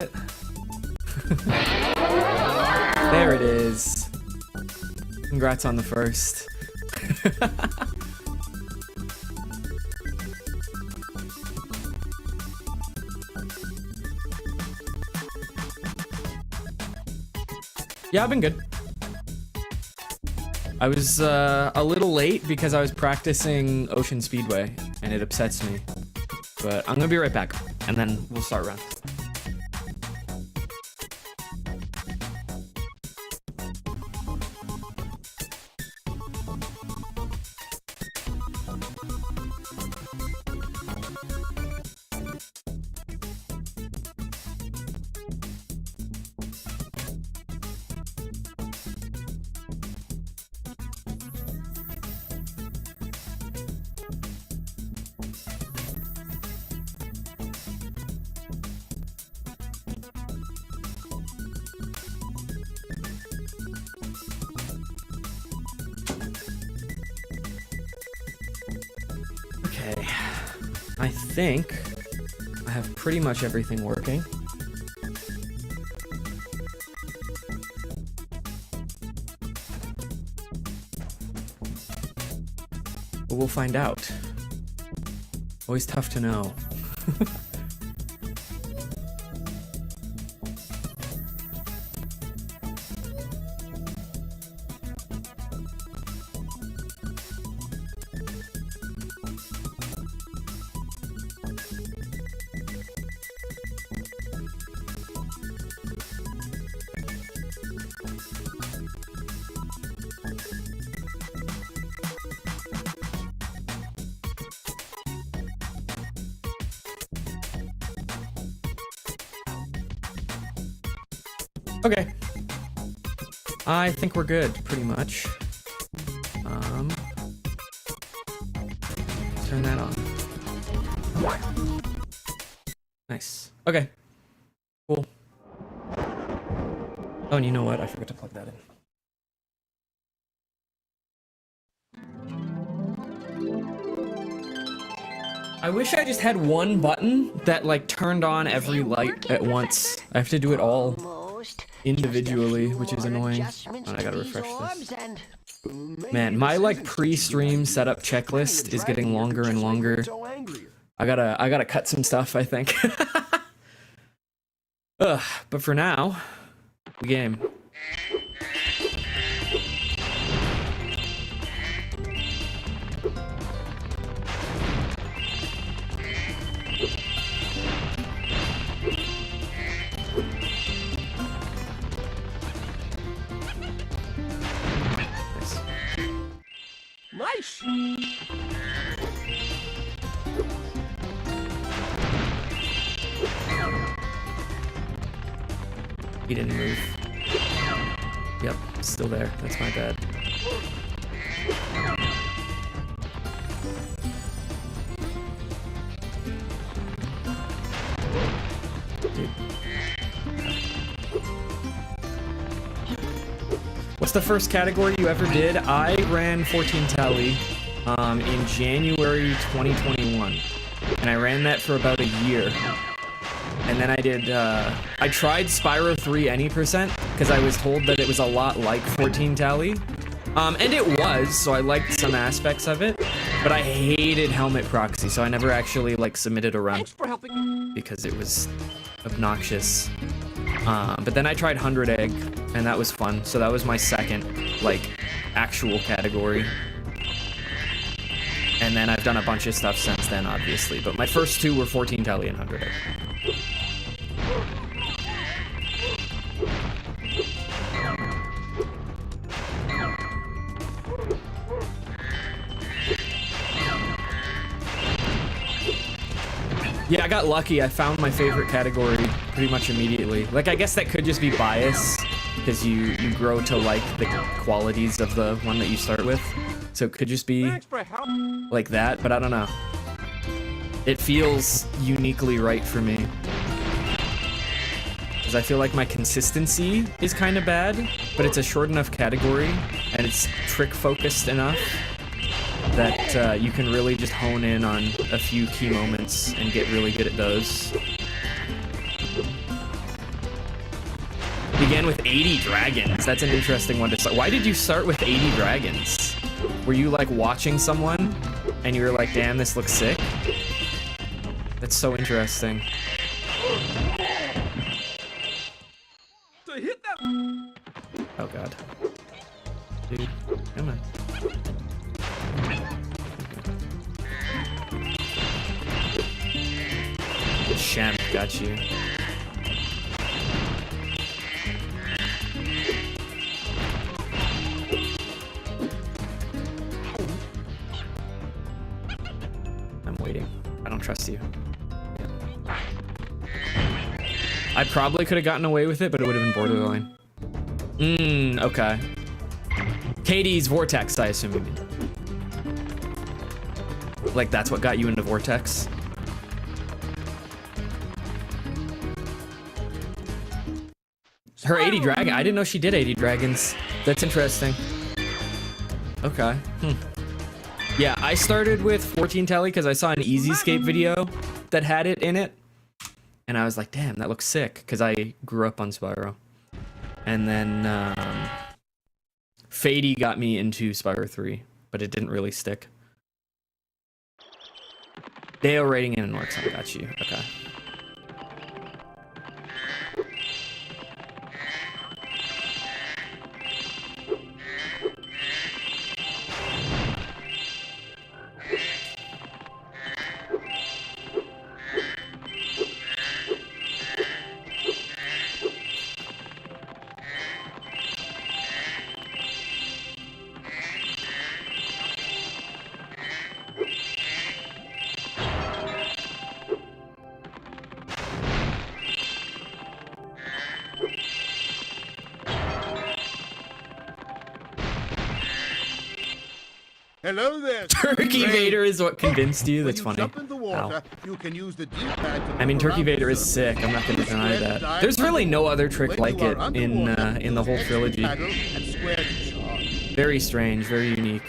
There it is. Congrats on the first. Yeah, I've been good. I was a little late because I was practicing Ocean Speedway, and it upsets me. But I'm gonna be right back, and then we'll start round. Okay, I think I have pretty much everything working. But we'll find out. Always tough to know. Okay. I think we're good, pretty much. Turn that on. Nice. Okay. Cool. Oh, and you know what? I forgot to plug that in. I wish I just had one button that, like, turned on every light at once. I have to do it all individually, which is annoying. Oh, I gotta refresh this. Man, my, like, pre-stream setup checklist is getting longer and longer. I gotta cut some stuff, I think. Ugh, but for now, the game. Nice. He didn't move. Yep, still there. That's my bad. Dude. What's the first category you ever did? I ran 14 tally in January 2021, and I ran that for about a year. And then I did, I tried Spyro 3 any percent, because I was told that it was a lot like 14 tally. And it was, so I liked some aspects of it, but I hated Helmet Proxy, so I never actually, like, submitted a run. Thanks for helping. Because it was obnoxious. But then I tried 100 Egg, and that was fun, so that was my second, like, actual category. And then I've done a bunch of stuff since then, obviously, but my first two were 14 tally and 100 Egg. Yeah, I got lucky. I found my favorite category pretty much immediately. Like, I guess that could just be bias, because you grow to like the qualities of the one that you start with. So it could just be like that, but I don't know. It feels uniquely right for me. Because I feel like my consistency is kind of bad, but it's a short enough category, and it's trick-focused enough that you can really just hone in on a few key moments and get really good at those. Began with 80 dragons. That's an interesting one to start. Why did you start with 80 dragons? Were you like watching someone and you were like, damn, this looks sick? That's so interesting. Oh god. Dude, come on. Champ got you. I'm waiting. I don't trust you. Yeah. I probably could have gotten away with it, but it would have been borderline. Okay. Katie's Vortex, I assume you mean. Like, that's what got you into Vortex? Her 80 dragon? I didn't know she did 80 dragons. That's interesting. Okay. Yeah, I started with 14 tally because I saw an Easy Escape video that had it in it. And I was like, damn, that looks sick. Because I grew up on Spyro. And then Fady got me into Spyro 3, but it didn't really stick. Dale rating in an Orcs, I got you. Okay. Hello there. Turkey Vader is what convinced you? That's funny. Water, you can use the I mean, Turkey Vader is sick. I'm not gonna deny that. There's really no other trick like it in the whole trilogy. Very strange, very unique.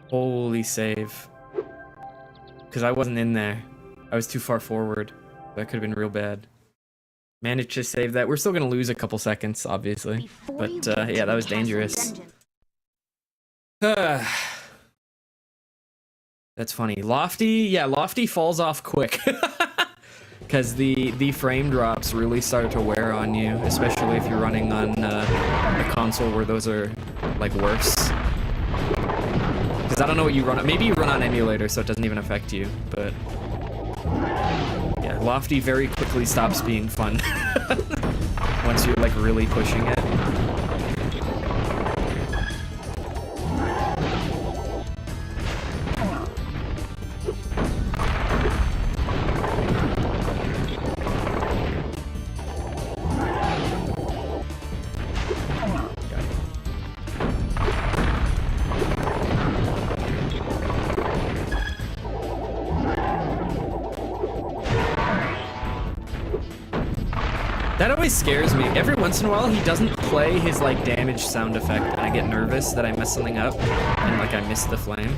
Holy save. Because I wasn't in there. I was too far forward. That could have been real bad. Managed to save that. We're still going to lose a couple seconds, obviously. But yeah, that was dangerous. That's funny. Lofty? Yeah, Lofty falls off quick. Because the frame drops really start to wear on you. Especially if you're running on a console where those are, like, worse. Because I don't know what you run on. Maybe you run on emulator, so it doesn't even affect you, but yeah, Lofty very quickly stops being fun once you're like really pushing it. That always scares me. Every once in a while, he doesn't play his, like, damage sound effect, and I get nervous that I mess something up, and, like, I miss the flame.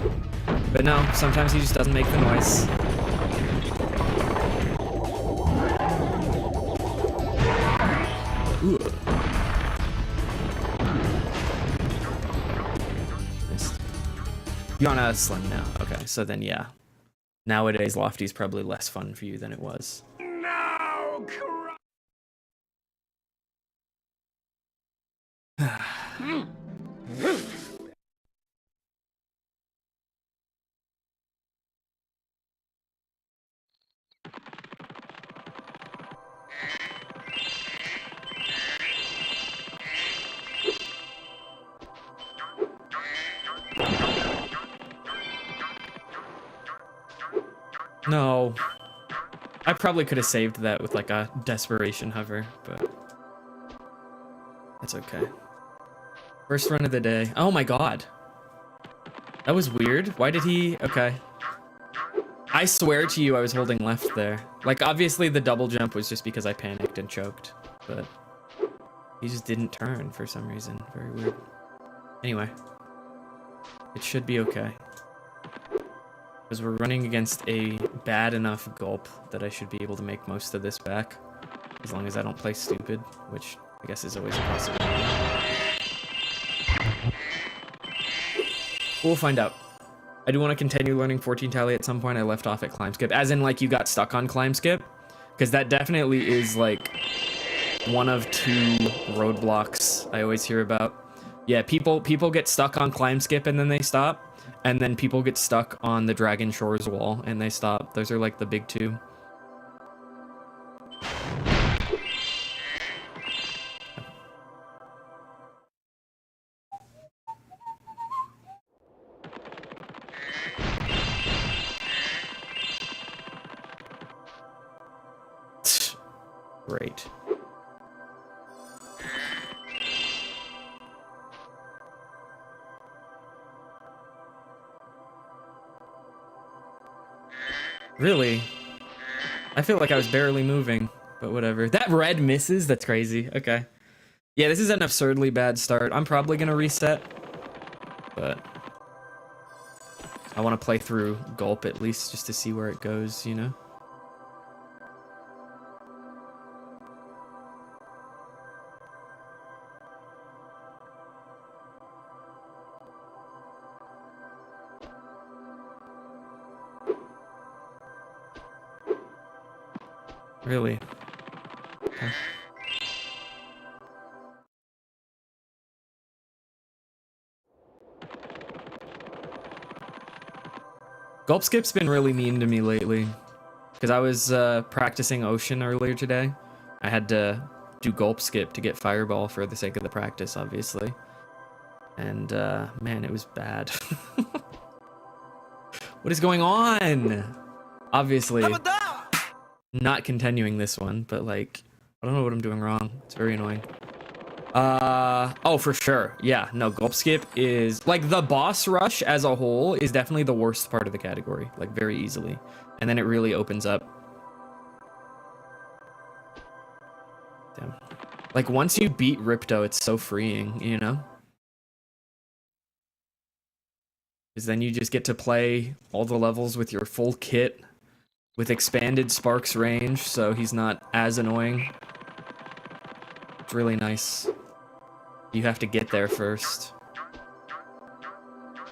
But no, sometimes he just doesn't make the noise. Ooh. Missed. You're on a slim now. Okay, so then, yeah. Nowadays, Lofty's probably less fun for you than it was. No! No. I probably could have saved that with like a desperation hover, but that's okay. First run of the day. Oh my god. That was weird. Why did he... Okay. I swear to you, I was holding left there. Like, obviously the double jump was just because I panicked and choked, but he just didn't turn for some reason. Very weird. Anyway, it should be okay. Because we're running against a bad enough gulp that I should be able to make most of this back. As long as I don't play stupid, which I guess is always a possibility. We'll find out. I do want to continue learning 14 tally at some point. I left off at climb skip, as in like you got stuck on climb skip, because that definitely is like one of two roadblocks I always hear about. Yeah, people get stuck on climb skip and then they stop, and then people get stuck on the Dragon Shores wall and they stop. Those are like the big two. Great. Really? I feel like I was barely moving, but whatever. That red misses? That's crazy. Okay. Yeah, this is an absurdly bad start. I'm probably gonna reset, but I want to play through Gulp at least just to see where it goes, you know? Really? Okay. Gulp Skip's been really mean to me lately, because I was practicing Ocean earlier today. I had to do Gulp Skip to get Fireball for the sake of the practice, obviously. And man, it was bad. What is going on? Obviously, not continuing this one, but like, I don't know what I'm doing wrong. It's very annoying. Oh, for sure. Yeah, no, Gulp Skip is like the boss rush as a whole is definitely the worst part of the category, like very easily. And then it really opens up. Damn. Like once you beat Ripto, it's so freeing, you know? Because then you just get to play all the levels with your full kit with expanded Sparks range, so he's not as annoying. It's really nice. You have to get there first.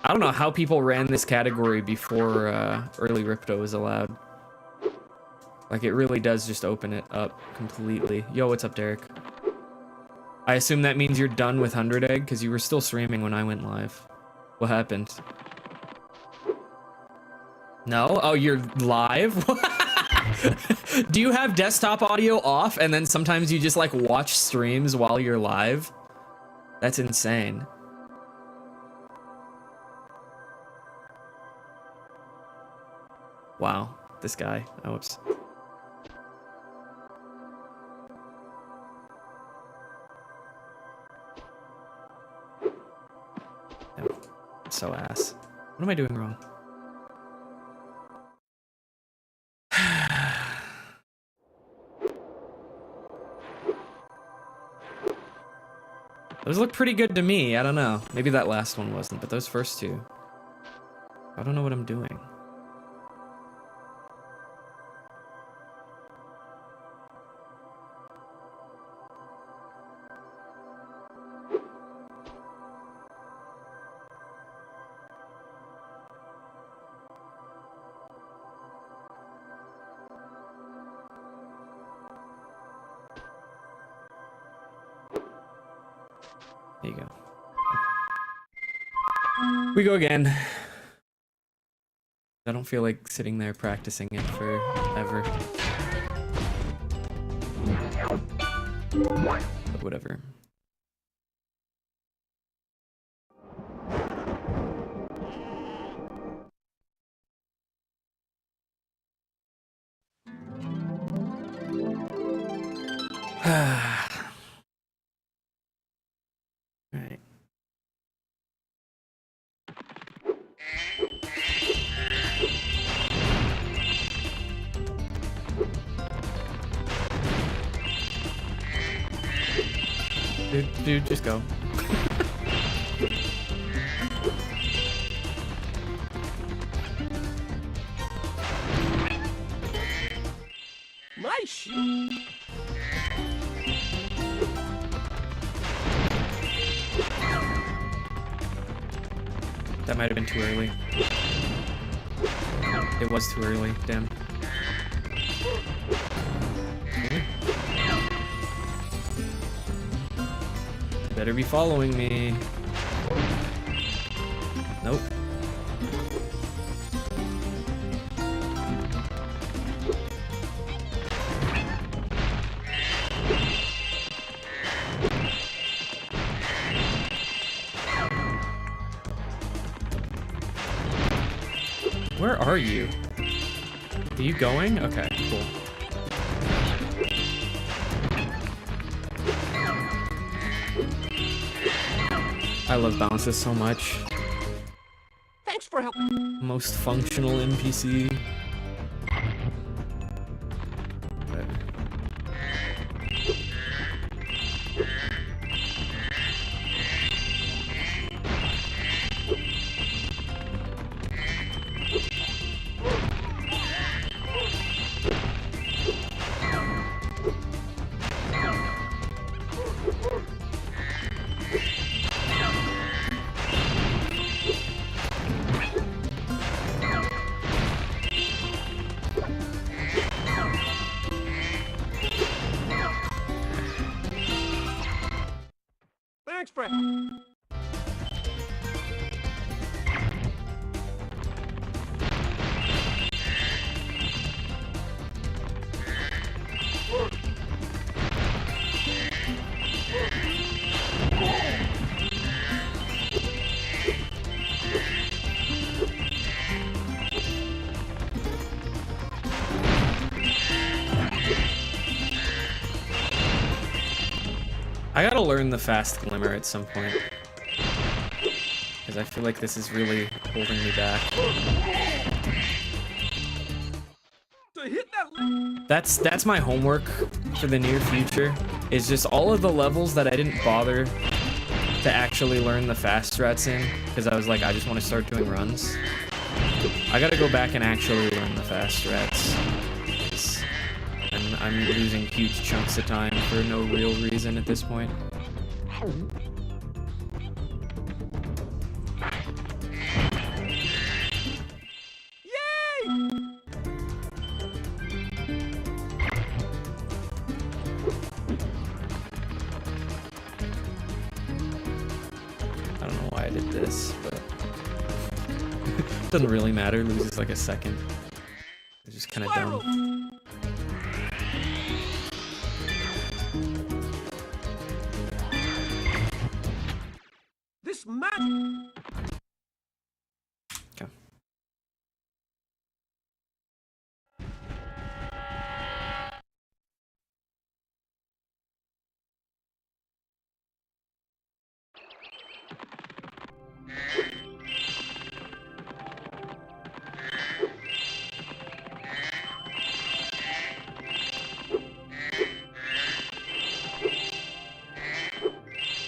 I don't know how people ran this category before early Ripto was allowed. Like, it really does just open it up completely. Yo, what's up, Derek? I assume that means you're done with 100 Egg, because you were still streaming when I went live. What happened? No? Oh, you're live? Do you have desktop audio off, and then sometimes you just, like, watch streams while you're live? That's insane. Wow, this guy. Oh, whoops. I'm so ass. What am I doing wrong? Those look pretty good to me. I don't know. Maybe that last one wasn't, but those first two. I don't know what I'm doing. There you go. We go again. I don't feel like sitting there practicing it forever. But whatever. Alright. Dude, just go. Nice. That might have been too early. It was too early, damn. Better be following me. Nope. Where are you? Are you going? Okay, cool. I love bounces so much. Thanks for helping. Most functional NPC. Thanks for. I gotta learn the fast glimmer at some point. Because I feel like this is really holding me back. To hit that. That's my homework for the near future. Is just all of the levels that I didn't bother to actually learn the fast strats in. Because I was like, I just want to start doing runs. I gotta go back and actually learn the fast strats. And I'm losing huge chunks of time for no real reason at this point. Yay! I don't know why I did this, but it doesn't really matter. It loses like a second. It's just kind of Spyro. dumb. This match. Okay.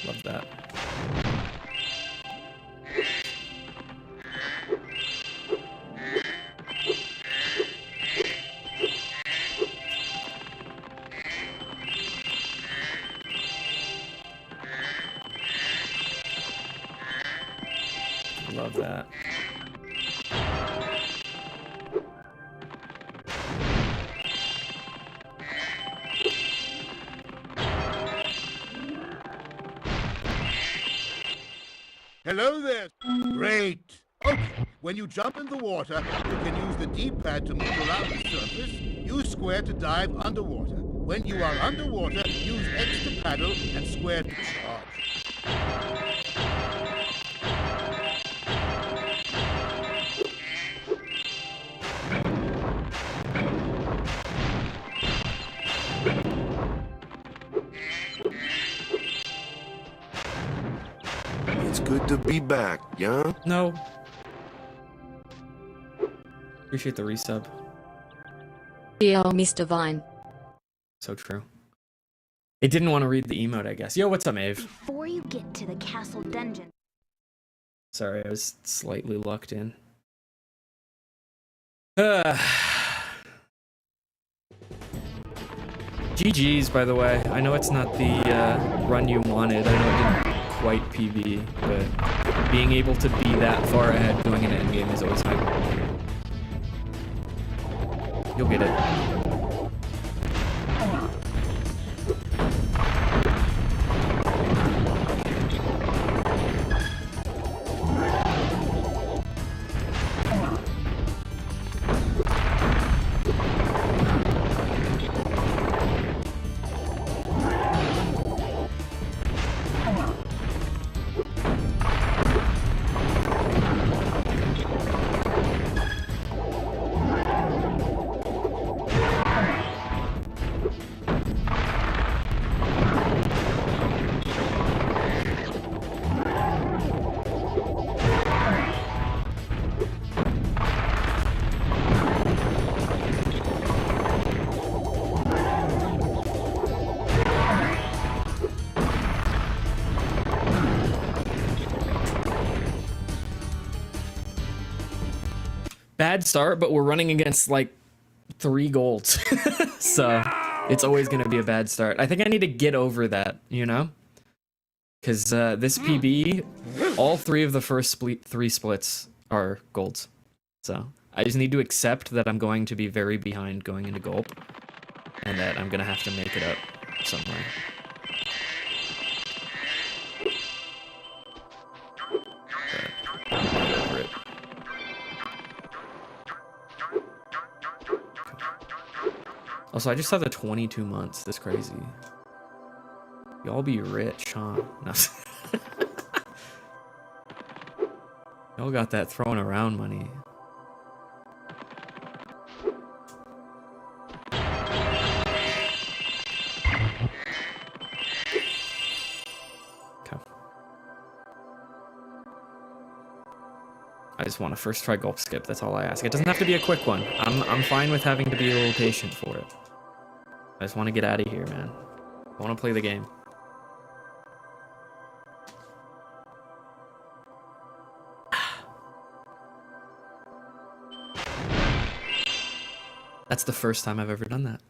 Love that. Love that. Hello there. Great. Okay, when you jump in the water, you can use the D-pad to move around the surface. Use square to dive underwater. When you are underwater, use X to paddle and square to charge. It's good to be back, yeah? No. Appreciate the resub. Yo, Mr. Vine. So true. It didn't want to read the emote, I guess. Yo, what's up, Ave? Before you get to the castle dungeon. Sorry, I was slightly locked in. GG's, by the way. I know it's not the run you wanted. I know it didn't quite PB, but being able to be that far ahead going into endgame is always hype. You'll get it. Bad start, but we're running against like 3 golds. So it's always going to be a bad start. I think I need to get over that, you know? Because this PB, all 3 of the first 3 splits are golds. So I just need to accept that I'm going to be very behind going into gulp. And that I'm going to have to make it up somewhere. Also, I just have the 22 months. That's crazy. Y'all be rich, huh? No. Y'all got that throwing around money. Okay. I just want to first try gulp skip. That's all I ask. It doesn't have to be a quick one. I'm fine with having to be a little patient for it. I just want to get out of here, man. I want to play the game. That's the first time I've ever done that.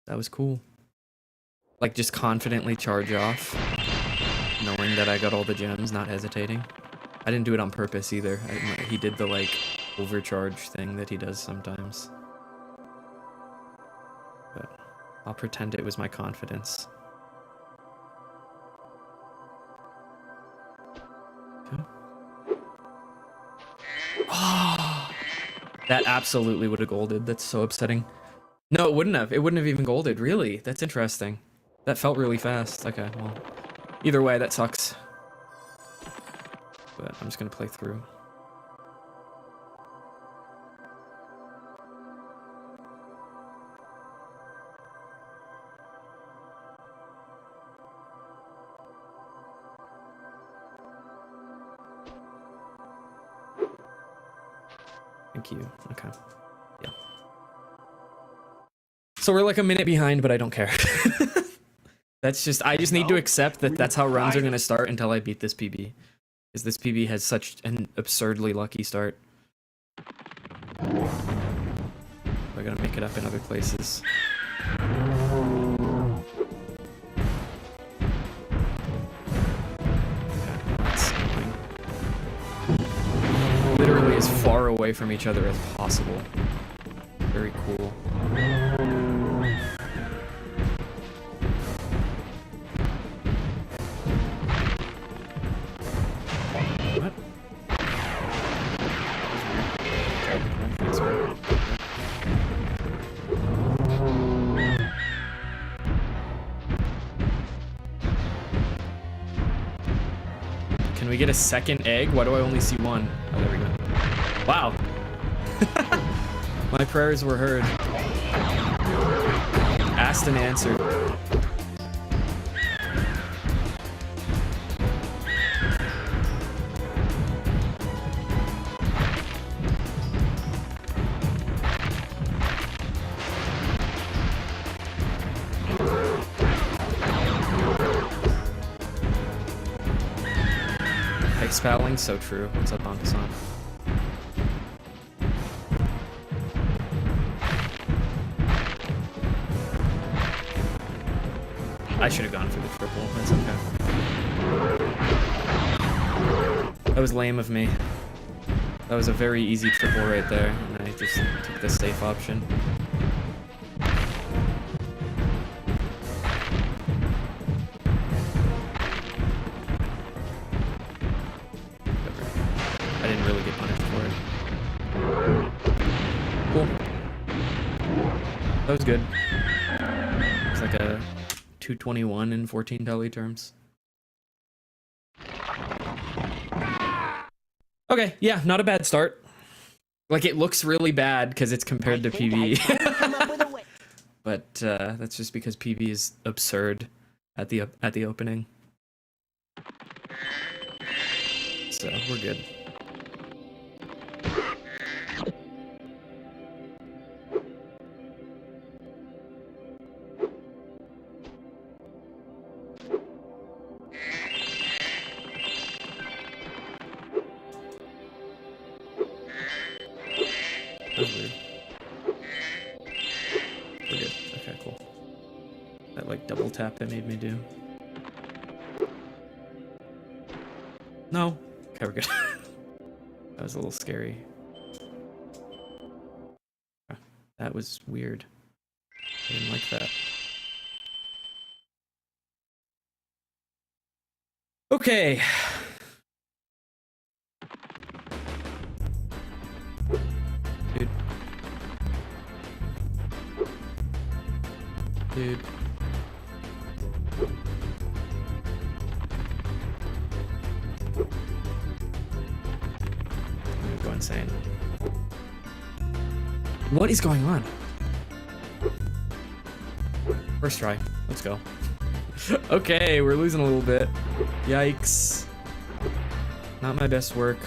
That was cool. Like, just confidently charge off, knowing that I got all the gems, not hesitating. I didn't do it on purpose either. He did the, like, overcharge thing that he does sometimes. But I'll pretend it was my confidence. Okay. Oh, that absolutely would have golded. That's so upsetting. No, it wouldn't have. It wouldn't have even golded. Really? That's interesting. That felt really fast. Okay, well, either way, that sucks. But I'm just gonna play through. Thank you. Okay. Yeah. So we're like a minute behind, but I don't care. That's just, I just need to accept that that's how runs are gonna start until I beat this PB. Because this PB has such an absurdly lucky start. I gotta make it up in other places. Literally as far away from each other as possible. Very cool. What? Can we get a second egg? Why do I only see one? Oh, there we go. Wow. My prayers were heard. Asked and answered. Spalling's so true. What's up, Bonkasan? I should have gone for the triple. That's okay. That was lame of me. That was a very easy triple right there, and I just took the safe option. I didn't really get punished for it. Cool. That was good. It's like a 221 in 14 tally terms. Okay, yeah, not a bad start. Like, it looks really bad because it's compared to PvE. But that's just because PvE is absurd at the opening. So we're good. That was weird. We're good. Okay, cool. That like double tap it made me do. No. Okay, we're good. That was a little scary. That was weird. I didn't like that. Okay. Dude. Dude. I'm gonna go insane. What is going on? First try. Let's go. Okay, we're losing a little bit. Yikes. Not my best work.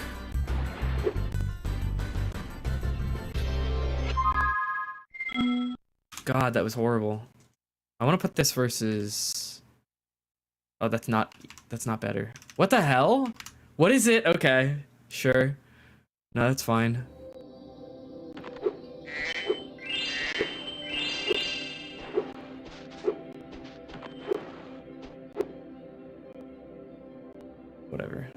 God, that was horrible. I want to put this versus... Oh, that's not better. What the hell? What is it? Okay, sure. No, that's fine. Whatever.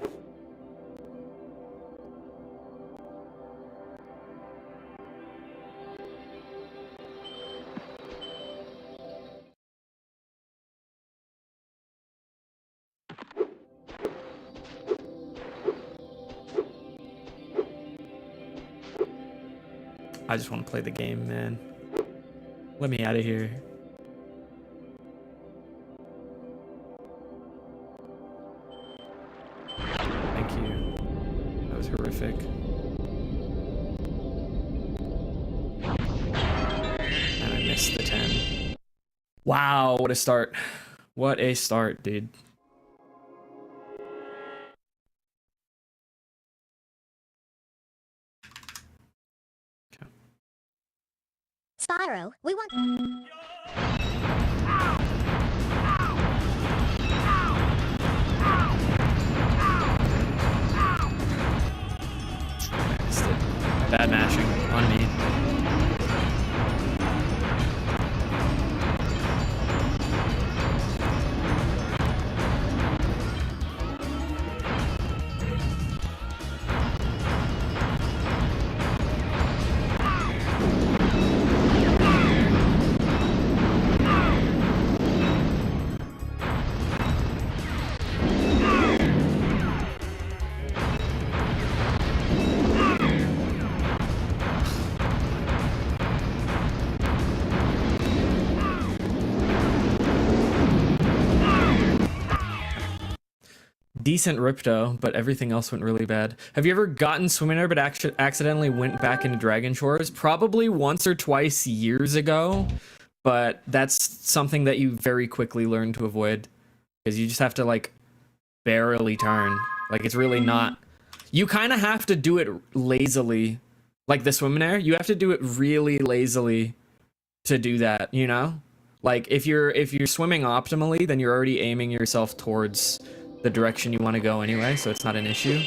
I just want to play the game, man. Let me out of here. Thank you. That was horrific. And I missed the 10. Wow, what a start. What a start, dude. Spyro, we want... Missed it. Bad mashing on me. Decent Ripto, but everything else went really bad. Have you ever gotten swimming there but accidentally went back into Dragon Shores? Probably once or twice years ago, but that's something that you very quickly learn to avoid because you just have to like barely turn. Like it's really not. You kind of have to do it lazily, like the swimming there. You have to do it really lazily to do that. You know, like if you're swimming optimally, then you're already aiming yourself towards the direction you want to go anyway, so it's not an issue.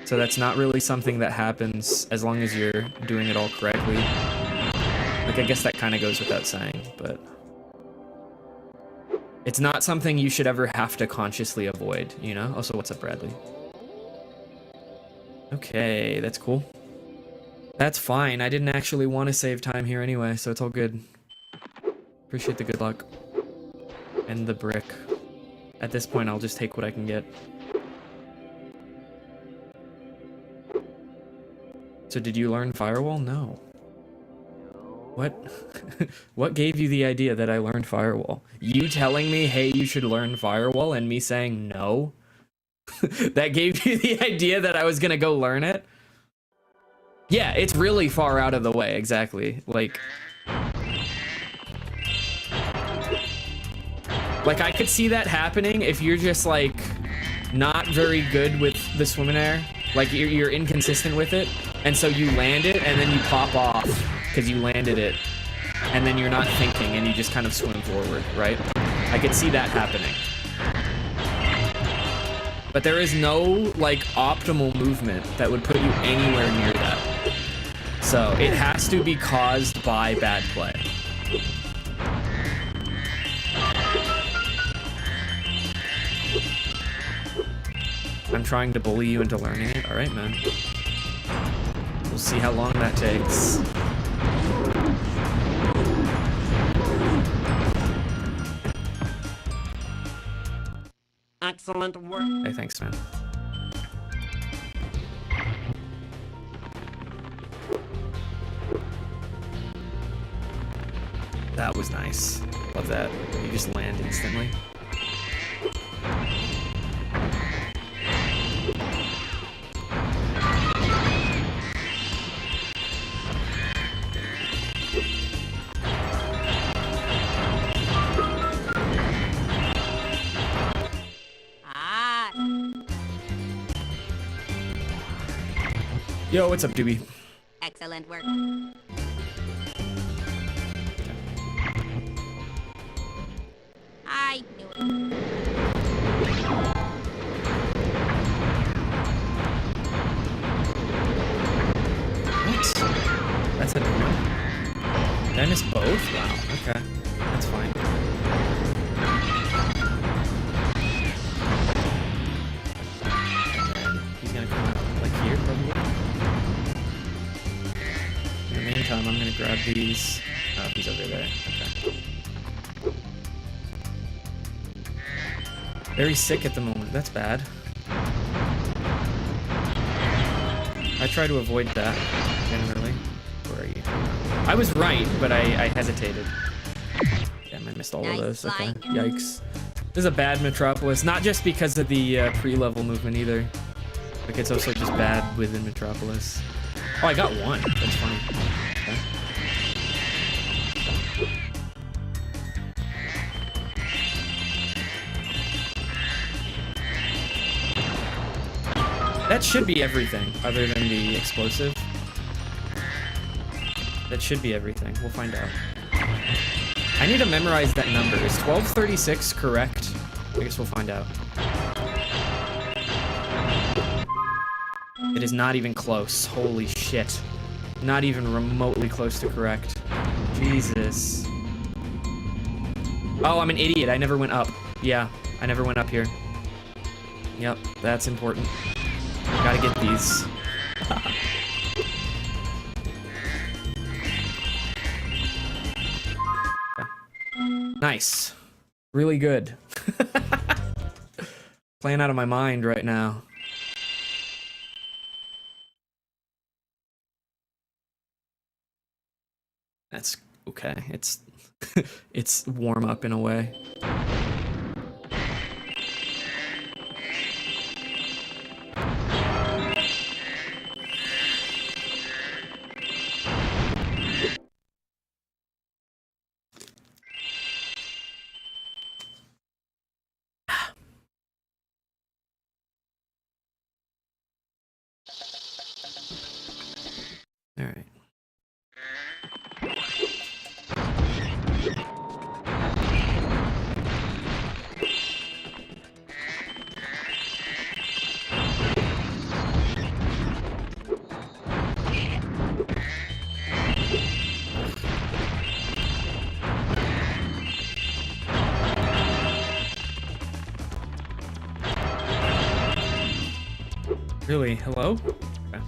So that's not really something that happens as long as you're doing it all correctly. Like, I guess that kind of goes without saying, but it's not something you should ever have to consciously avoid, you know? Also, what's up, Bradley? Okay, that's cool. That's fine. I didn't actually want to save time here anyway, so it's all good. Appreciate the good luck. And the brick. At this point, I'll just take what I can get. So did you learn Firewall? No. What? What gave you the idea that I learned Firewall? You telling me, hey, you should learn Firewall, and me saying no? That gave you the idea that I was gonna go learn it? Yeah, it's really far out of the way, exactly. Like I could see that happening if you're just, like, not very good with the swim in air. Like, you're inconsistent with it, and so you land it, and then you pop off, because you landed it, and then you're not thinking, and you just kind of swim forward, right? I could see that happening. But there is no, like, optimal movement that would put you anywhere near that. So, it has to be caused by bad play. I'm trying to bully you into learning it. Alright, man. We'll see how long that takes. Excellent work. Hey, thanks, man. That was nice. Love that. You just land instantly. Yo, what's up, Doobie? Excellent work. I knew it. What? That's a new one? Did I miss both? Wow, okay. That's fine. He's gonna come out, like, here, probably. In the meantime, I'm gonna grab these. Oh, he's over there. Okay. Very sick at the moment. That's bad. I try to avoid that, generally. Where are you? I was right, but I hesitated. Damn, I missed all of those. Okay, yikes. This is a bad Metropolis. Not just because of the pre-level movement either. Like, it's also just bad within Metropolis. Oh, I got one. That's funny. Okay. That should be everything, other than the explosive. That should be everything. We'll find out. I need to memorize that number. Is 1236 correct? I guess we'll find out. It is not even close. Holy shit. Not even remotely close to correct. Jesus. Oh, I'm an idiot. I never went up. Yeah, I never went up here. Yep, that's important. Gotta get these. Nice. Really good. Playing out of my mind right now. That's okay. It's it's warm up in a way. All right. Really? Hello? Okay.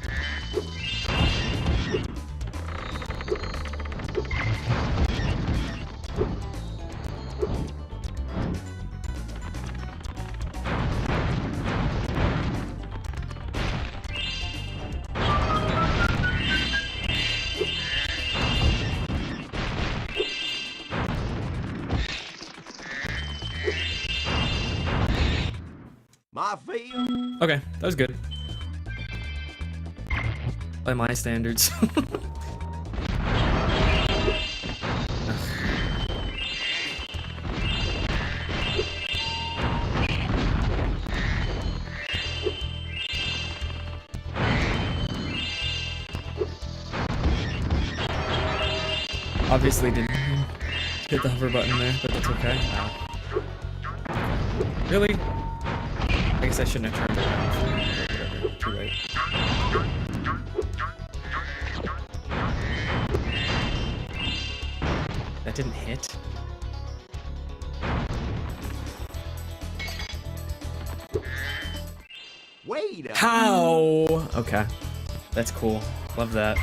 My field. Okay, that was good. By my standards. Obviously didn't hit the hover button there, but that's okay. Really? I guess I shouldn't have turned around. Whatever, too late. That didn't hit? Wait a How? Okay. That's cool. Love that.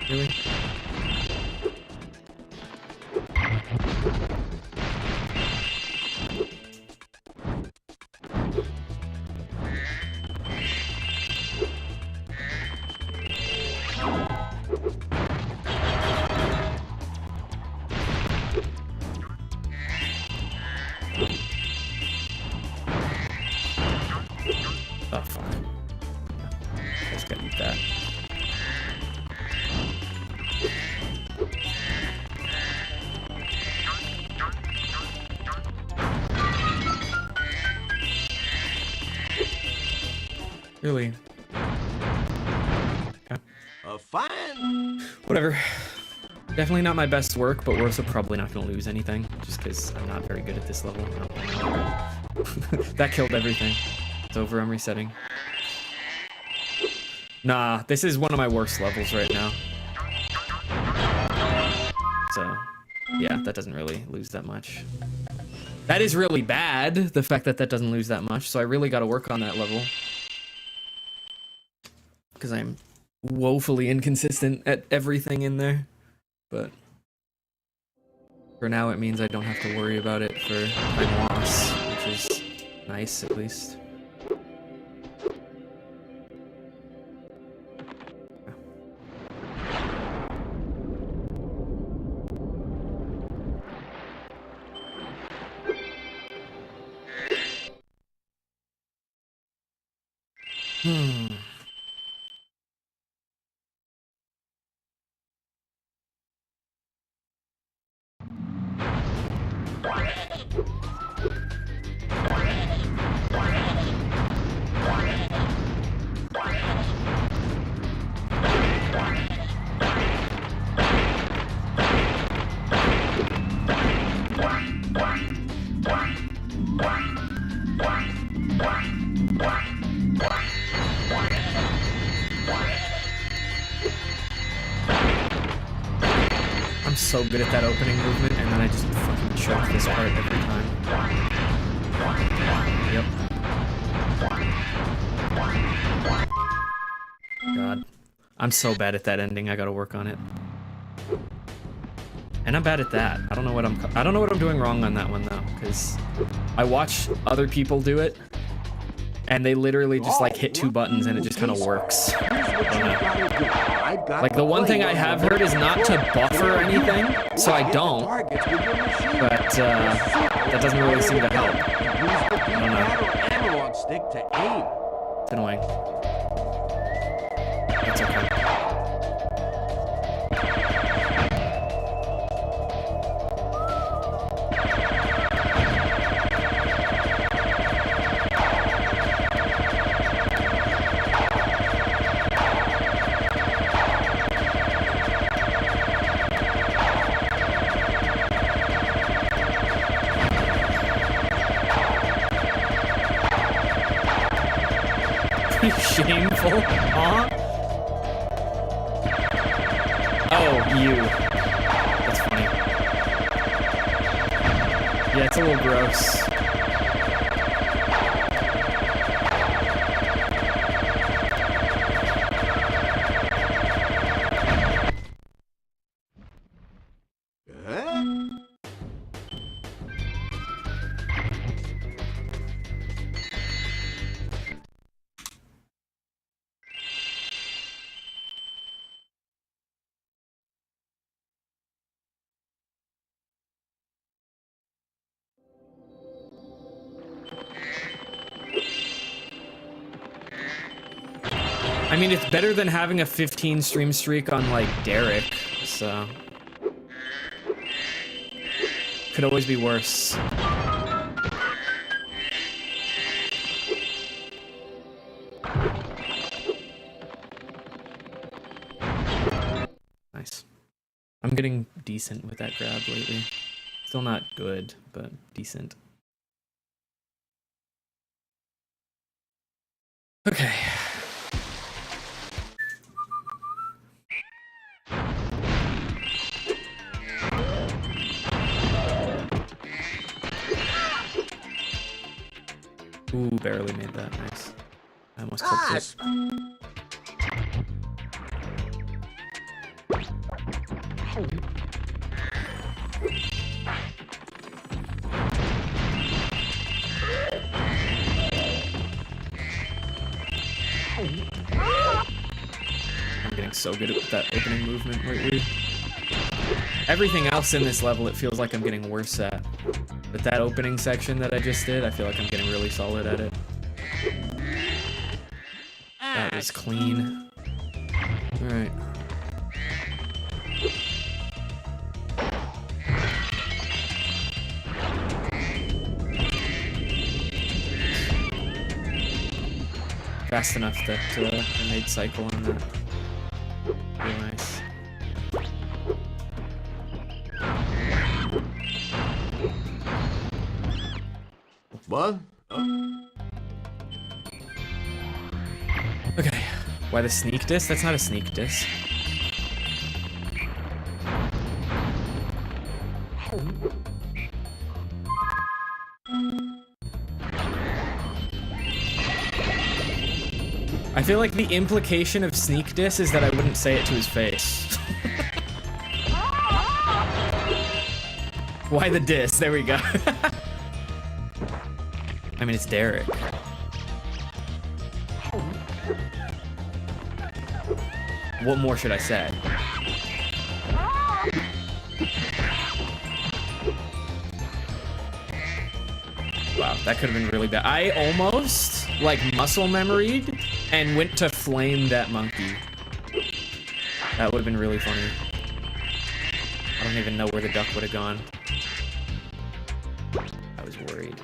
Really? Oh, fuck. Just gotta eat that. Really? Okay. fine. Whatever. Definitely not my best work, but we're also probably not going to lose anything, just because I'm not very good at this level. No. That killed everything. It's over, I'm resetting. Nah, this is one of my worst levels right now. So, yeah, that doesn't really lose that much. That is really bad, the fact that that doesn't lose that much, so I really got to work on that level. Because I'm woefully inconsistent at everything in there. But for now, it means I don't have to worry about it for time loss, which is nice, at least. I'm so good at that opening movement, and then I just fucking choke this part every time. Yep. God. I'm so bad at that ending, I gotta work on it. And I'm bad at that. I don't know what I'm doing wrong on that one though, because I watch other people do it, and they literally just like hit two buttons and it just kind of works. Like the one thing I have heard is not to buffer anything, so I don't. But that doesn't really seem to help. I don't know. It's annoying. It's okay. Shameful. Huh? Oh, you. That's funny. Yeah, it's a little gross. Huh? I mean, it's better than having a 15 stream streak on, like, Derek, so... Could always be worse. Nice. I'm getting decent with that grab lately. Still not good, but decent. Okay. Ooh, barely made that. Nice. I almost clipped it. I'm getting so good at that opening movement lately. Everything else in this level, it feels like I'm getting worse at. But that opening section that I just did, I feel like I'm getting really solid at it. That was clean. Alright. Fast enough that I made cycle on that. Real nice. What? Okay. Why the sneak diss? That's not a sneak diss. I feel like the implication of sneak diss is that I wouldn't say it to his face. Why the diss? There we go. I mean, it's Derek. What more should I say? Wow, that could have been really bad. I almost, like, muscle memoried and went to flame that monkey. That would have been really funny. I don't even know where the duck would have gone. I was worried.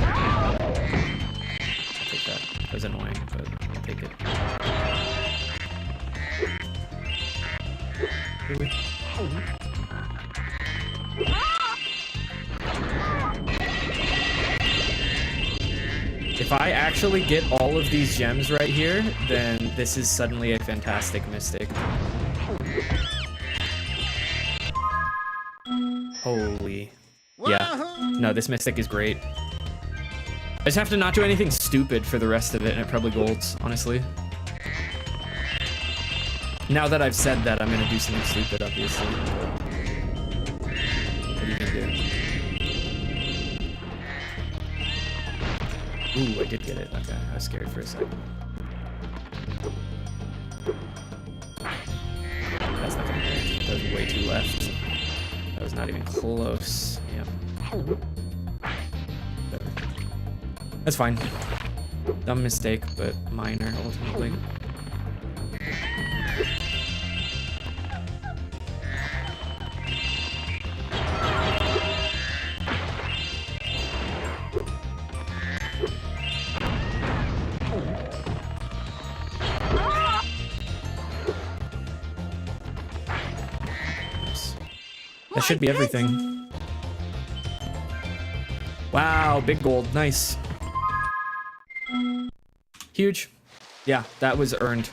I'll take that. That was annoying, but I'll take it. Really? If I actually get all of these gems right here, then this is suddenly a fantastic mystic. Holy. Yeah. No, this mystic is great. I just have to not do anything stupid for the rest of it, and it probably golds, honestly. Now that I've said that, I'm gonna do something stupid, obviously. What are you gonna do? Ooh, I did get it. Okay, I was scared for a second. That's not gonna work. That was way too left. That was not even close. Yep. That's fine. Dumb mistake, but minor, ultimately. That should be everything. Wow, big gold, nice. Huge. Yeah, that was earned.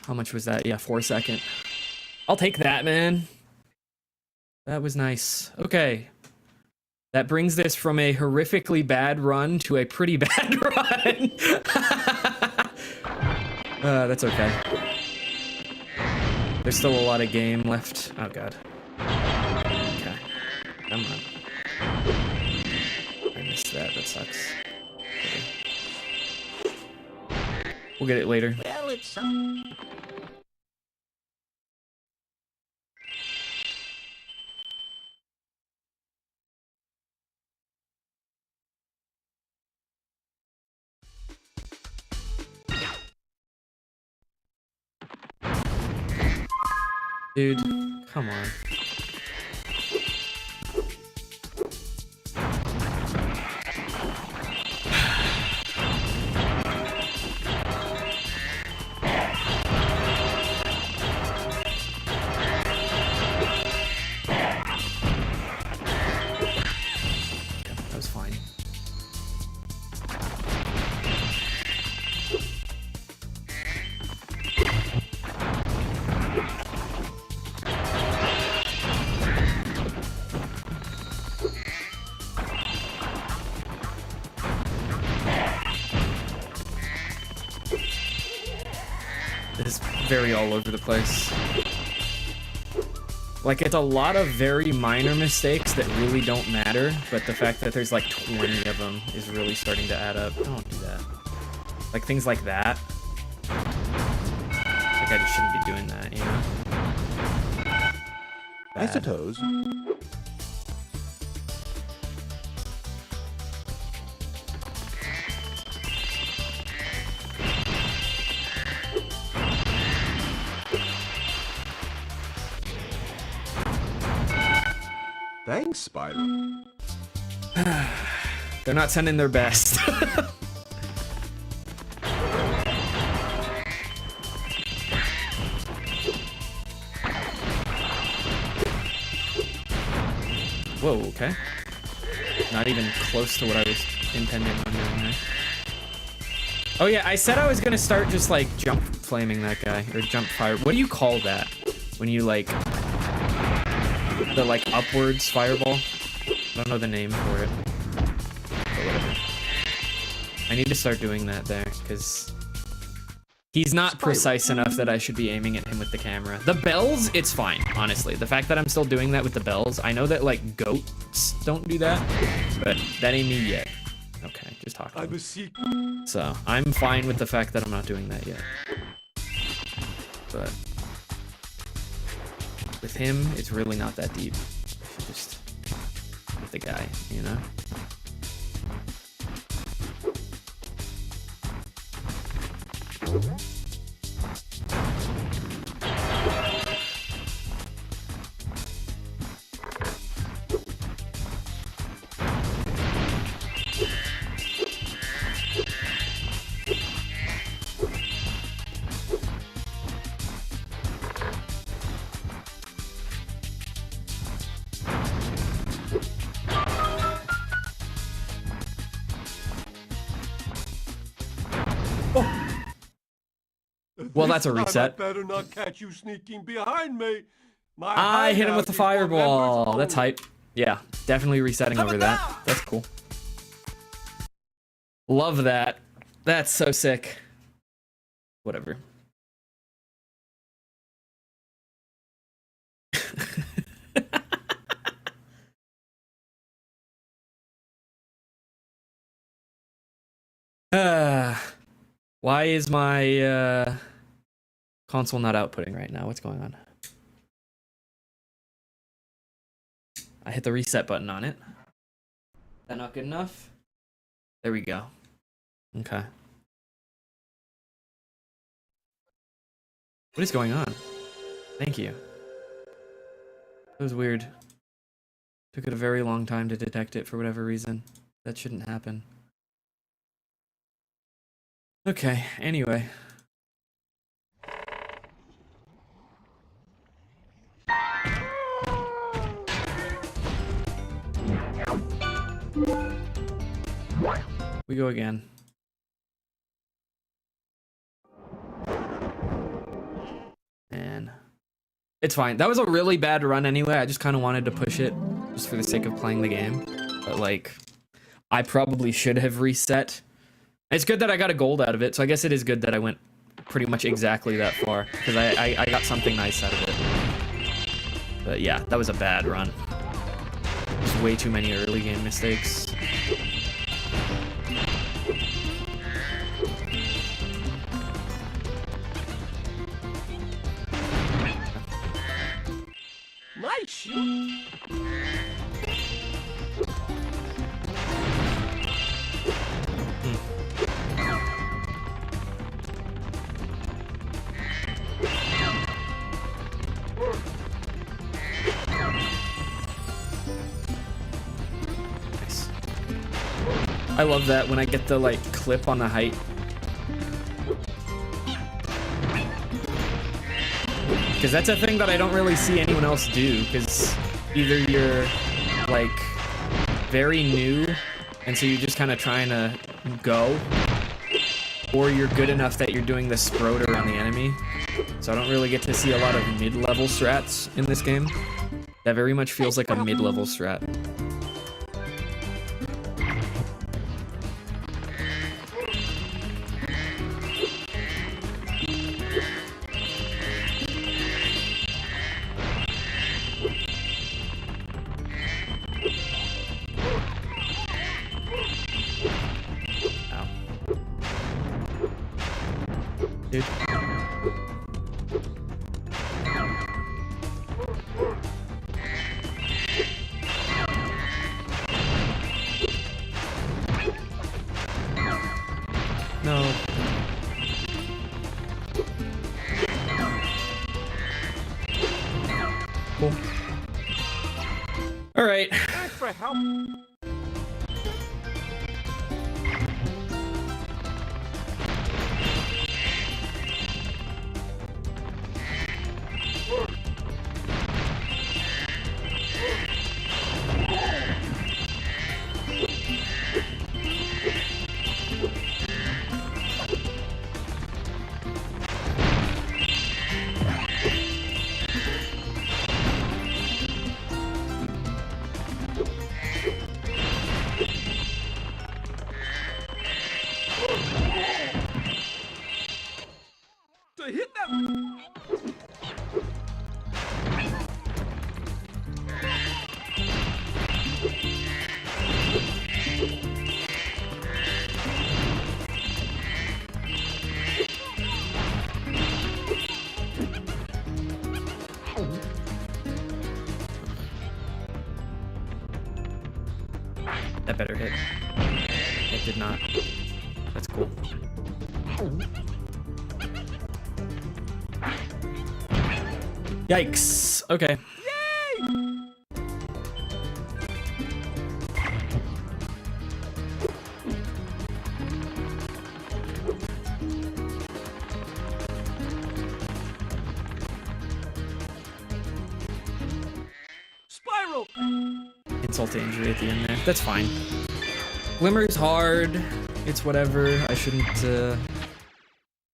How much was that? Yeah, 4 second. I'll take that, man. That was nice. Okay. That brings this from a horrifically bad run to a pretty bad run. That's okay. There's still a lot of game left. Oh, God. Okay. Come on. I missed that. That sucks. Okay. We'll get it later. Well, it's Dude, come on. That was fine. This is very all over the place. Like, it's a lot of very minor mistakes that really don't matter, but the fact that there's like 20 of them is really starting to add up. Don't do that. Like, things like that. Like, I just shouldn't be doing that, you know? I Bad. suppose. Thanks, Spyro. They're not sending their best. Whoa, okay. Not even close to what I was intending on doing there. Oh yeah, I said I was gonna start just like jump flaming that guy, or jump fire. What do you call that? When you like, the like upwards fireball? I don't know the name for it. But whatever. I need to start doing that there, because he's not precise enough that I should be aiming at him with the camera. The bells, it's fine, honestly. The fact that I'm still doing that with the bells, I know that like goats don't do that, but that ain't me yet. Okay, just talking. So I'm fine with the fact that I'm not doing that yet. But with him, it's really not that deep. I should just hit the guy, you know? Well, that's a reset. I better not catch you sneaking behind me. I hit him with the fireball. That's hype. Yeah, definitely resetting over that. That's cool. Love that. That's so sick. Whatever. Why is my console not outputting right now? What's going on? I hit the reset button on it. Is that not good enough? There we go. Okay. What is going on? Thank you. That was weird. Took it a very long time to detect it for whatever reason. That shouldn't happen. Okay, anyway. We go again. It's fine. That was a really bad run anyway. I just kind of wanted to push it just for the sake of playing the game. But like, I probably should have reset. It's good that I got a gold out of it, so I guess it is good that I went pretty much exactly that far, because I got something nice out of it. But yeah, that was a bad run. There's way too many early game mistakes. Nice shoot. Nice. I love that when I get the like clip on the height. Because that's a thing that I don't really see anyone else do, because either you're like very new and so you're just kind of trying to go, or you're good enough that you're doing the sproder on the enemy. So I don't really get to see a lot of mid-level strats in this game. That very much feels like a mid-level strat. Dude. No. Cool. All right. Thanks for help. To hit that. That better hit. It did not. That's cool. Yikes. Okay. Spyro. Insult to injury at the end there. That's fine. Glimmer's hard. It's whatever. I shouldn't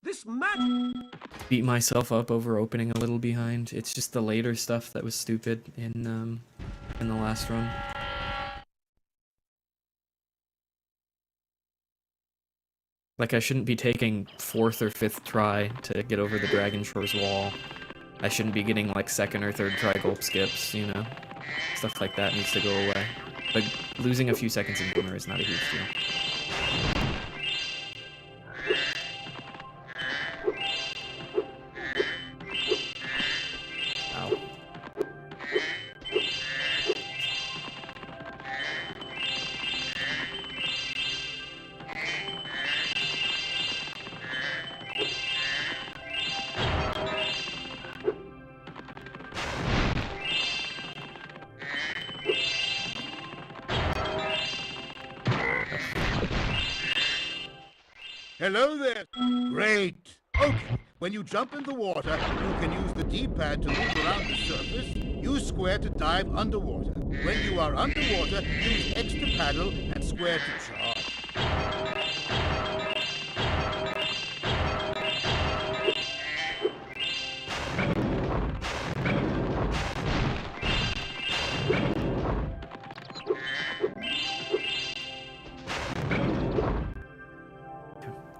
This match. beat myself up over opening a little behind. It's just the later stuff that was stupid in the last run. Like, I shouldn't be taking 4th or 5th try to get over the Dragon Shore's wall. I shouldn't be getting like 2nd or 3rd try gulp skips, you know? Stuff like that needs to go away. But losing a few seconds in Glimmer is not a huge deal. Ow. Hello there. Great. Okay. When you jump in the water, you can use the D-pad to move around the surface. Use square to dive underwater. When you are underwater, use X to paddle and square to charge.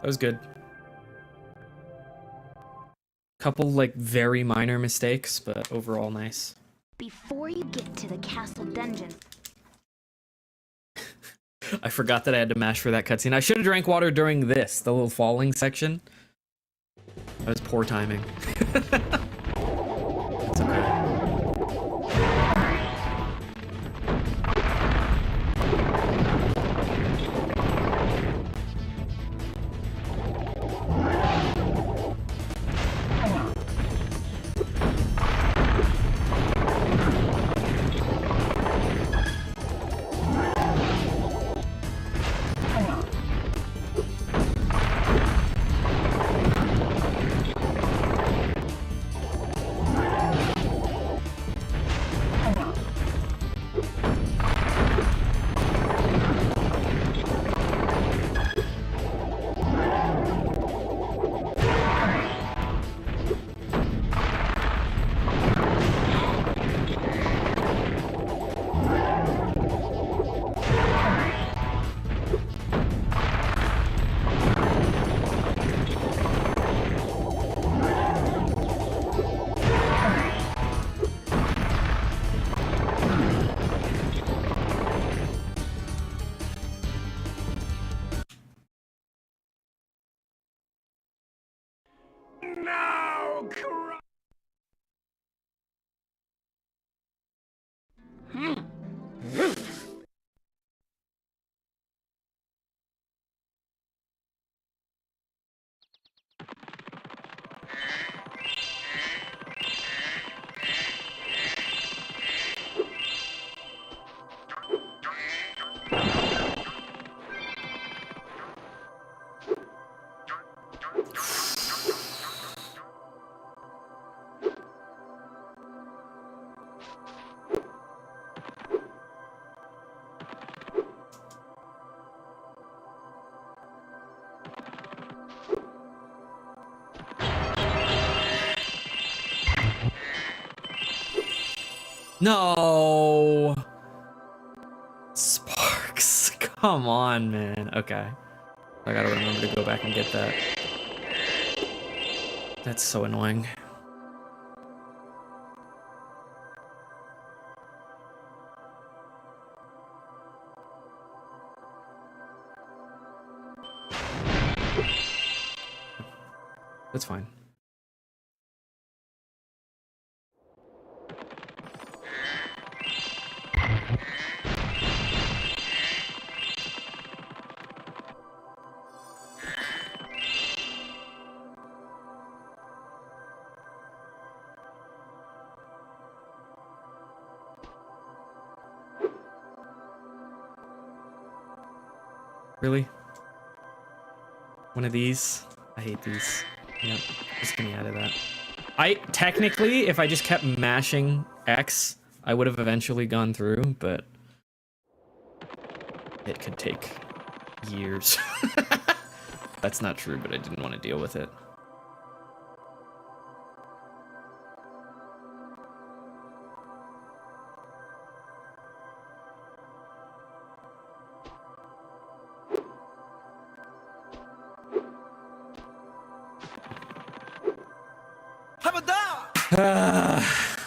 That was good. Couple like very minor mistakes, but overall nice. Before you get to the castle dungeon. I forgot that I had to mash for that cutscene. I should have drank water during this, the little falling section. That was poor timing. It's okay. No! No! Sparks. Come on, man. Okay. I gotta remember to go back and get that. That's so annoying. That's fine. Really? One of these? I hate these. Yep, just get me out of that. Technically, if I just kept mashing X, I would have eventually gone through, but it could take years. That's not true, but I didn't want to deal with it.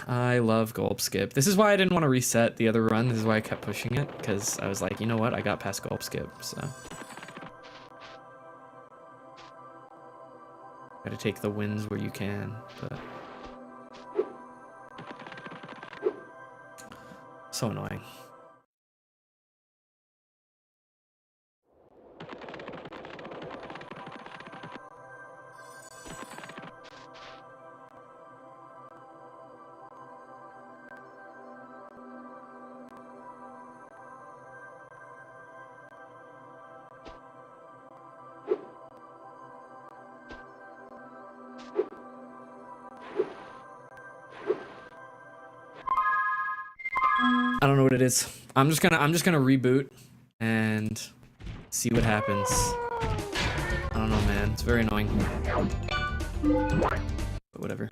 I love Gulp Skip. This is why I didn't want to reset the other run. This is why I kept pushing it, because I was like, you know what? I got past Gulp Skip, so. Gotta take the wins where you can, but. So annoying. I don't know what it is. I'm just gonna reboot and see what happens. I don't know, man. It's very annoying. But whatever.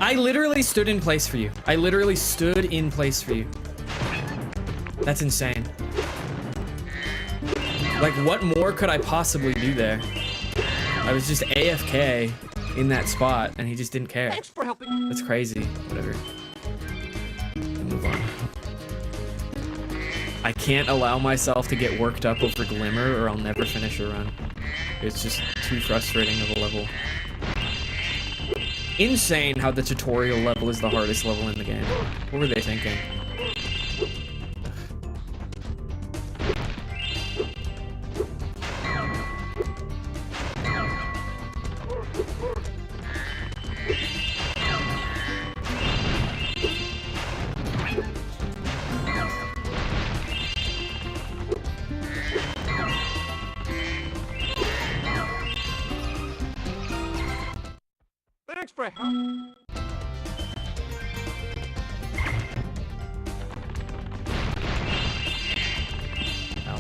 I literally stood in place for you. I literally stood in place for you. That's insane. Like, what more could I possibly do there? I was just AFK in that spot, and he just didn't care. Thanks for helping. That's crazy. Whatever. Move on. I can't allow myself to get worked up over Glimmer, or I'll never finish a run. It's just too frustrating of a level. Insane how the tutorial level is the hardest level in the game. What were they thinking? Thanks for help. Ow.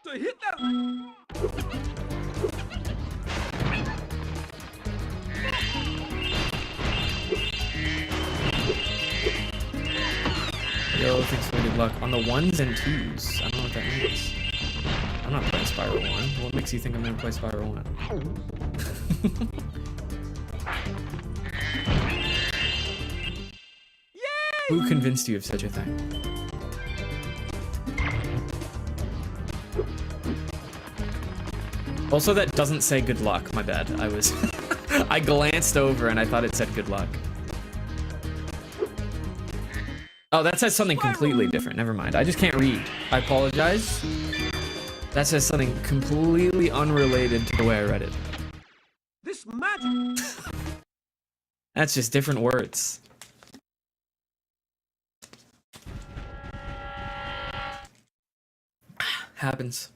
To hit that. Yo, thanks for good luck. On the 1s and 2s. I don't know what that means. I'm not playing Spyro 1. What makes you think I'm gonna play Spyro 1? Who convinced you of such a thing? Also, that doesn't say good luck. My bad. I was... I glanced over and I thought it said good luck. Oh, that says something completely different. Never mind. I just can't read. I apologize. That says something completely unrelated to the way I read it. This magic. That's just different words. Happens.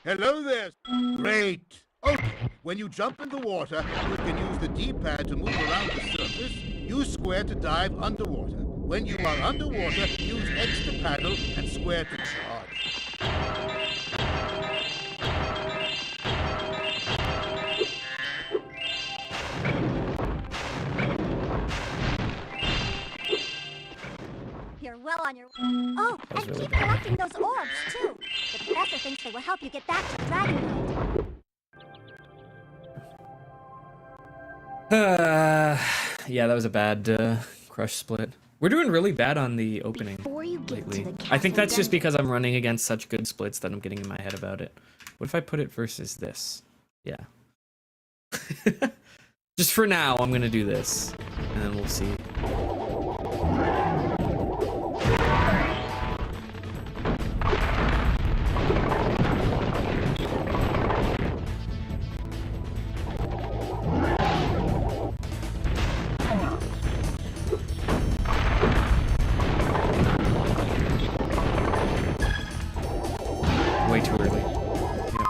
Hello there. Great. Okay, when you jump in the water, you can use the D-pad to move around the surface. Use square to dive underwater. When you are underwater, use X to paddle and square to charge. You're well on your way. Oh, was and really keep bad. collecting those orbs, too. The professor thinks they will help you get back to Dragonland. Yeah, that was a bad crush split. We're doing really bad on the opening Before you get lately. to the I think castle that's just dungeon- because I'm running against such good splits that I'm getting in my head about it. What if I put it versus this? Yeah. Just for now, I'm gonna do this, and then we'll see. Way too early. Yep.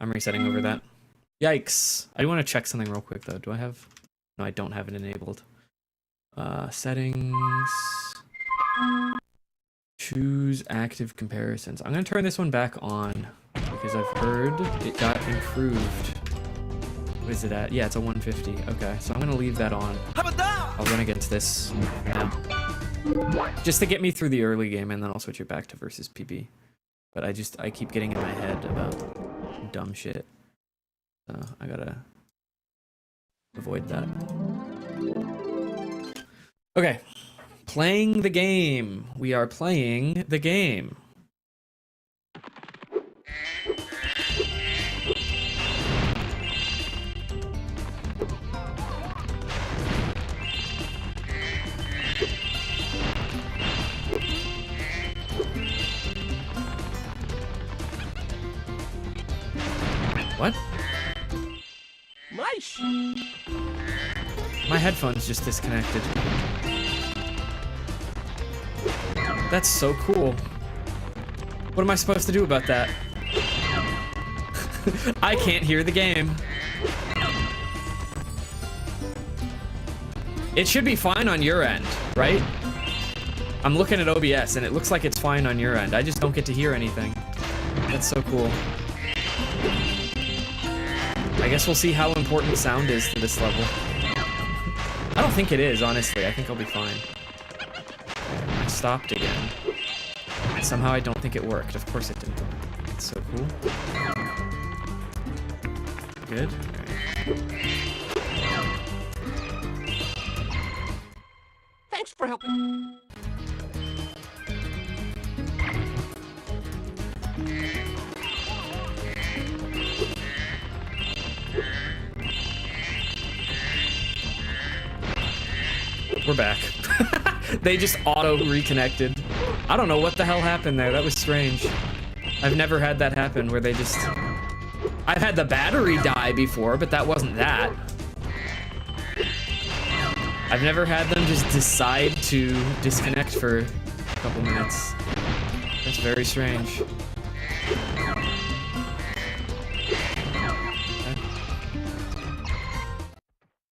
I'm resetting over that. Yikes. I do want to check something real quick though. Do I have... No, I don't have it enabled. Settings... Choose active comparisons. I'm gonna turn this one back on. because I've heard it got improved. What is it at? Yeah, it's a 150. Okay, so I'm gonna leave that on. I'll run against this now. Just to get me through the early game, and then I'll switch it back to versus PB. But I keep getting in my head about dumb shit. So I gotta avoid that. Okay. Playing the game. We are playing the game. What? Nice. My headphones just disconnected. That's so cool. What am I supposed to do about that? I can't hear the game. It should be fine on your end, right? I'm looking at OBS and it looks like it's fine on your end. I just don't get to hear anything. That's so cool. I guess we'll see how important sound is to this level. I don't think it is, honestly. I think I'll be fine. I stopped again. Somehow I don't think it worked. Of course it didn't. It's so cool. Good. Thanks for helping. We're back. They just auto reconnected. I don't know what the hell happened there. That was strange. I've never had that happen where they just... I've had the battery die before, but that wasn't that. I've never had them just decide to disconnect for a couple minutes. That's very strange. Okay.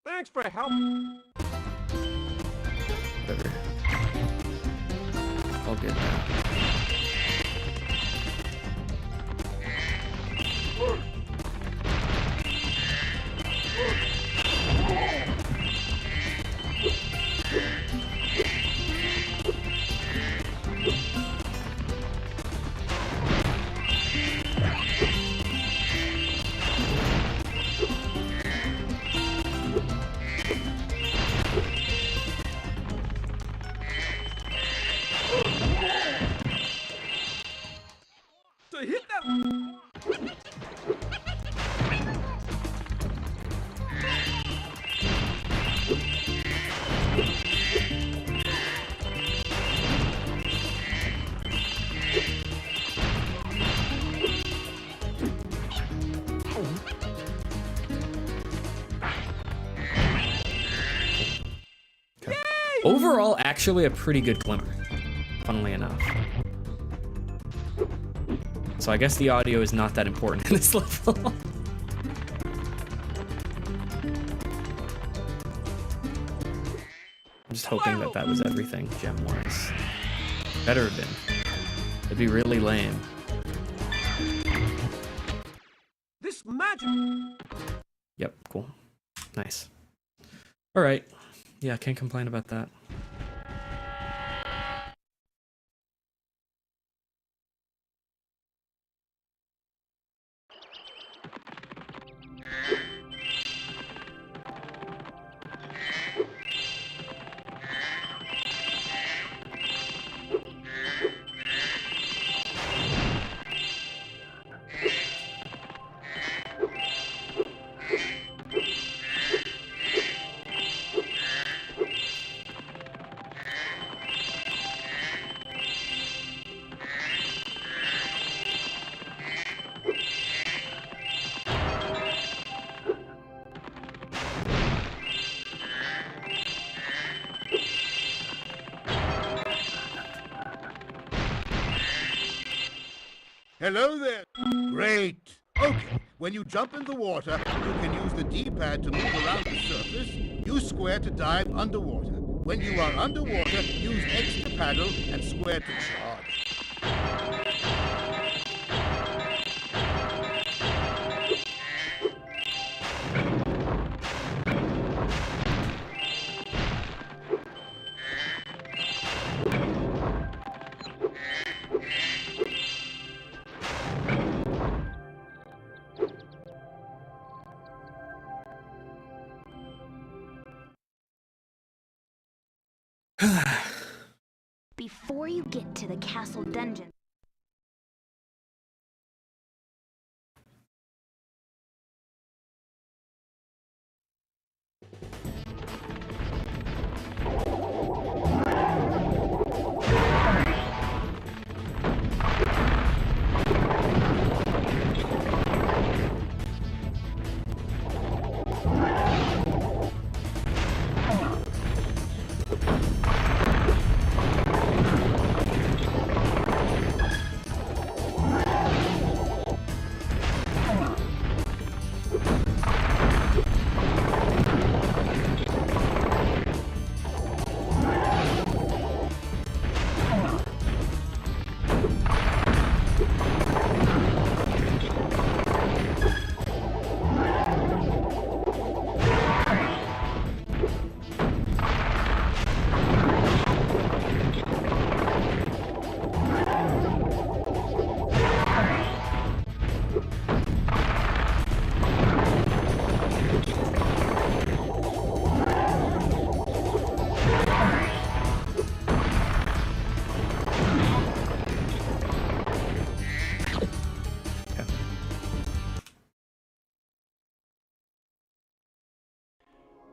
Thanks for help. Whatever. All good now. To hit that. Okay. Overall, actually a pretty good glimmer, funnily enough. So I guess the audio is not that important in this level. I'm just hoping that that was everything gem-wise. Better have been. It'd be really lame. This magic. Yep, cool. Nice. Alright. Yeah, can't complain about that. Hello there. Great. Okay, when you jump in the water, you can use the D-pad to move around the surface. Use square to dive underwater. When you are underwater, use X to paddle and square to charge. castle dungeon.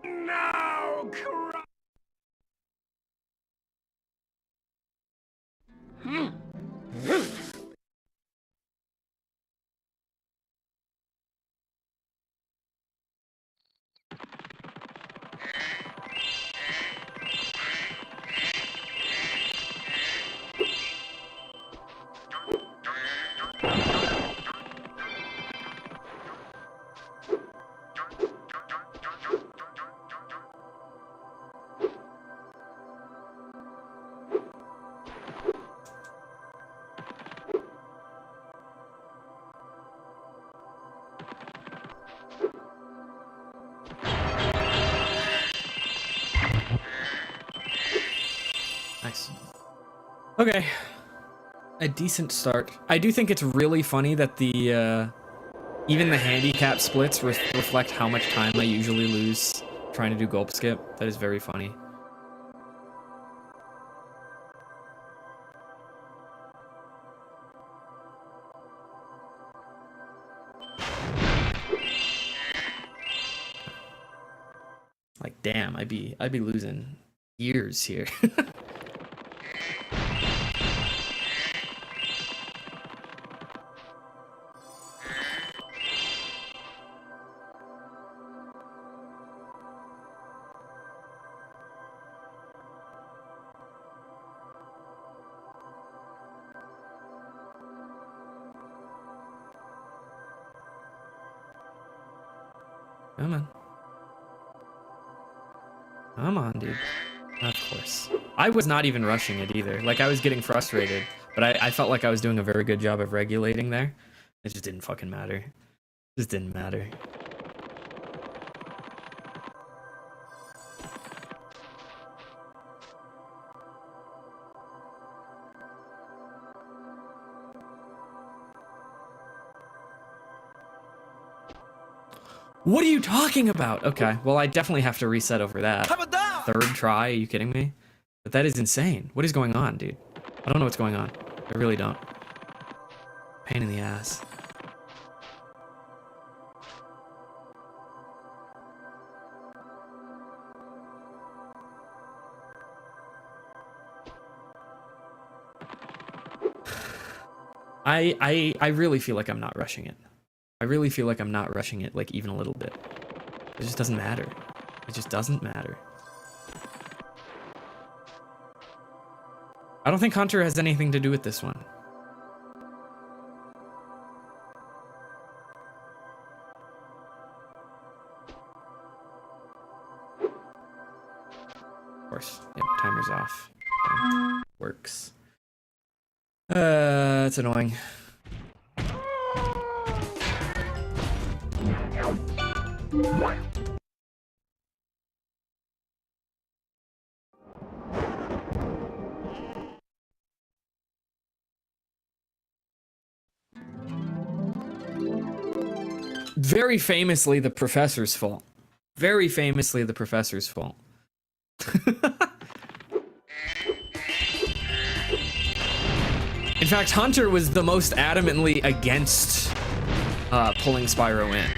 Now, cry. Nice. Okay. A decent start. I do think it's really funny that the even the handicap splits reflect how much time I usually lose trying to do gulp skip. That is very funny. Like, damn, I'd be losing years here. Come on. Come on, dude. Of course. I was not even rushing it either. Like, I was getting frustrated, but I felt like I was doing a very good job of regulating there. It just didn't fucking matter. It just didn't matter. What are you talking about? Okay, well, I definitely have to reset over that. Third try? Are you kidding me? But that is insane. What is going on, dude? I don't know what's going on. I really don't. Pain in the ass. I really feel like I'm not rushing it. I really feel like I'm not rushing it, like, even a little bit. It just doesn't matter. It just doesn't matter. I don't think Hunter has anything to do with this one. Of course. Yep, timer's off. Okay. Works. It's annoying. Very famously, the professor's fault. Very famously, the professor's fault. In fact, Hunter was the most adamantly against pulling Spyro in.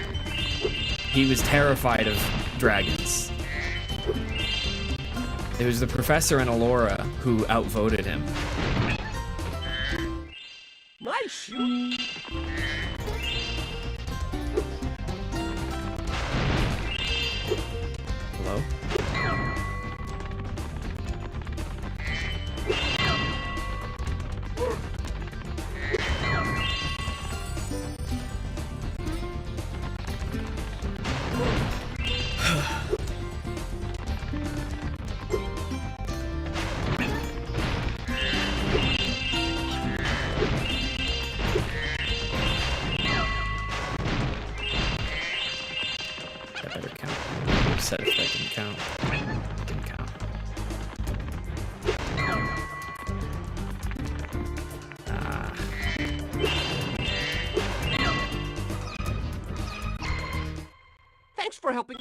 He was terrified of dragons. It was the professor and Alora who outvoted him. Nice shoot. Hello? That better count. I'm upset if that didn't count. Didn't count. Ah. Thanks for helping.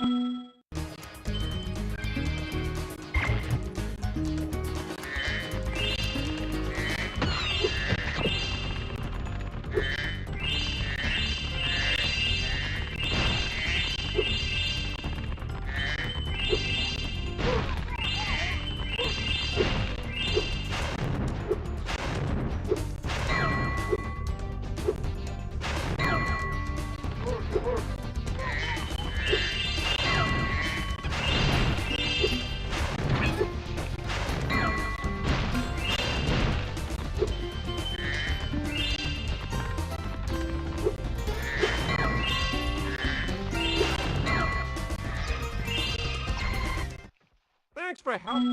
Thanks for help.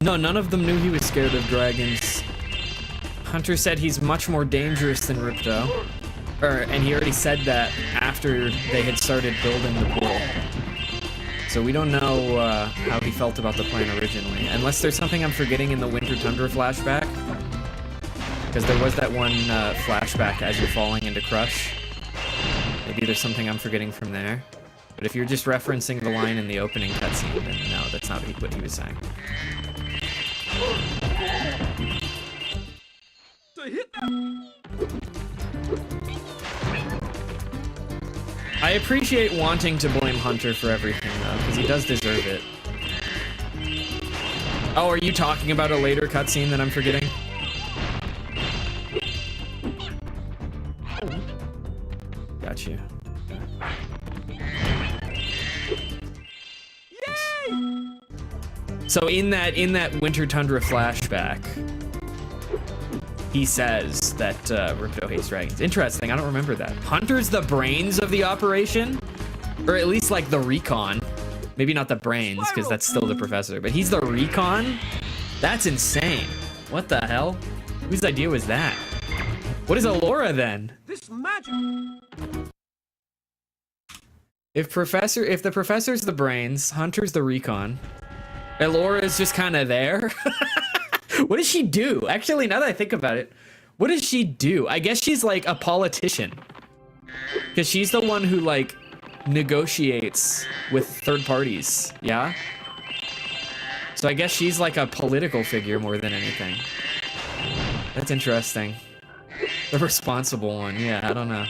No, none of them knew he was scared of dragons. Hunter said he's much more dangerous than Ripto. And he already said that after they had started building the pool. So we don't know how he felt about the plan originally. Unless there's something I'm forgetting in the Winter Tundra flashback. Because there was that one flashback as you're falling into Crush. Maybe there's something I'm forgetting from there. But if you're just referencing the line in the opening cutscene, then no, that's not what he was saying. To hit that. I appreciate wanting to blame Hunter for everything, though, because he does deserve it. Oh, are you talking about a later cutscene that I'm forgetting? Got you. So in that Winter Tundra flashback, he says that Ripto hates dragons. Interesting, I don't remember that. Hunter's the brains of the operation? Or at least like the recon. Maybe not the brains, because that's still the professor, but he's the recon? That's insane. What the hell? Whose idea was that? What is Alora then? This magic. If the professor's the brains, Hunter's the recon, Alora's just kind of there. What does she do? Actually, now that I think about it, what does she do? I guess she's like a politician, because she's the one who like negotiates with third parties. Yeah. So I guess she's like a political figure more than anything. That's interesting. The responsible one. Yeah, I don't know.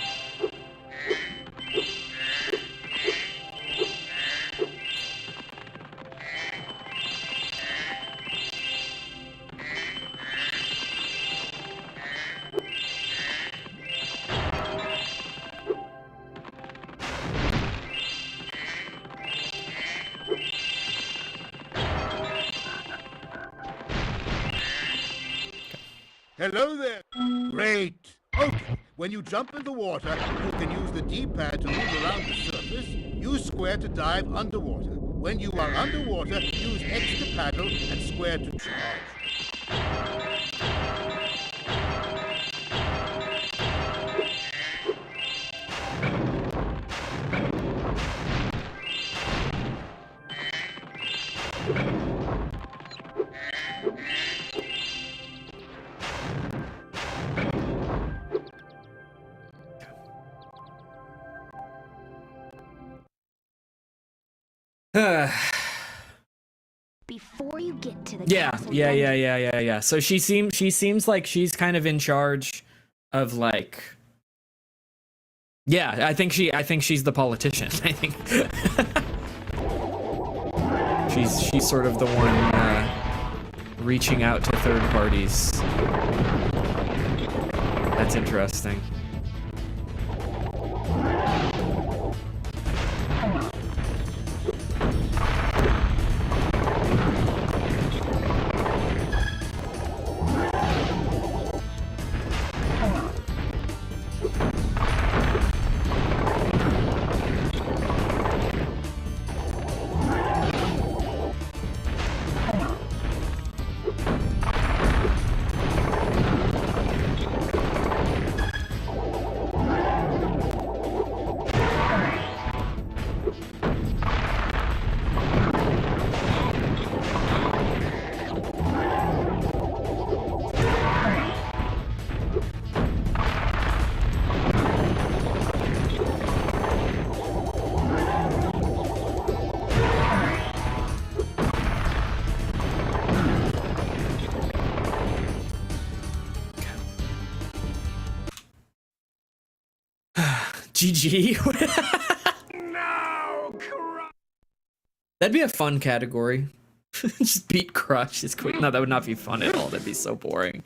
Hello there. Great. Okay, when you jump in the water, you can use the D-pad to move around the surface. Use square to dive underwater. When you are underwater, use X to paddle and square to charge. Before you get to the Yeah, castle yeah, dungeon. yeah. So she seems like she's kind of in charge of like. Yeah, I think she's the politician. I think she's sort of the one reaching out to third parties. That's interesting. GG. No, crap. That'd be a fun category. Just beat Crush as quick. No, that would not be fun at all. That'd be so boring.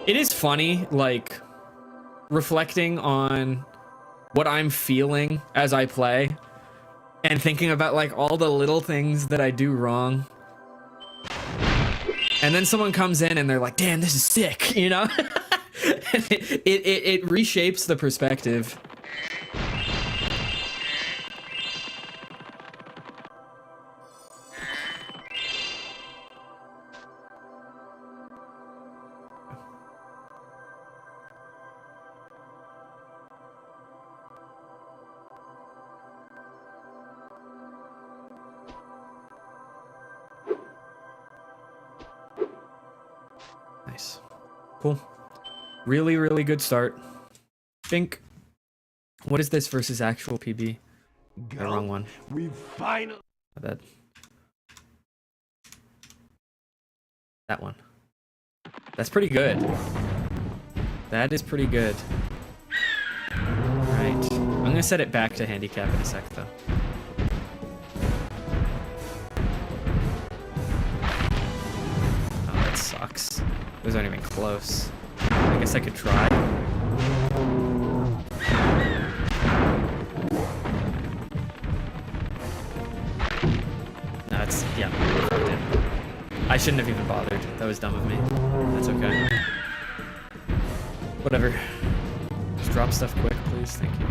It is funny, like, reflecting on what I'm feeling as I play and thinking about, like, all the little things that I do wrong. And then someone comes in and they're like, damn, this is sick, you know? it reshapes the perspective. Nice. Cool. Really, really good start. Think. What is this versus actual PB? The wrong one. We finally. My bad. That one. That's pretty good. That is pretty good. Alright. I'm gonna set it back to handicap in a sec, though. Oh, that sucks. Those aren't even close. I guess I could try. No, it's, yeah, I fucked it. I shouldn't have even bothered. That was dumb of me. That's okay. Whatever. Just drop stuff quick, please. Thank you.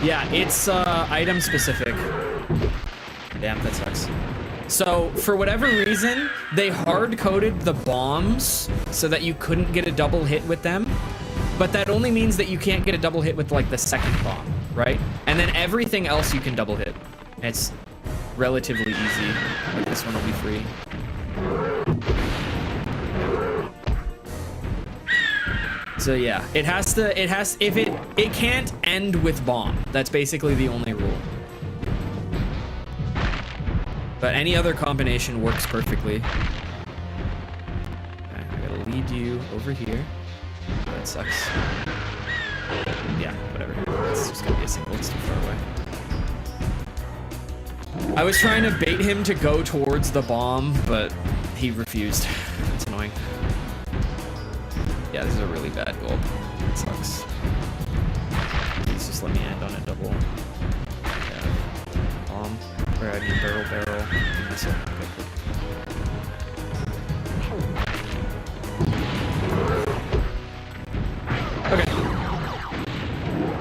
Yeah, it's item specific. Damn, that sucks. So, for whatever reason, they hard-coded the bombs so that you couldn't get a double hit with them. But that only means that you can't get a double hit with, like, the second bomb, right? And then everything else you can double hit. It's relatively easy. Like, this one will be free. So yeah, it can't end with bomb. That's basically the only rule. But any other combination works perfectly. Okay, I gotta lead you over here. That sucks. Yeah, whatever. It's just gonna be a single, it's too far away. I was trying to bait him to go towards the bomb, but he refused. It's annoying. Yeah, this is a really bad goal. It sucks. Please just let me end on a double. Yeah. Bomb. Or I mean barrel. Missile. Okay.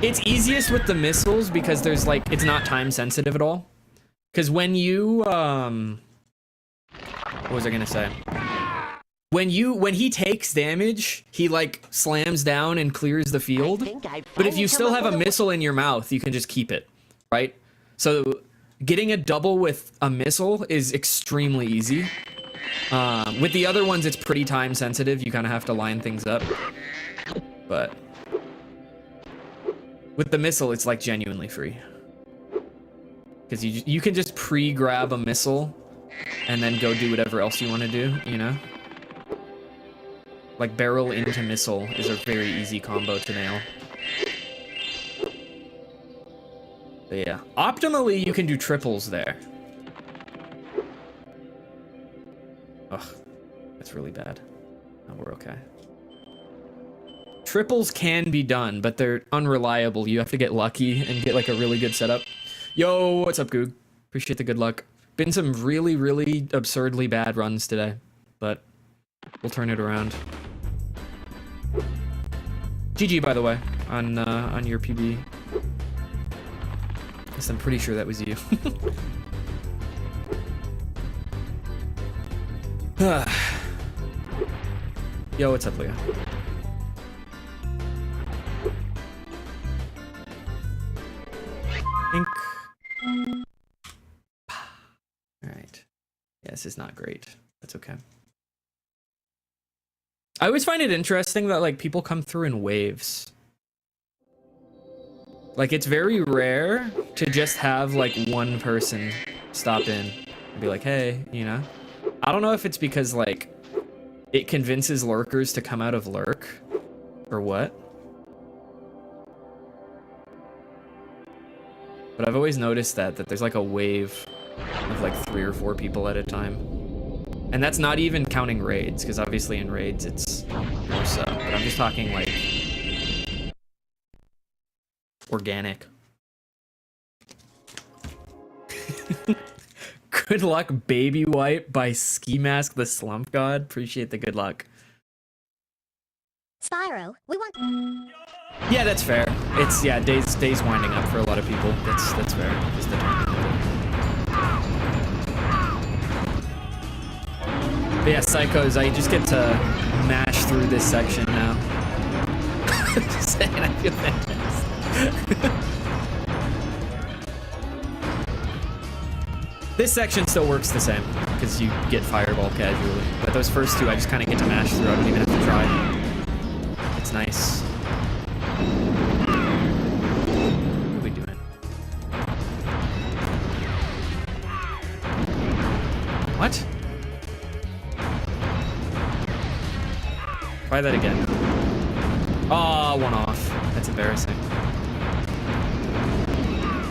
It's easiest with the missiles because there's like, it's not time sensitive at all. Because when you, what was I gonna say? When he takes damage, he like slams down and clears the field. But if you still have a missile in your mouth, you can just keep it, right? So getting a double with a missile is extremely easy. With the other ones, it's pretty time sensitive. You kind of have to line things up. But with the missile, it's like genuinely free. Because you can just pre-grab a missile and then go do whatever else you want to do, you know? Like barrel into missile is a very easy combo to nail. But yeah, optimally you can do triples there. Ugh, that's really bad. Oh, we're okay. Triples can be done, but they're unreliable. You have to get lucky and get like a really good setup. Yo, what's up, Goog? Appreciate the good luck. Been some really, really absurdly bad runs today, but we'll turn it around. GG, by the way, on your PB. Guess I'm pretty sure that was you. Yo, what's up, Leah? Ink. All right. Yeah, this is not great. That's okay. I always find it interesting that like people come through in waves. Like it's very rare to just have like one person stop in and be like, hey, you know? I don't know if it's because like it convinces lurkers to come out of lurk or what. But I've always noticed that there's like a wave of like 3 or 4 people at a time. And that's not even counting raids, because obviously in raids it's more so. But I'm just talking like organic. Good luck, Baby Wipe by Ski Mask the Slump God. Appreciate the good luck. Spyro, we want... Yeah, that's fair. It's, yeah, days winding up for a lot of people. That's fair. Just the timing of it. But yeah, Psychos, I just get to mash through this section now. Just saying, I feel fantastic. This section still works the same, because you get Fireball casually. But those first two, I just kind of get to mash through. I don't even have to try. It's nice. What are we doing? What? Try that again. Oh, one off. That's embarrassing.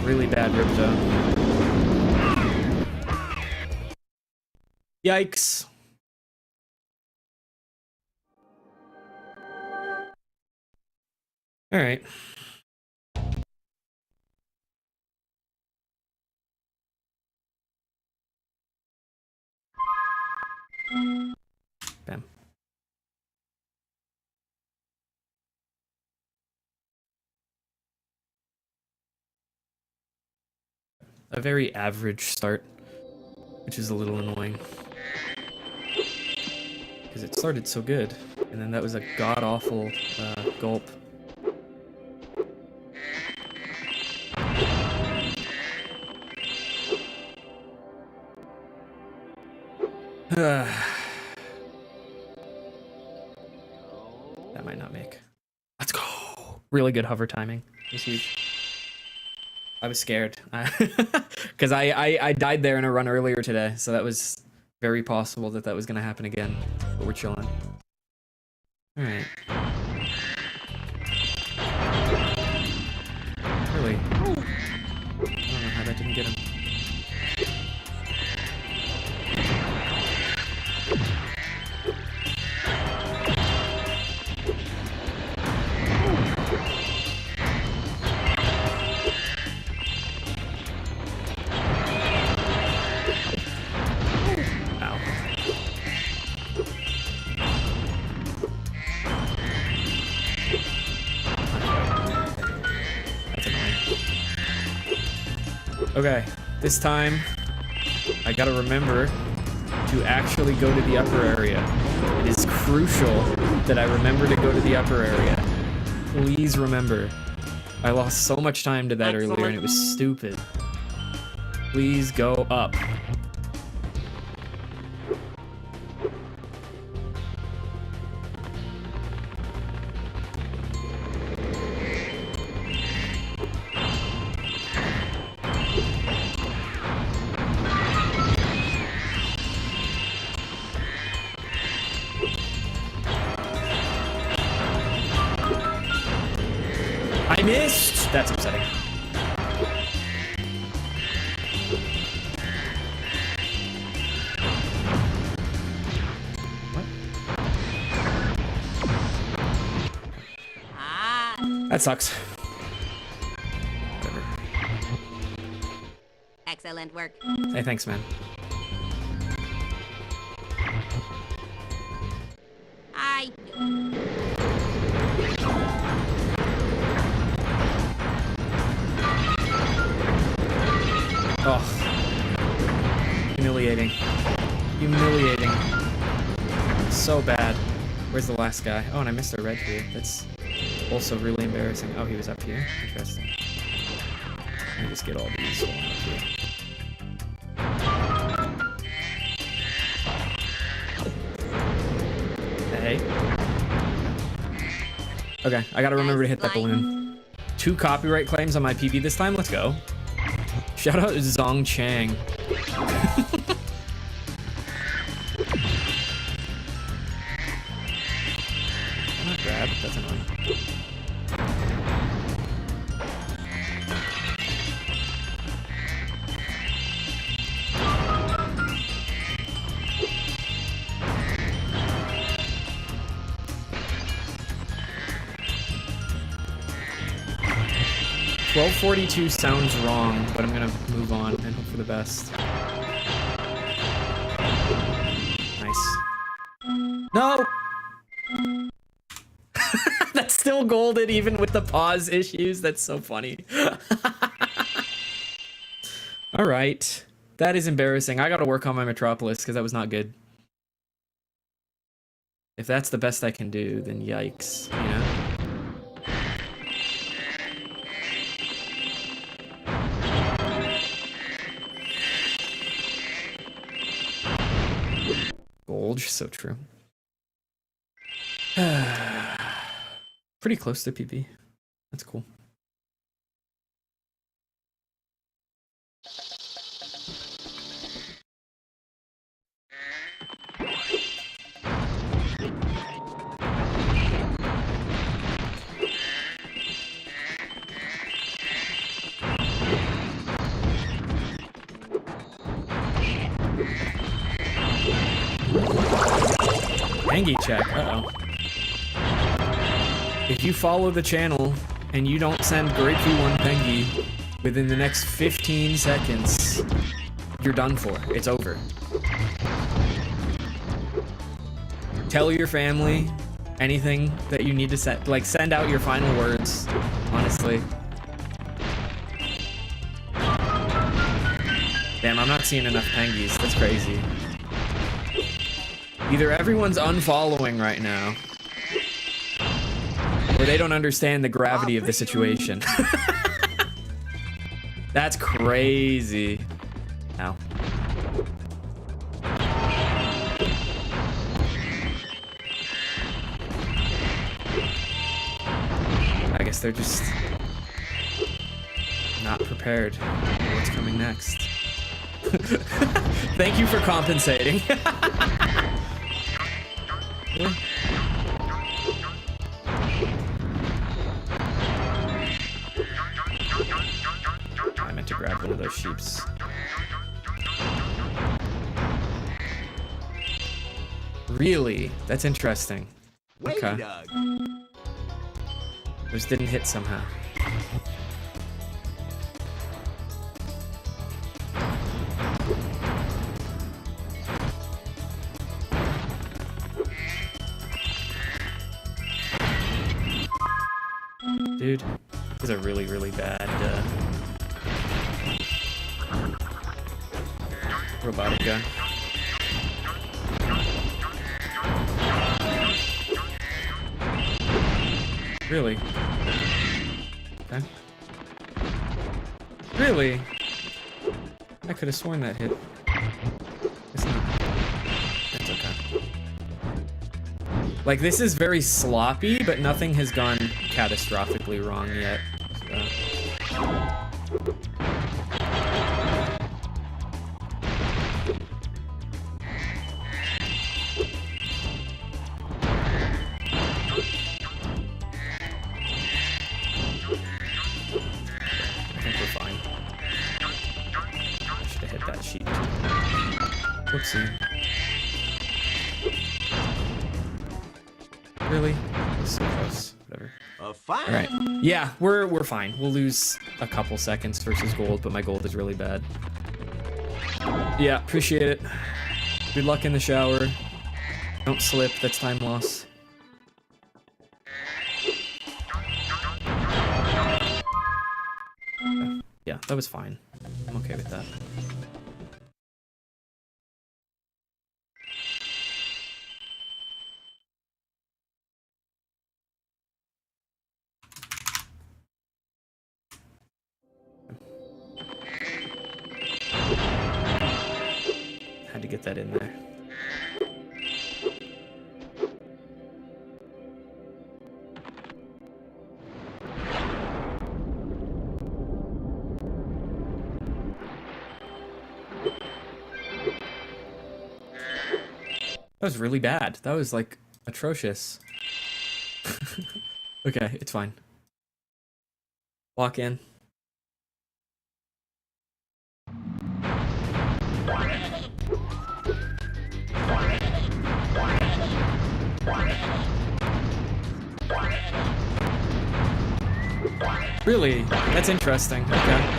Really bad Ripto. Yikes. All right. Bam. A very average start, which is a little annoying. Because it started so good, and then that was a god-awful gulp. That might not make. Really good hover timing. It was huge. I was scared. Because I died there in a run earlier today, so that was very possible that that was going to happen again. But we're chilling. Alright. Really? I don't know how that didn't get him. Ow. That's annoying. Okay, this time I gotta remember to actually go to the upper area. It is crucial that I remember to go to the upper area. Please remember. I lost so much time to that earlier and it was stupid. Please go up. I missed! That's upsetting. What? That sucks. Whatever. Excellent work. Hey, thanks, man. I Oh. Humiliating. Humiliating. So bad. Where's the last guy? Oh, and I missed a red here. That's also really embarrassing. Oh, he was up here. Interesting. Let me just get all these while I'm up here. Hey. Okay, I gotta remember to hit that balloon. 2 copyright claims on my PB this time. Let's go. Shout out Zong Chang. Not grab, that's annoying. $12:42 sounds wrong, but I'm gonna move on and hope for the best. Nice. No! That's still golden even with the pause issues. That's so funny. Alright. That is embarrassing. I gotta work on my Metropolis because that was not good. If that's the best I can do, then yikes, you know? Golge, so true. Pretty close to PP. That's cool. Pengy check, uh-oh. If you follow the channel and you don't send Great V1 Pengy within the next 15 seconds, you're done for. It's over. Tell your family anything that you need to set. Like, send out your final words, honestly. Damn, I'm not seeing enough Pengies. That's crazy. Either everyone's unfollowing right now, or they don't understand the gravity of the situation. That's crazy. Ow. guess they're just not prepared for what's coming next. Thank you for compensating. Really? I meant to grab one of those sheeps. Really? That's interesting. Okay. Those didn't hit somehow. Dude, this is a really, really bad robotic gun. Really? Okay. Really? I could have sworn that hit. It's not. It's okay. Like, this is very sloppy, but nothing has gone catastrophically wrong yet. So. Whoopsie. Really? That's so close. Whatever. Fine. Alright. Yeah, we're fine. We'll lose a couple seconds versus gold, but my gold is really bad. Yeah, appreciate it. Good luck in the shower. Don't slip, that's time loss. Yeah, that was fine. I'm okay with that. Had to get that in there. That was really bad. That was like atrocious. Okay, it's fine. Walk in. Really? That's interesting. Okay.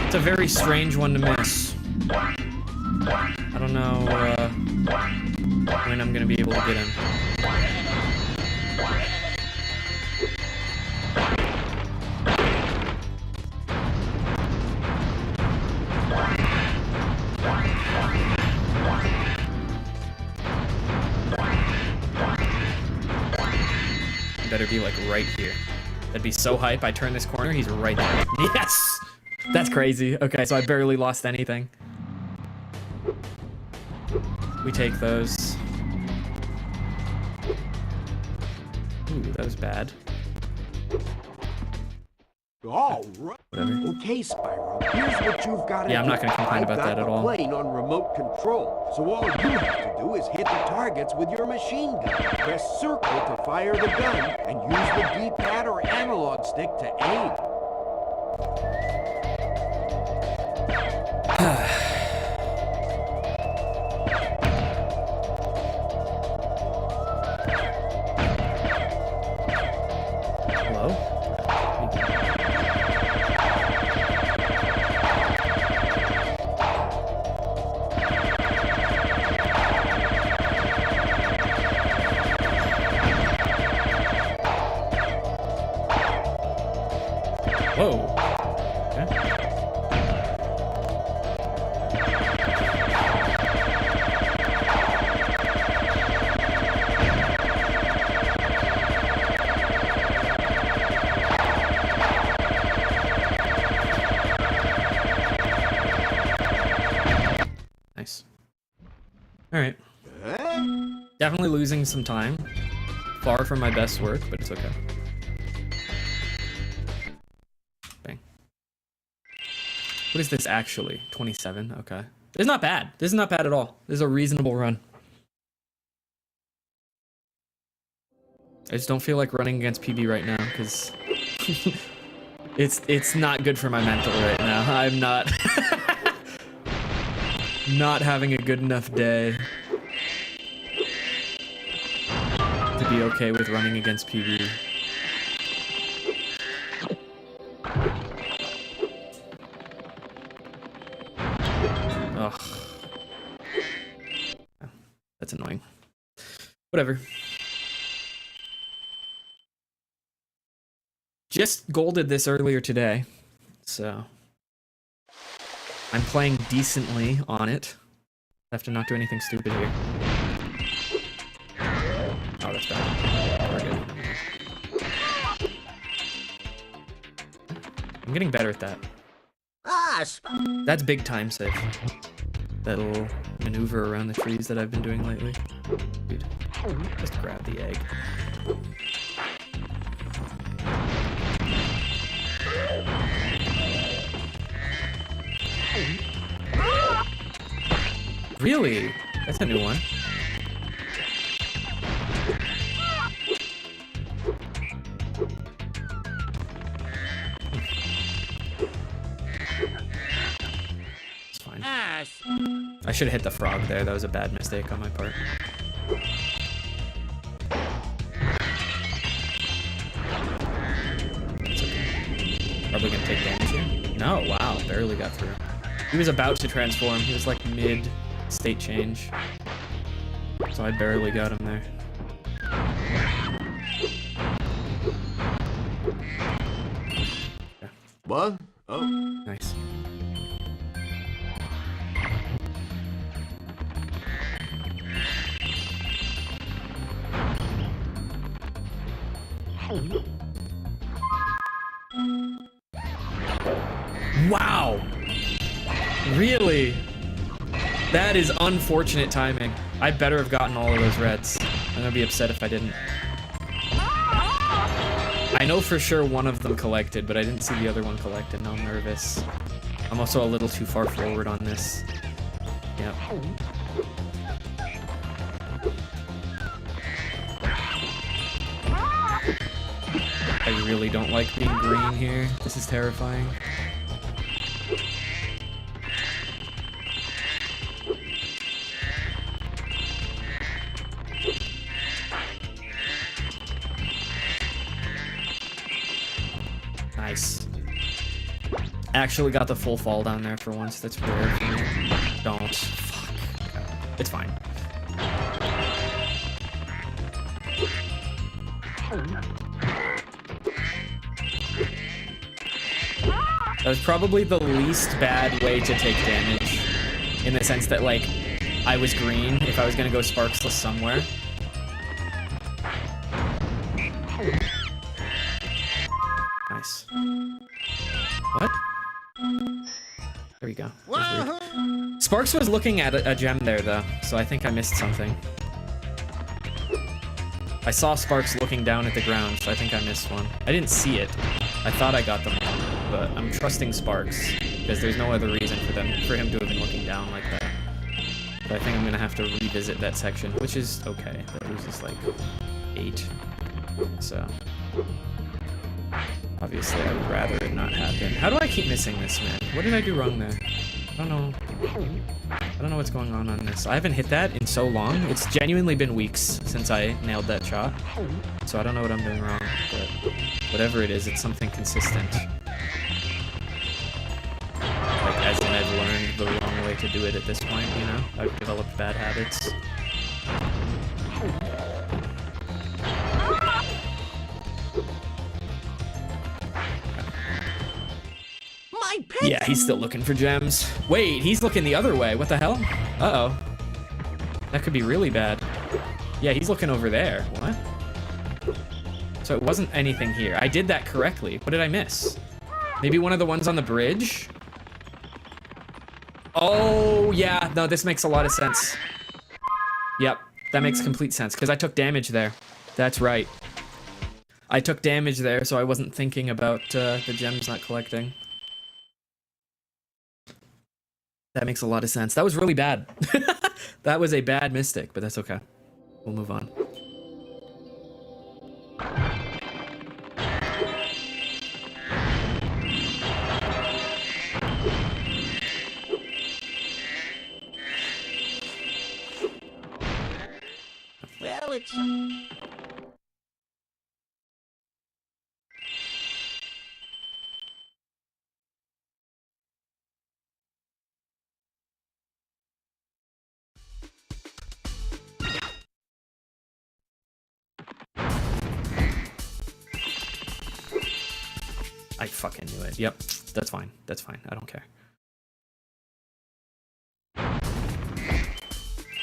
It's a very strange one to miss. I don't know when I'm gonna be able to get him. Better be like right here. That'd be so hype. I turn this corner, he's right there. Yes! That's crazy. Okay, so I barely lost anything. We take those. Ooh, that was bad. All right. Whatever. Okay, Spyro. Here's what you've got to do. Yeah, I'm not gonna complain about that at all. I've got the plane on remote control, so all you have to do is hit the targets with your machine gun. Press circle to fire the gun, and use the D-pad or analog stick to aim. Hello? Whoa. Okay. Nice. All right. Definitely losing some time. Far from my best work, but it's okay. Bang. What is this actually? 27, okay. This is not bad. This is not bad at all. This is a reasonable run. I just don't feel like running against PB right now, because it's not good for my mental right now. I'm not not having a good enough day to be okay with running against PB. Ugh. That's annoying. Whatever. Just golded this earlier today, so I'm playing decently on it. I have to not do anything stupid here. Oh, that's bad. We're good. I'm getting better at that. That's big time save. That little maneuver around the trees that I've been doing lately. Dude, just grab the egg. Really? That's a new one. It's fine. I should have hit the frog there. That was a bad mistake on my part. It's okay. Probably gonna take damage here. No, wow, barely got through. He was about to transform. He was like mid state change. So I barely got him there. Yeah. What? Oh. Nice. Wow! Really? That is unfortunate timing. I better have gotten all of those reds. I'm gonna be upset if I didn't. I know for sure one of them collected, but I didn't see the other one collected. Now I'm nervous. I'm also a little too far forward on this. Yep. I really don't like being green here. This is terrifying. Nice. Actually got the full fall down there for once. That's rare for me. Don't. Fuck. It's fine. That was probably the least bad way to take damage. In the sense that, like, I was green if I was gonna go sparksless somewhere. Nice. What? There we go. Sparks was looking at a gem there, though, so I think I missed something. I saw Sparks looking down at the ground, so I think I missed one. I didn't see it. I thought I got them all, but I'm trusting Sparks, because there's no other reason for him to have been looking down like that. But I think I'm gonna have to revisit that section, which is okay. That loses like 8, so obviously I would rather it not happen. How do I keep missing this, man? What did I do wrong there? I don't know. I don't know what's going on this. I haven't hit that in so long. It's genuinely been weeks since I nailed that shot. So I don't know what I'm doing wrong, but whatever it is, it's something consistent. Like, as in I've learned the wrong way to do it at this point, you know? I've developed bad habits. Yeah, he's still looking for gems. Wait, he's looking the other way. What the hell? Uh-oh. That could be really bad. Yeah, he's looking over there. What? So it wasn't anything here. I did that correctly. What did I miss? Maybe one of the ones on the bridge? Oh, yeah. No, this makes a lot of sense. Yep, that makes complete sense, because I took damage there. That's right. I took damage there, so I wasn't thinking about the gems not collecting. That makes a lot of sense. That was really bad. That was a bad mistake, but that's okay. We'll move on. Well, it's... I fucking knew it. Yep, that's fine. That's fine. I don't care.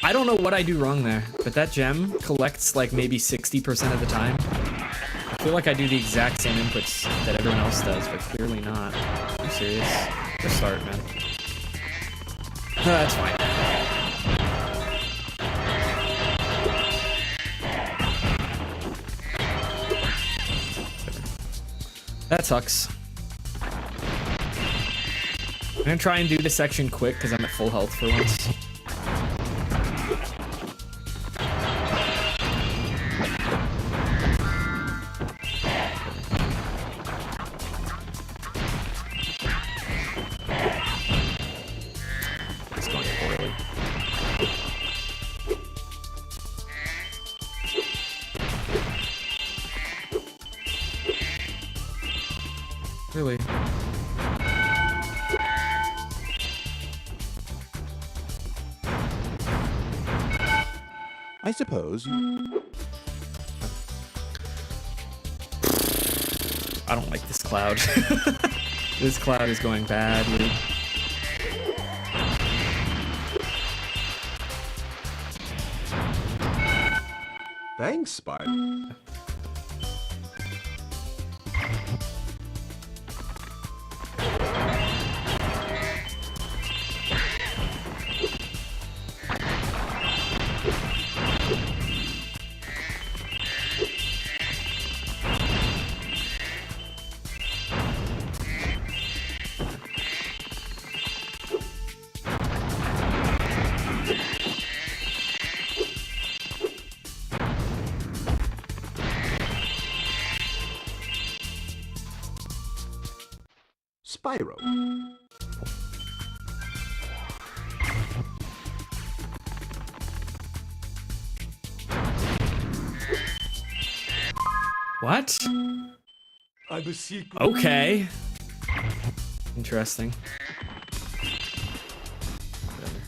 I don't know what I do wrong there, but that gem collects like maybe 60% of the time. I feel like I do the exact same inputs that everyone else does, but clearly not. Are you serious? Just start, man. That's fine. That sucks. I'm gonna try and do this section quick because I'm at full health for once. It's going poorly. Really? I suppose you... I don't like this cloud. This cloud is going badly. Thanks, Spyro. Spyro. What? I'm a secret. Okay. Interesting. Whatever.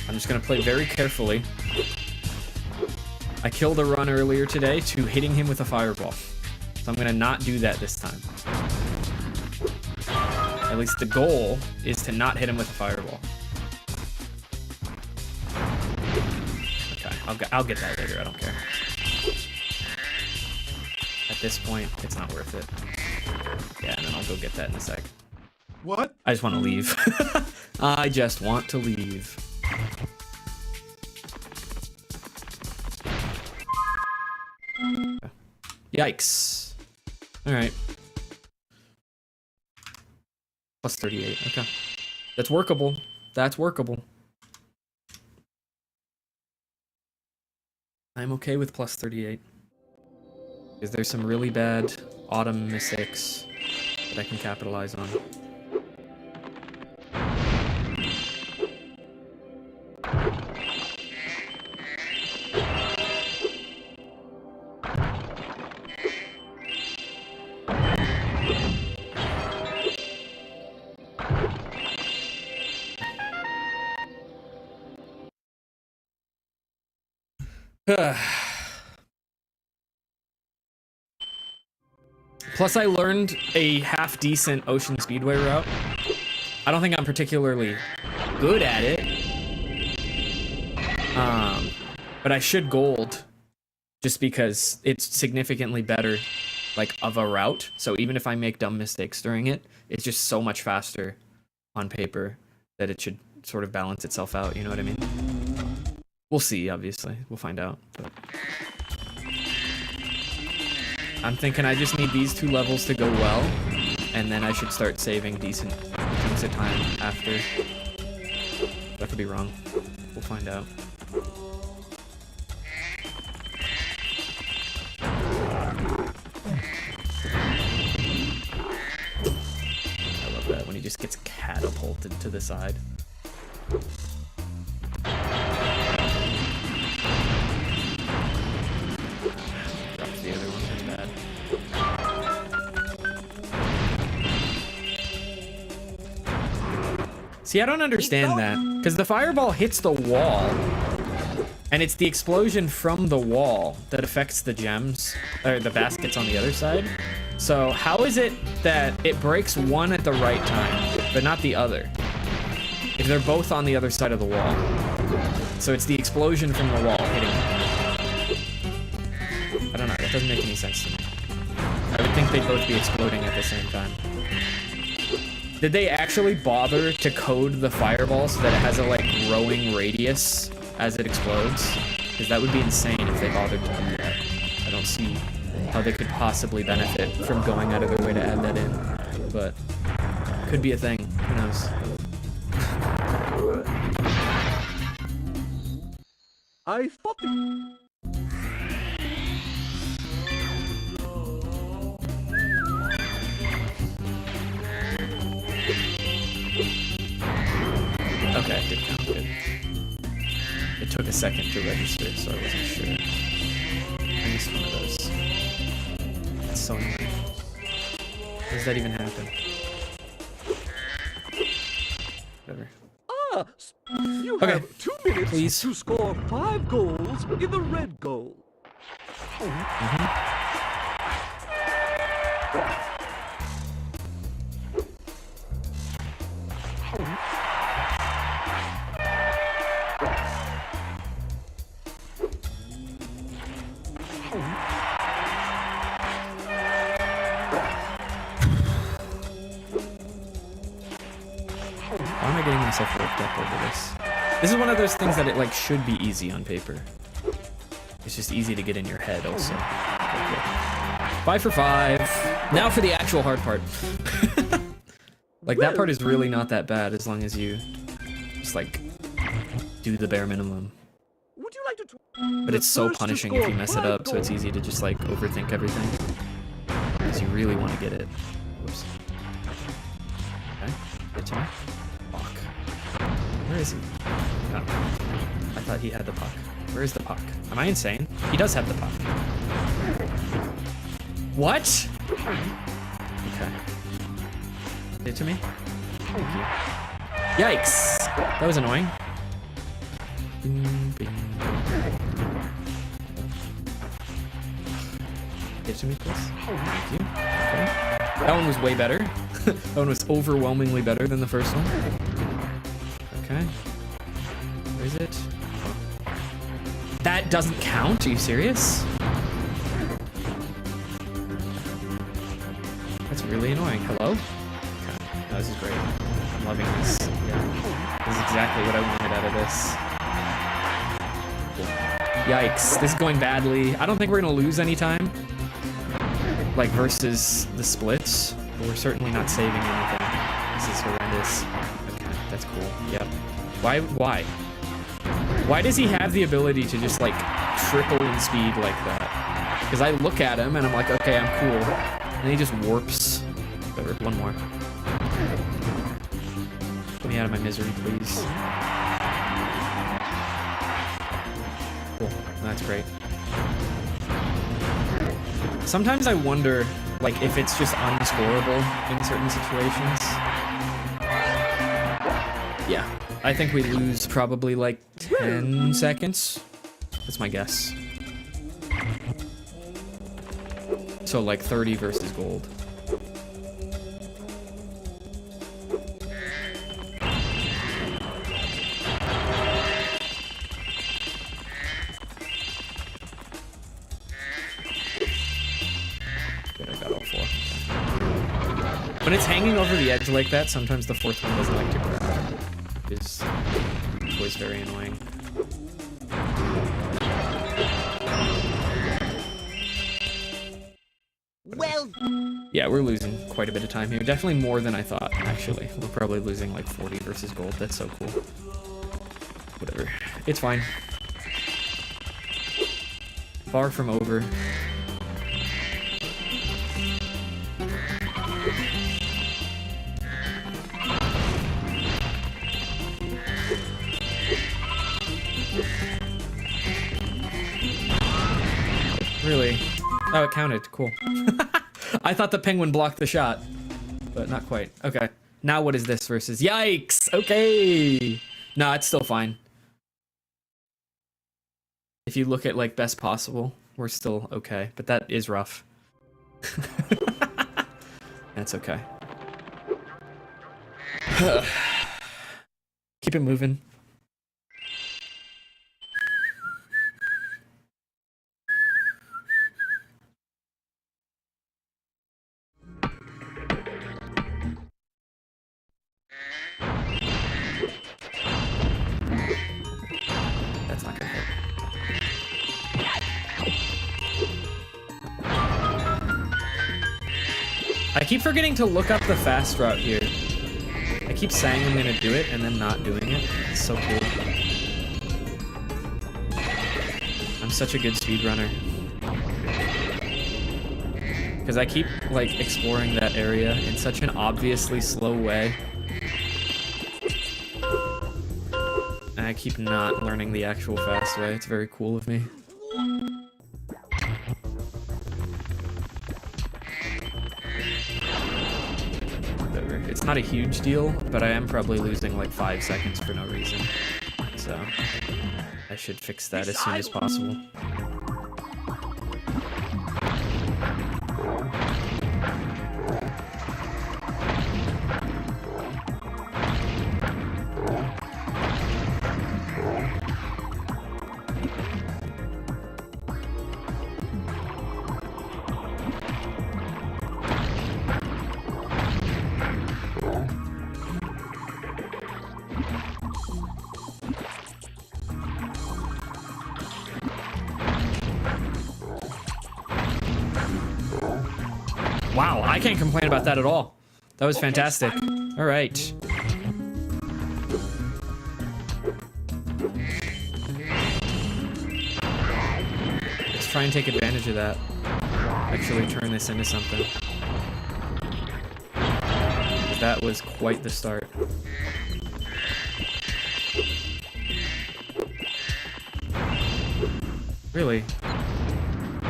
I'm just gonna play very carefully. I killed a run earlier today to hitting him with a fireball. So I'm gonna not do that this time. At least the goal is to not hit him with a fireball. Okay, I'll get that later, I don't care. At this point, it's not worth it. Yeah, and then I'll go get that in a sec. What? I just want to leave. I just want to leave. Yikes. Alright. Plus 38, okay. That's workable. That's workable. I'm okay with plus 38. Because there's some really bad autumn mistakes that I can capitalize on. Plus, I learned a half-decent Ocean Speedway route. I don't think I'm particularly good at it. But I should gold just because it's significantly better, like, of a route. So even if I make dumb mistakes during it, it's just so much faster on paper that it should sort of balance itself out, you know what I mean? We'll see, obviously. We'll find out. But I'm thinking I just need these 2 levels to go well, and then I should start saving decent chunks of time after. That could be wrong. We'll find out. I love that when he just gets catapulted to the side. Drops the other one pretty bad. See, I don't understand that, because the fireball hits the wall, and it's the explosion from the wall that affects the gems, or the baskets on the other side. So how is it that it breaks one at the right time, but not the other, if they're both on the other side of the wall? So it's the explosion from the wall hitting them. I don't know, that doesn't make any sense to me. I would think they'd both be exploding at the same time. Did they actually bother to code the fireball so that it has a, like, growing radius as it explodes? Because that would be insane if they bothered to do that. I don't see how they could possibly benefit from going out of their way to add that in. But, could be a thing. Who knows? I thought Okay, it did count good. It took a second to register, so I wasn't sure. I missed one of those. That's so annoying. How does that even happen? Whatever. you Okay, have 2 minutes please. to score 5 goals in the red goal. Why am I getting myself worked up over this? This is one of those things that it, like, should be easy on paper. It's just easy to get in your head also. Okay. 5 for 5. Now for the actual hard part. Like, that part is really not that bad as long as you just, like, do the bare minimum. Would you like to But it's so punishing if you mess it up, so it's easy to just, like, overthink everything. Because you really want to get it. Whoops. Okay, good to me. Fuck. Where is he? Oh. I thought he had the puck. Where is the puck? Am I insane? He does have the puck. What? Okay. Give it to me. Thank you. Yikes! That was annoying. Bing, bing. Give it to me, please. Thank you. Okay. That one was way better. That one was overwhelmingly better than the first one. Okay. Where is it? That doesn't count? Are you serious? That's really annoying. Hello? Okay. No, this is great. I'm loving this. Yeah. This is exactly what I wanted out of this. Cool. Yikes. This is going badly. I don't think we're going to lose any time. Like, versus the splits. But we're certainly not saving anything. This is horrendous. Okay, that's cool. Yep. Why? Why does he have the ability to just, like, triple in speed like that? Because I look at him and I'm like, okay, I'm cool. And he just warps. Whatever, one more. Get me out of my misery, please. Cool. That's great. Sometimes I wonder, like, if it's just unscorable in certain situations. Yeah. I think we lose probably, like, 10 seconds. That's my guess. So, like, 30 versus gold. Good, I got all 4. When it's hanging over the edge like that, sometimes the 4th one doesn't like to grab. It's always very annoying. Well, yeah, we're losing quite a bit of time here. Definitely more than I thought, actually. We're probably losing like 40 versus gold. That's so cool. Whatever. It's fine. Far from over. Really? Oh, it counted. Cool. I thought the penguin blocked the shot, but not quite. Okay. Now what is this versus? Yikes! Okay! No, it's still fine. If you look at, like, best possible, we're still okay. But that is rough. That's okay. Keep it moving. That's not gonna hit. I keep forgetting to look up the fast route here. I keep saying I'm gonna do it and then not doing it. It's so cool. I'm such a good speedrunner. Because I keep, like, exploring that area in such an obviously slow way. And I keep not learning the actual fast way. It's very cool of me. Whatever. It's not a huge deal, but I am probably losing like 5 seconds for no reason. So I should fix that as soon as possible. Wow, I can't complain about that at all. That was fantastic. All right. Let's try and take advantage of that. Actually turn this into something. That was quite the start. Really?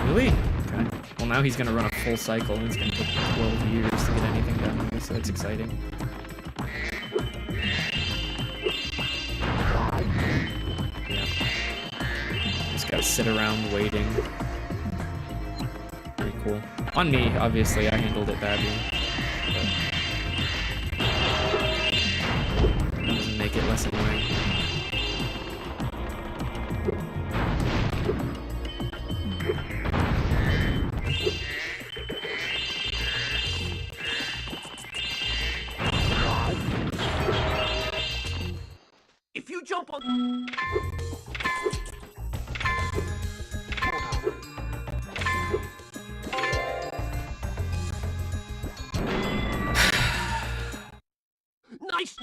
Really? Okay. Well, now he's gonna run a full cycle, and it's gonna take 12 years to get anything done here, so that's exciting. Yeah. Just gotta sit around waiting. Pretty cool. On me, obviously, I handled it badly. But that doesn't make it less annoying. If you jump on... Nice!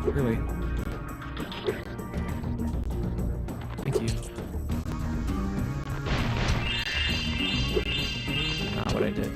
Really? Thank you. Not what I did.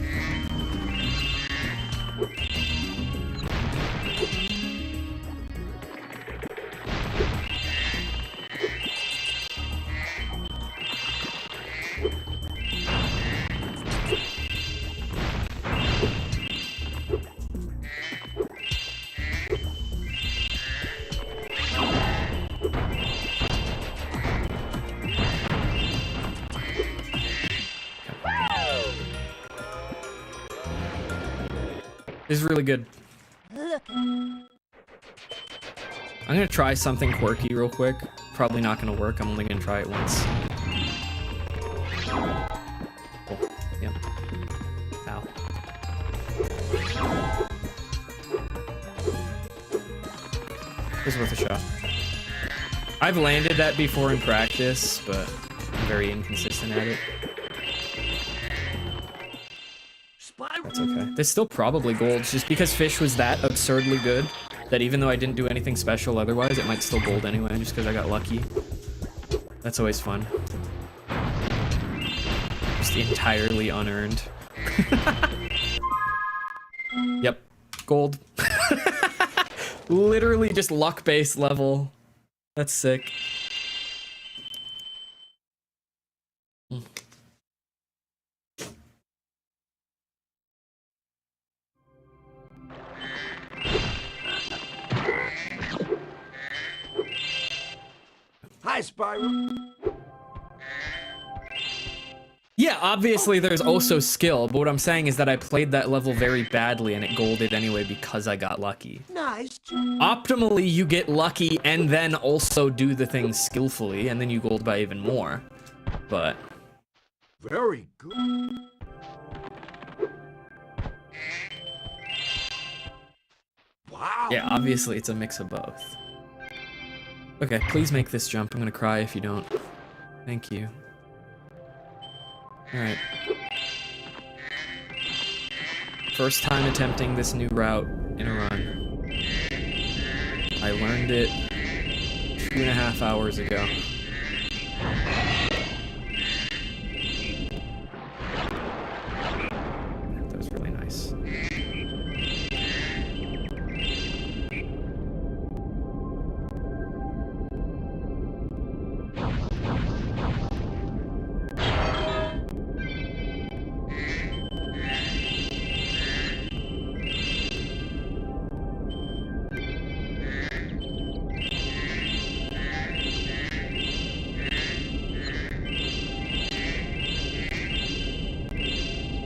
This is really good. Look. I'm gonna try something quirky real quick. Probably not gonna work. I'm only gonna try it once. Cool. Yep. Ow. It's worth a shot. I've landed that before in practice, but I'm very inconsistent at it. That's okay. There's still probably gold, just because fish was that absurdly good that even though I didn't do anything special otherwise, it might still gold anyway, just because I got lucky. That's always fun. Just entirely unearned. Yep. Gold. Literally just luck-based level. That's sick. Hi, Spyro. Yeah, obviously there's also skill, but what I'm saying is that I played that level very badly and it golded anyway because I got lucky. Nice. Optimally, you get lucky and then also do the things skillfully, and then you gold by even more. But Very good. Wow. yeah, obviously it's a mix of both. Okay, please make this jump. I'm gonna cry if you don't. Thank you. Alright. First time attempting this new route in a run. I learned it 2.5 hours ago. That was really nice.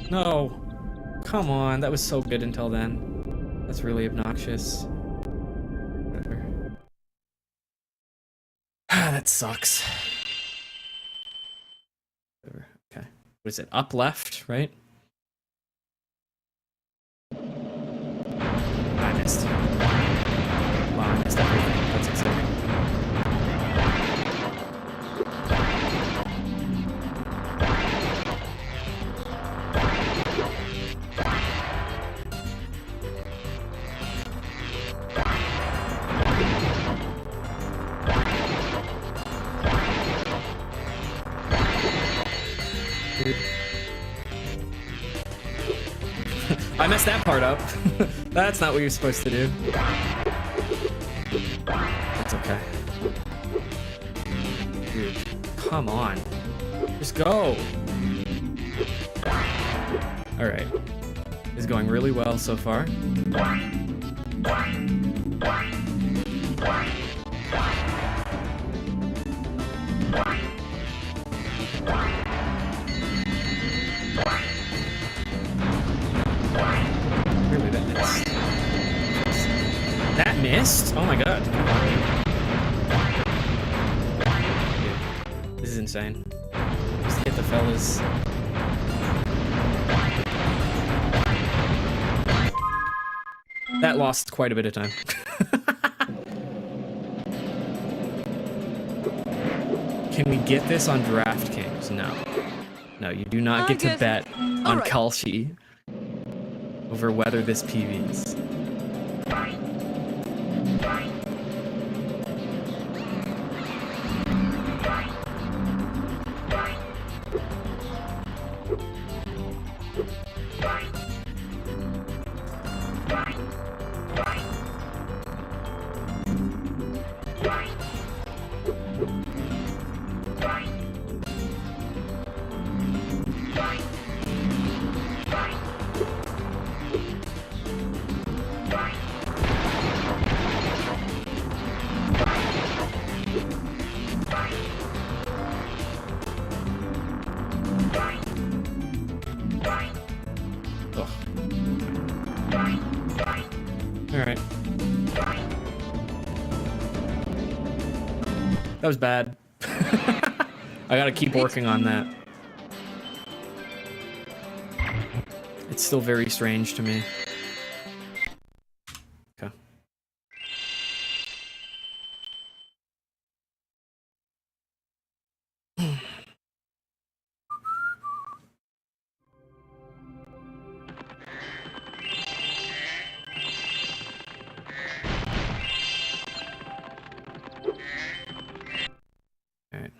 No. Come on, that was so good until then. That's really obnoxious. Whatever. That sucks. Whatever. Okay. What is it? Up left, right? I missed. Wow, I missed everything. That's exciting. I messed that part up. That's not what you're supposed to do. That's okay. Dude, come on. Just go. Alright. It's going really well so far. Really, that missed. That missed? Oh my god. Dude, this is insane. Just hit the fellas. That lost quite a bit of time. Can we get this on DraftKings? No. No, you do not get to bet on Kalshi over whether this PVs. That was bad. I gotta keep working on that. It's still very strange to me. Okay. Alright.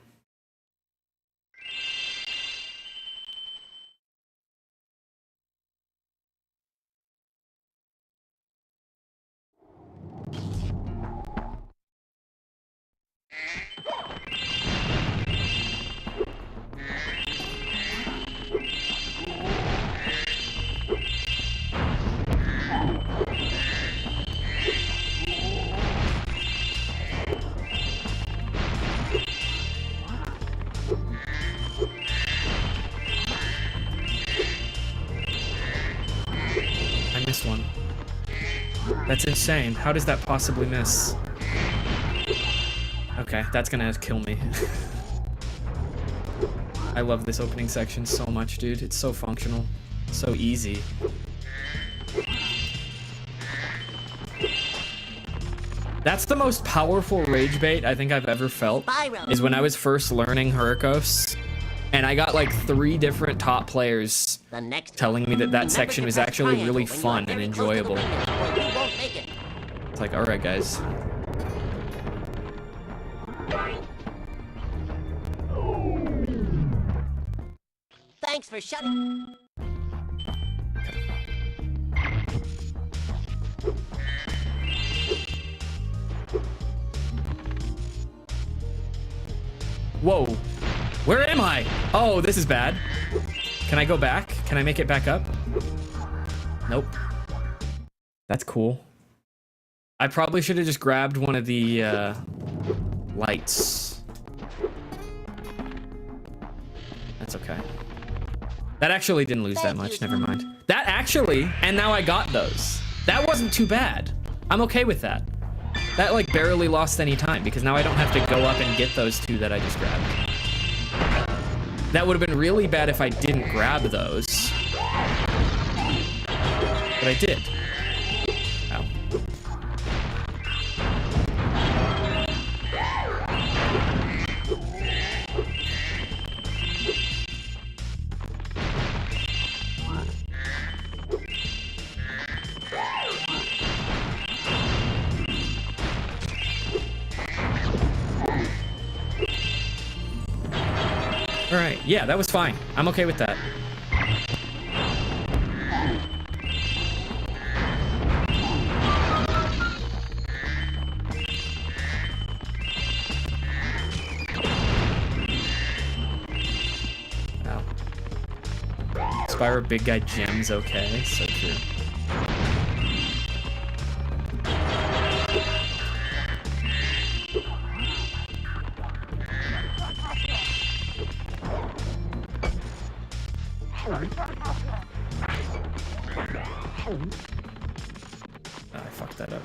I missed one. That's insane. How does that possibly miss? Okay, that's gonna kill me. I love this opening section so much, dude. It's so functional. So easy. That's the most powerful rage bait I think I've ever felt. Spyro. Is when I was first learning Hurricos, and I got like 3 different top players The next telling me that that section was actually really fun and enjoyable. You won't make it. It's like, alright guys. Thanks for shutting. Whoa. Where am I? Oh, this is bad. Can I go back? Can I make it back up? Nope. That's cool. I probably should have just grabbed one of the lights. That's okay. That actually didn't lose that much. Never mind. That actually, and now I got those. That wasn't too bad. I'm okay with that. That like barely lost any time because now I don't have to go up and get those 2 that I just grabbed. That would have been really bad if I didn't grab those. But I did. Ow. All right, yeah, that was fine. I'm okay with that. Ow. Spyro Big Guy Gem's okay, so true. I fucked that up.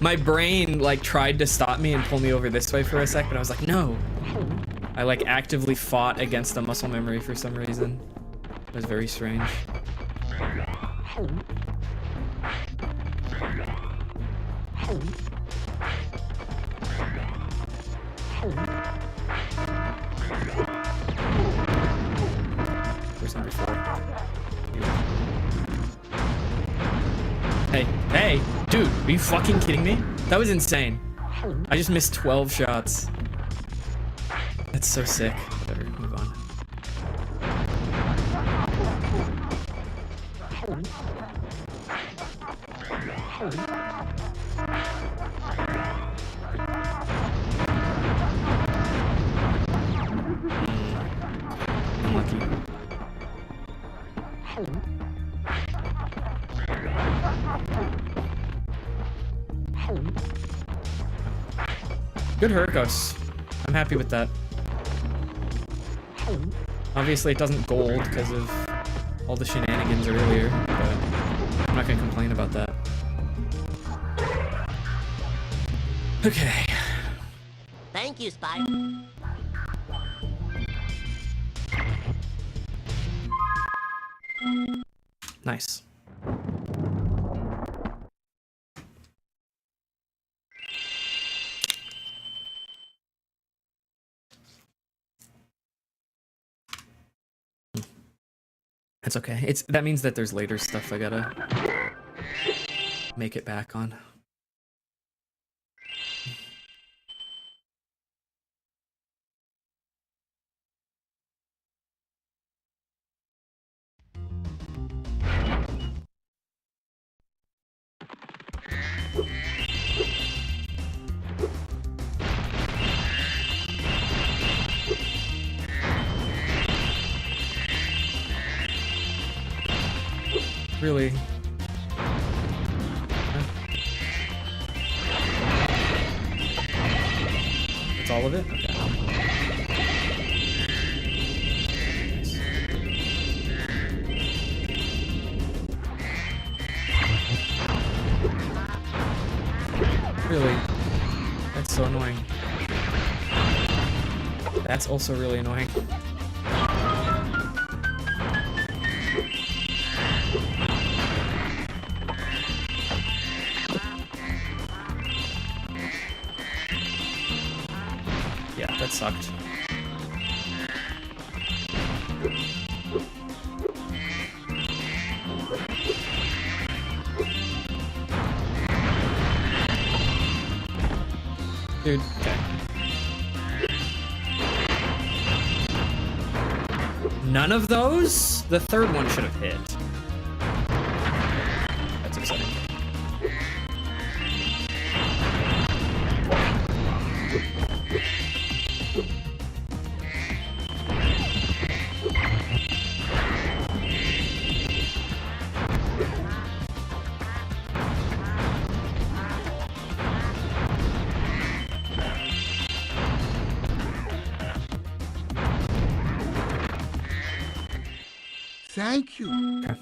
My brain like tried to stop me and pull me over this way for a sec, but I was like, no. I like actively fought against the muscle memory for some reason. It was very strange. Where's number 4? Hey, hey, dude, are you fucking kidding me? That was insane. I just missed 12 shots. That's so sick. Whatever, move on. Unlucky. Good Hurricos. I'm happy with that. Obviously it doesn't gold because of all the shenanigans earlier, but I'm not gonna complain about that. Okay. Thank you, Spy. Nice. That's okay. That means that there's later stuff I gotta make it back on. Really? That's all of it? Okay. Nice. Really? That's so annoying. That's also really annoying. Yeah, that sucked. Dude, okay. None of those? The third one should have hit. That's upsetting. Thank you. Okay.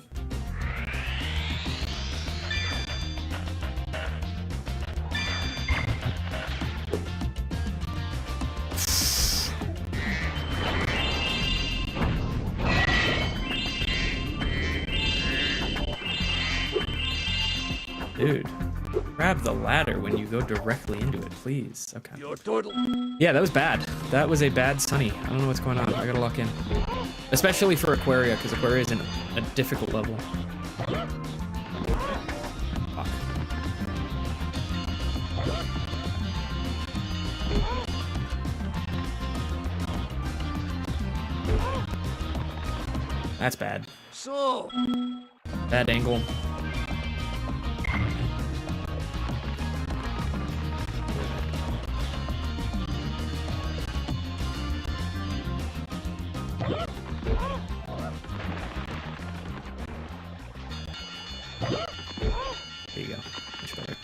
Dude, grab the ladder when you go directly into it, please. Okay. Your turtle. Yeah, that was bad. That was a bad Sunny. I don't know what's going on. I gotta lock in. Especially for Aquaria, because Aquaria is in a difficult level. Fuck. That's bad. So, Bad angle. There you go. Much better.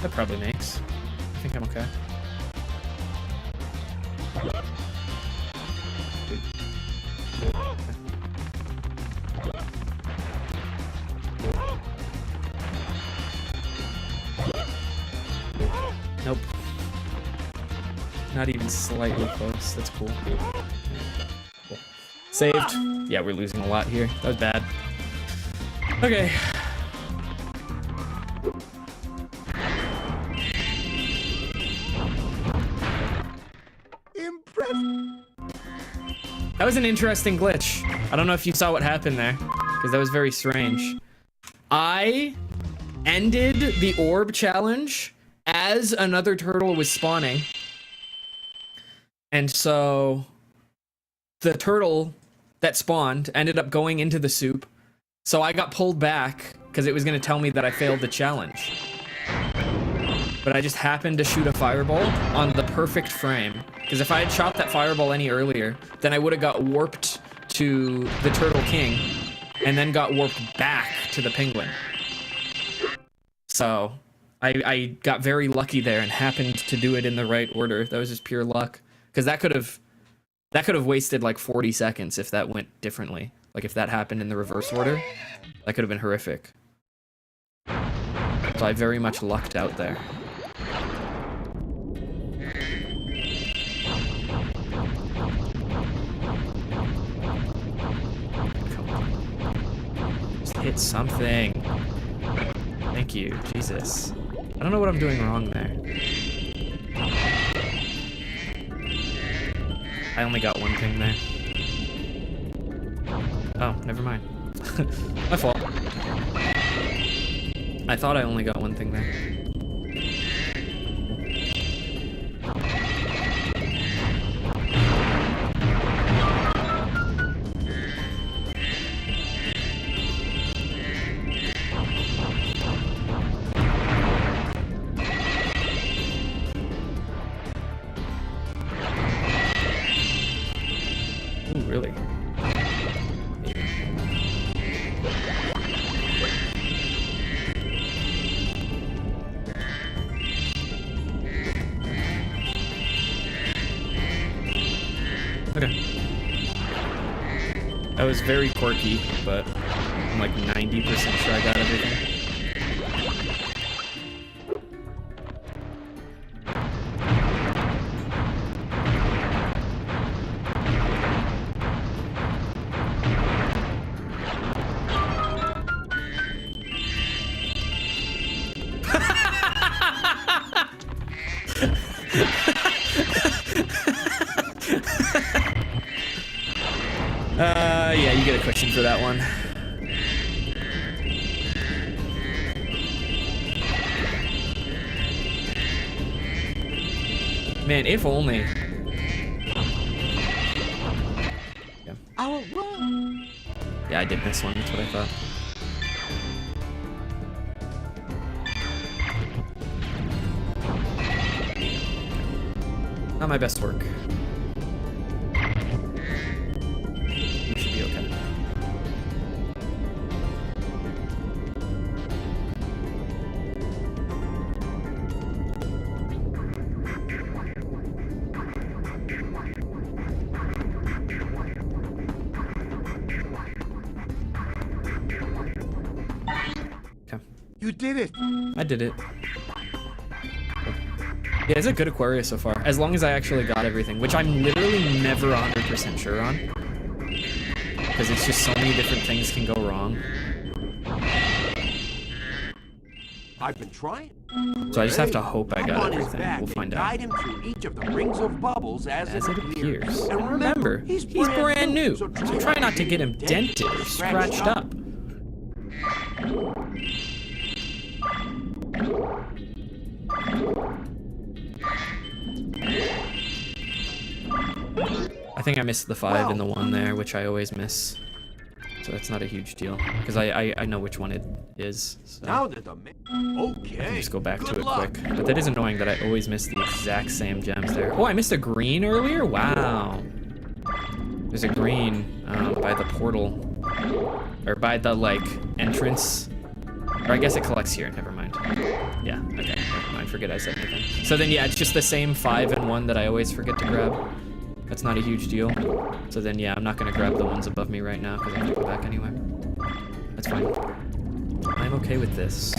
That probably makes. I think I'm okay. Nope. Not even slightly close. That's cool. Cool. Saved. Yeah, we're losing a lot here. That was bad. Okay. That was an interesting glitch. I don't know if you saw what happened there, because that was very strange. I ended the orb challenge as another turtle was spawning. And so the turtle that spawned ended up going into the soup. So I got pulled back because it was going to tell me that I failed the challenge. But I just happened to shoot a fireball on the perfect frame. Because if I had shot that fireball any earlier, then I would have got warped to the Turtle King and then got warped back to the penguin. So I got very lucky there and happened to do it in the right order. That was just pure luck. Because that could have wasted like 40 seconds if that went differently. Like if that happened in the reverse order, that could have been horrific. So I very much lucked out there. Just hit something. Thank you, Jesus. I don't know what I'm doing wrong there. I only got one thing there. Oh, never mind. My fault. I thought I only got one thing there. Ooh, really? Okay. That was very quirky, but I'm like 90% sure I got everything. Yeah, you get a question for that one. Man, if only. Yeah. Yeah, I did miss one, that's what I thought. Not my best work. We should be okay. Okay. You did it! I did it. Yeah, it's a good Aquarius so far, as long as I actually got everything, which I'm literally never 100% sure on. Because it's just so many different things can go wrong. I've been trying. So I just have to hope I Up got on his everything. back We'll and find guide out. him through each of the rings of bubbles as As it appears. And And remember, he's brand new, so try not to get him dented or scratched up. I think I missed the 5 and the 1 there, which I always miss. So that's not a huge deal, because I know which one it is. So Now that the okay. I can just go back to it luck. quick. But that is annoying that I always miss the exact same gems there. Oh, I missed a green earlier? Wow. There's a green by the portal. Or by the, like, entrance. Or I guess it collects here. Never mind. Yeah, okay. Never mind. Forget I said anything. So then, yeah, it's just the same 5 and 1 that I always forget to grab. That's not a huge deal. So then, yeah, I'm not going to grab the ones above me right now because I have to go back anyway. That's fine. I'm okay with this.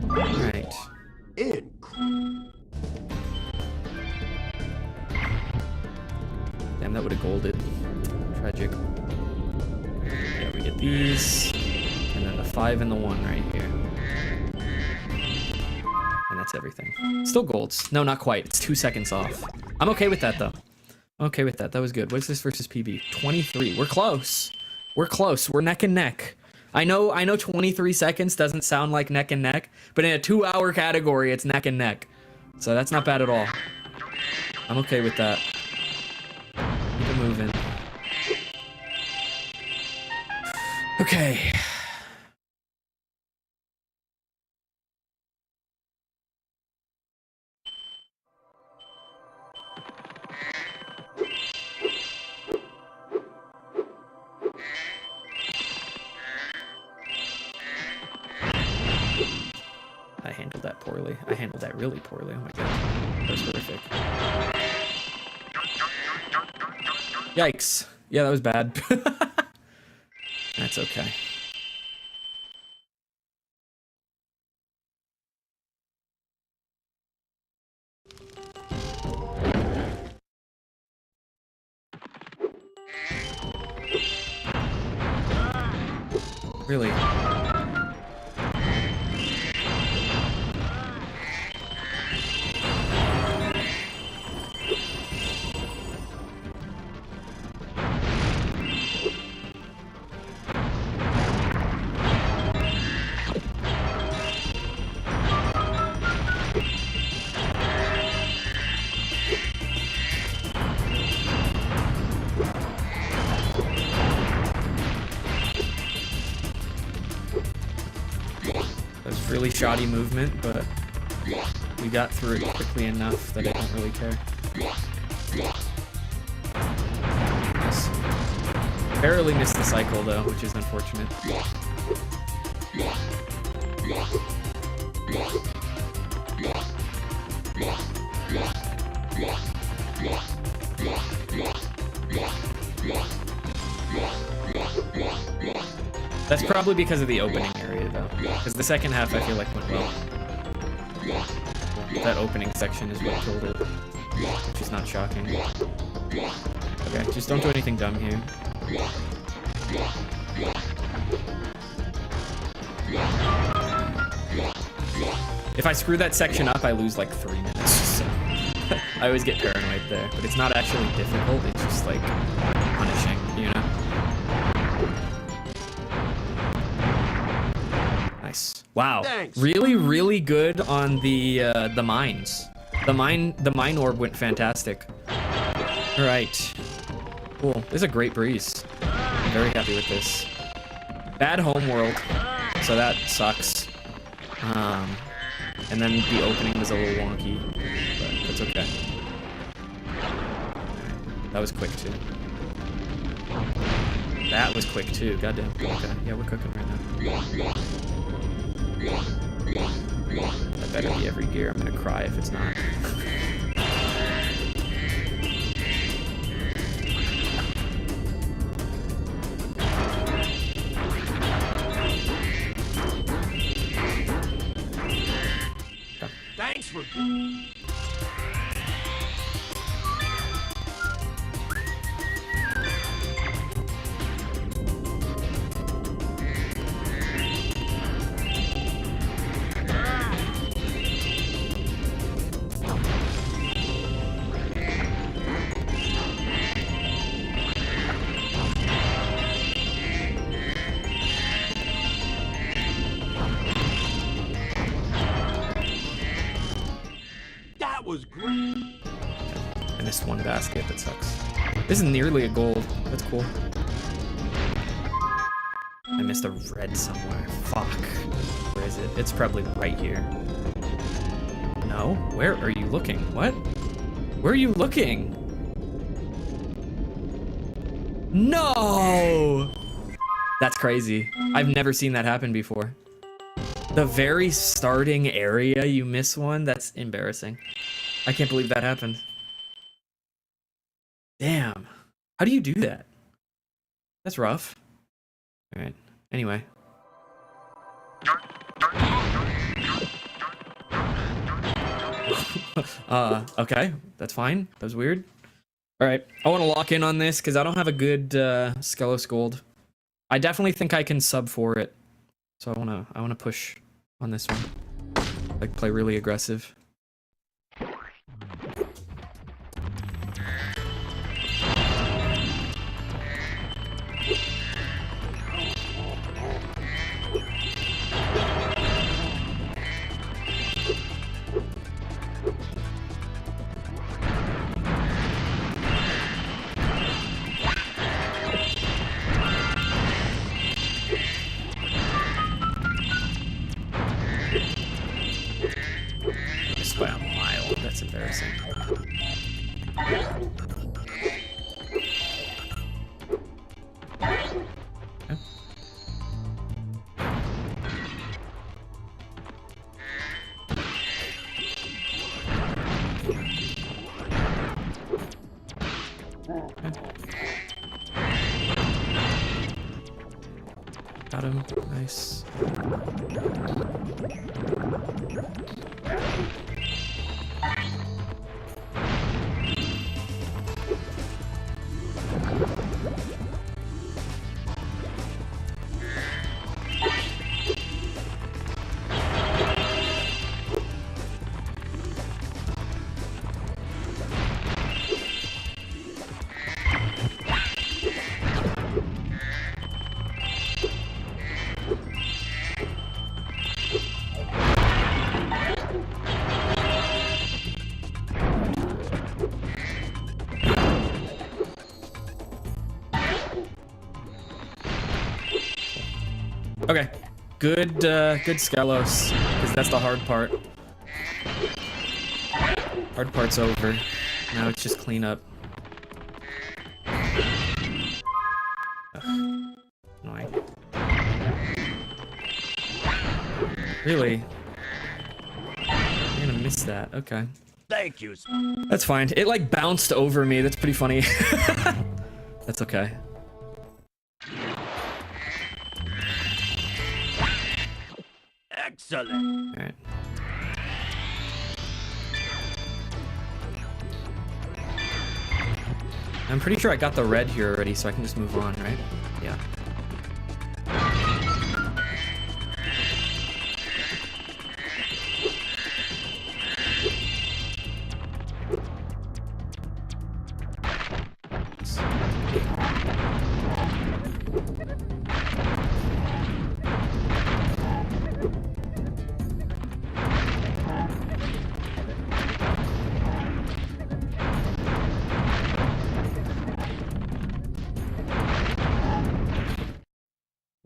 Alright. Damn, that would have golded. Tragic. Yeah, we get these. And then the 5 and the 1 right here. And that's everything. Still golds. No, not quite. It's 2 seconds off. I'm okay with that, though. I'm okay with that. That was good. What's this versus PB? 23. We're close. We're close. We're neck and neck. I know 23 seconds doesn't sound like neck and neck, but in a 2-hour category, it's neck and neck. So that's not bad at all. I'm okay with that. Keep it moving. Okay. really poorly. Oh my god. That was horrific. Yikes. Yeah, that was bad. That's okay. Really? Really shoddy movement, but we got through it quickly enough that I don't really care. Yes. Barely missed the cycle though, which is unfortunate. That's probably because of the opening area, though. Because the second half, I feel like, went well. That opening section is what killed it, which is not shocking. Okay, just don't do anything dumb here. If I screw that section up, I lose like 3 minutes. So I always get paranoid there, but it's not actually difficult. It's just like punishing, you know. Nice. Wow. Thanks. Really, really good on the mines. The mine orb went fantastic. All right. Cool. This is a great breeze. I'm very happy with this. Bad homeworld, so that sucks. And then the opening was a little wonky, but that's okay. That was quick too. That was quick too. Goddamn. Okay. Yeah, we're cooking right now. That better be every gear. I'm gonna cry if it's not. Thanks for... was great. I missed one basket, that sucks. This is nearly a gold. That's cool. I missed a red somewhere. Fuck. Where is it? It's probably right here. No? Where are you looking? What? Where are you looking? No! That's crazy. I've never seen that happen before. The very starting area, you miss one? That's embarrassing. I can't believe that happened. Damn. How do you do that? That's rough. Alright. Anyway. Okay. That's fine. That was weird. Alright. I want to lock in on this because I don't have a good Skelos Gold. I definitely think I can sub for it. So I wanna push on this one. Like play really aggressive. Got him. Nice. Okay, good Skelos, because that's the hard part. Hard part's over. Now it's just clean up. Ugh. Annoying. Really? You're gonna miss that. Okay. Thank you. That's fine. It like bounced over me. That's pretty funny. That's okay. Excellent. All right. I'm pretty sure I got the red here already, so I can just move on, right? Yeah.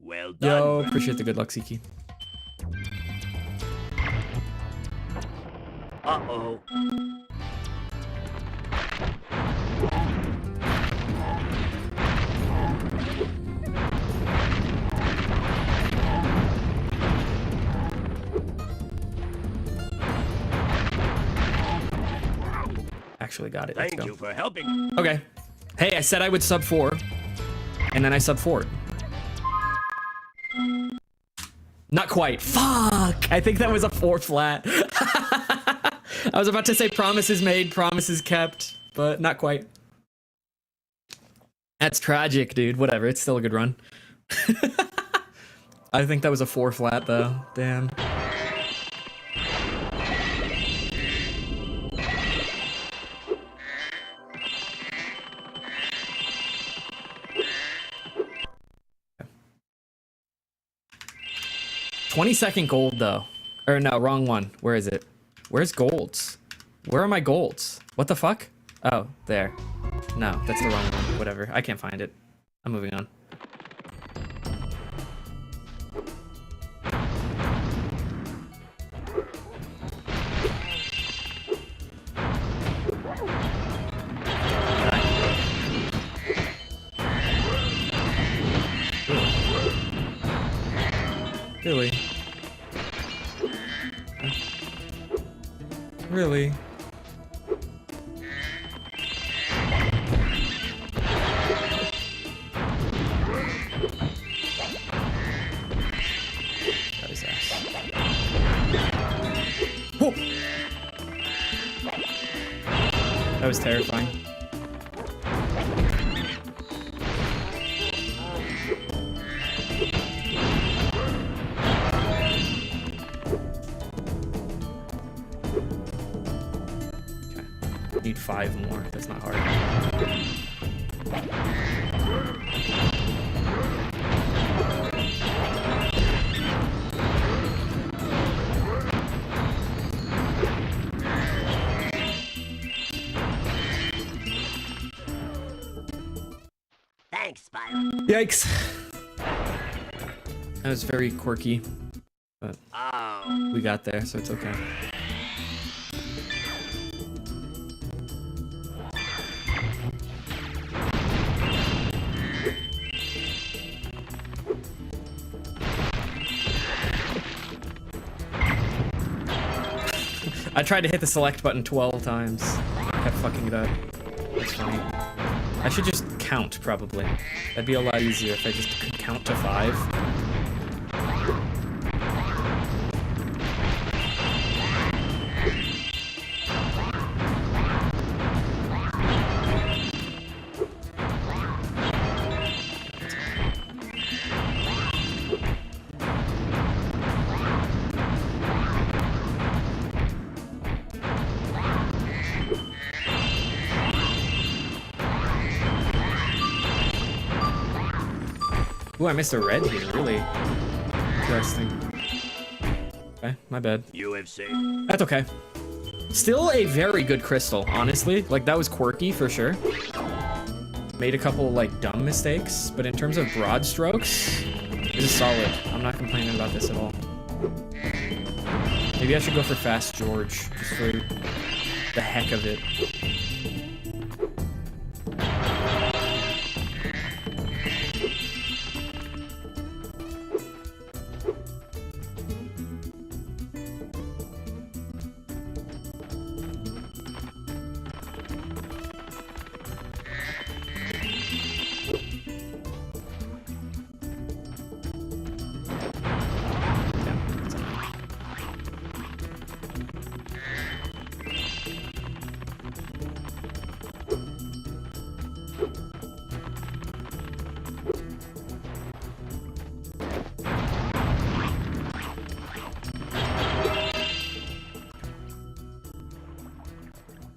Well done. Yo, appreciate the good luck, Siki. Uh-oh. Actually got it. Let's Thank go. you for helping. Okay. Hey, I said I would sub 4, and then I sub 4. Not quite. Fuck! I think that was a 4 flat. I was about to say promises made, promises kept, but not quite. That's tragic, dude. Whatever, it's still a good run. I think that was a 4 flat, though. Damn. $20 gold though. Or no, wrong one. Where is it? Where's golds? Where are my golds? What the fuck? Oh, there. No, that's the wrong one. Whatever. I can't find it. I'm moving on. Really? Really? Got his ass. Whoa! That was terrifying. Need 5 more. That's not hard. Thanks, Spyro. Yikes. That was very quirky, but Oh. we got there, so it's okay. I tried to hit the select button 12 times. Kept fucking it up. That's funny. I should just count, probably. That'd be a lot easier if I just could count to 5. Ooh, I missed a red here, really. Interesting. Okay, my bad. UFC. That's okay. Still a very good crystal, honestly. Like, that was quirky for sure. Made a couple, like, dumb mistakes, but in terms of broad strokes, this is solid. I'm not complaining about this at all. Maybe I should go for Fast George, just for the heck of it.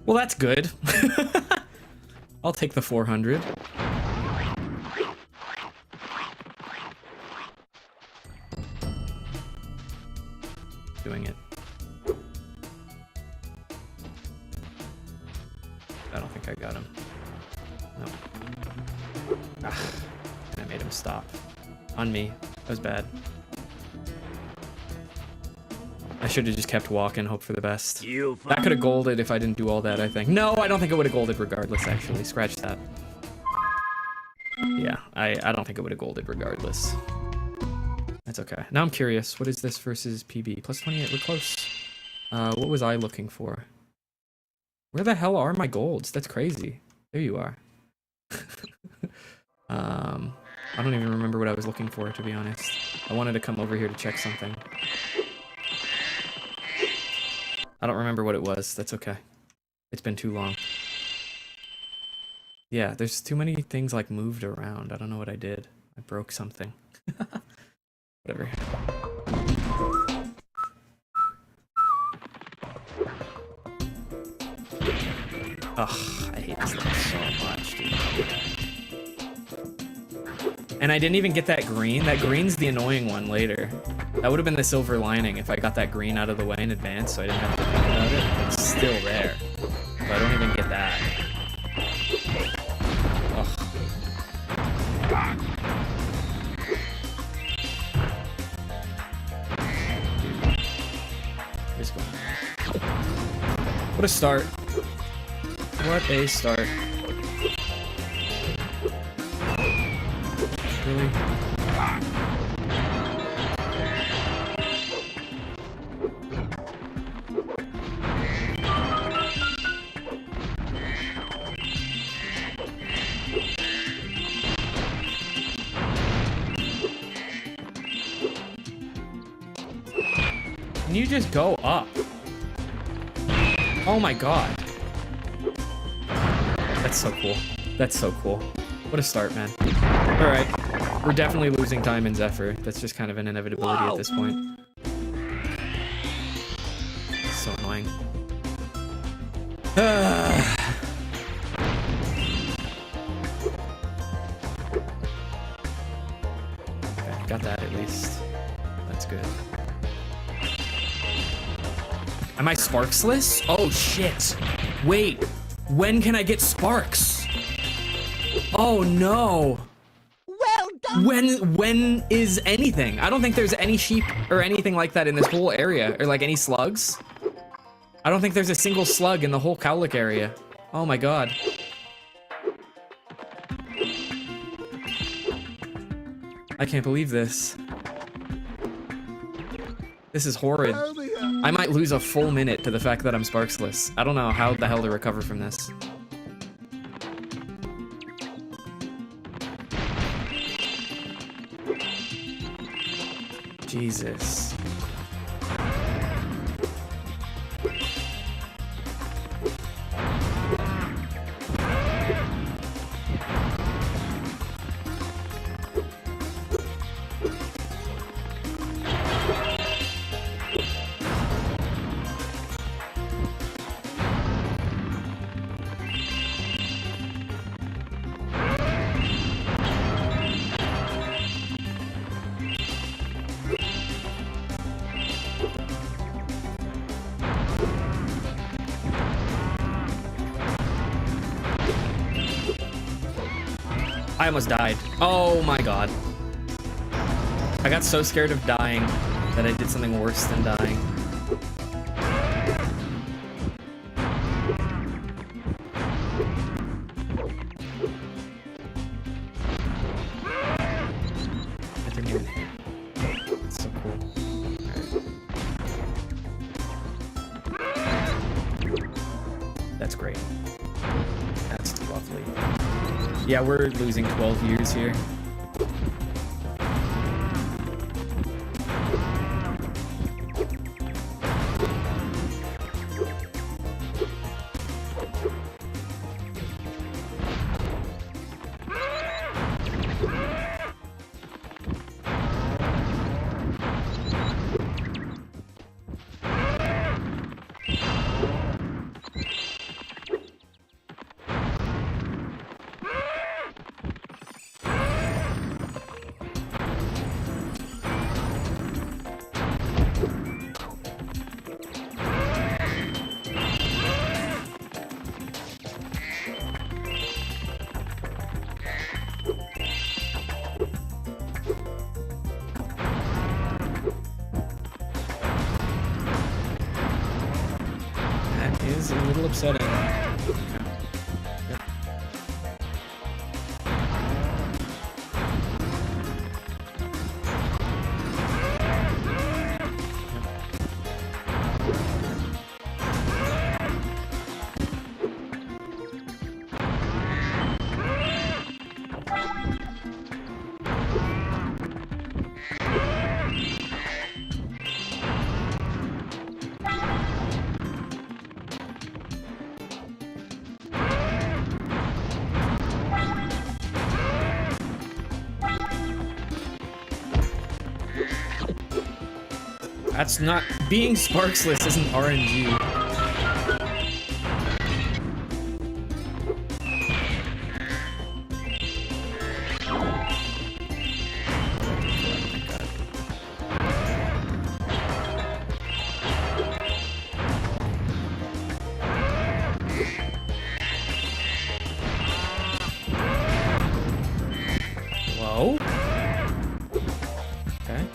Well, that's good. I'll take the 400. Doing it. I don't think I got him. No. Ah, and I made him stop. On me. That was bad. I should have just kept walking, hope for the best. That could have golded if I didn't do all that, I think. No, I don't think it would have golded regardless, actually. Scratch that. Yeah, I don't think it would have golded regardless. That's okay. Now I'm curious. What is this versus PB? Plus 28, we're close. What was I looking for? Where the hell are my golds? That's crazy. There you are. I don't even remember what I was looking for, to be honest. I wanted to come over here to check something. I don't remember what it was. That's okay. It's been too long. Yeah, there's too many things like moved around. I don't know what I did. I broke something. Whatever. Ugh, I hate this thing so much, dude. And I didn't even get that green. That green's the annoying one later. That would have been the silver lining if I got that green out of the way in advance, so I didn't have to think about it. It's still there. But I don't even get that. Ugh. Here's going. What a start. What a start. Really? Can you just go up? Oh my god. That's so cool. That's so cool. What a start, man. Alright. We're definitely losing time in Zephyr. That's just kind of an inevitability at this point. So annoying. Okay, got that at least. That's good. Am I sparksless? Oh shit. Wait. When can I get sparks? Oh no. Well done. When is anything? I don't think there's any sheep or anything like that in this whole area, or like any slugs. I don't think there's a single slug in the whole Cowlick area. Oh my god. I can't believe this. This is horrid. I might lose a full minute to the fact that I'm sparksless. I don't know how the hell to recover from this. Jesus. I almost died. Oh my god. I got so scared of dying that I did something worse than dying. I didn't even hit. That's so cool. Alright. That's great. That's lovely. Yeah, we're losing 12 years here. Is a little upsetting. Okay. Yep. That's not being sparksless isn't RNG. Whoa. Okay.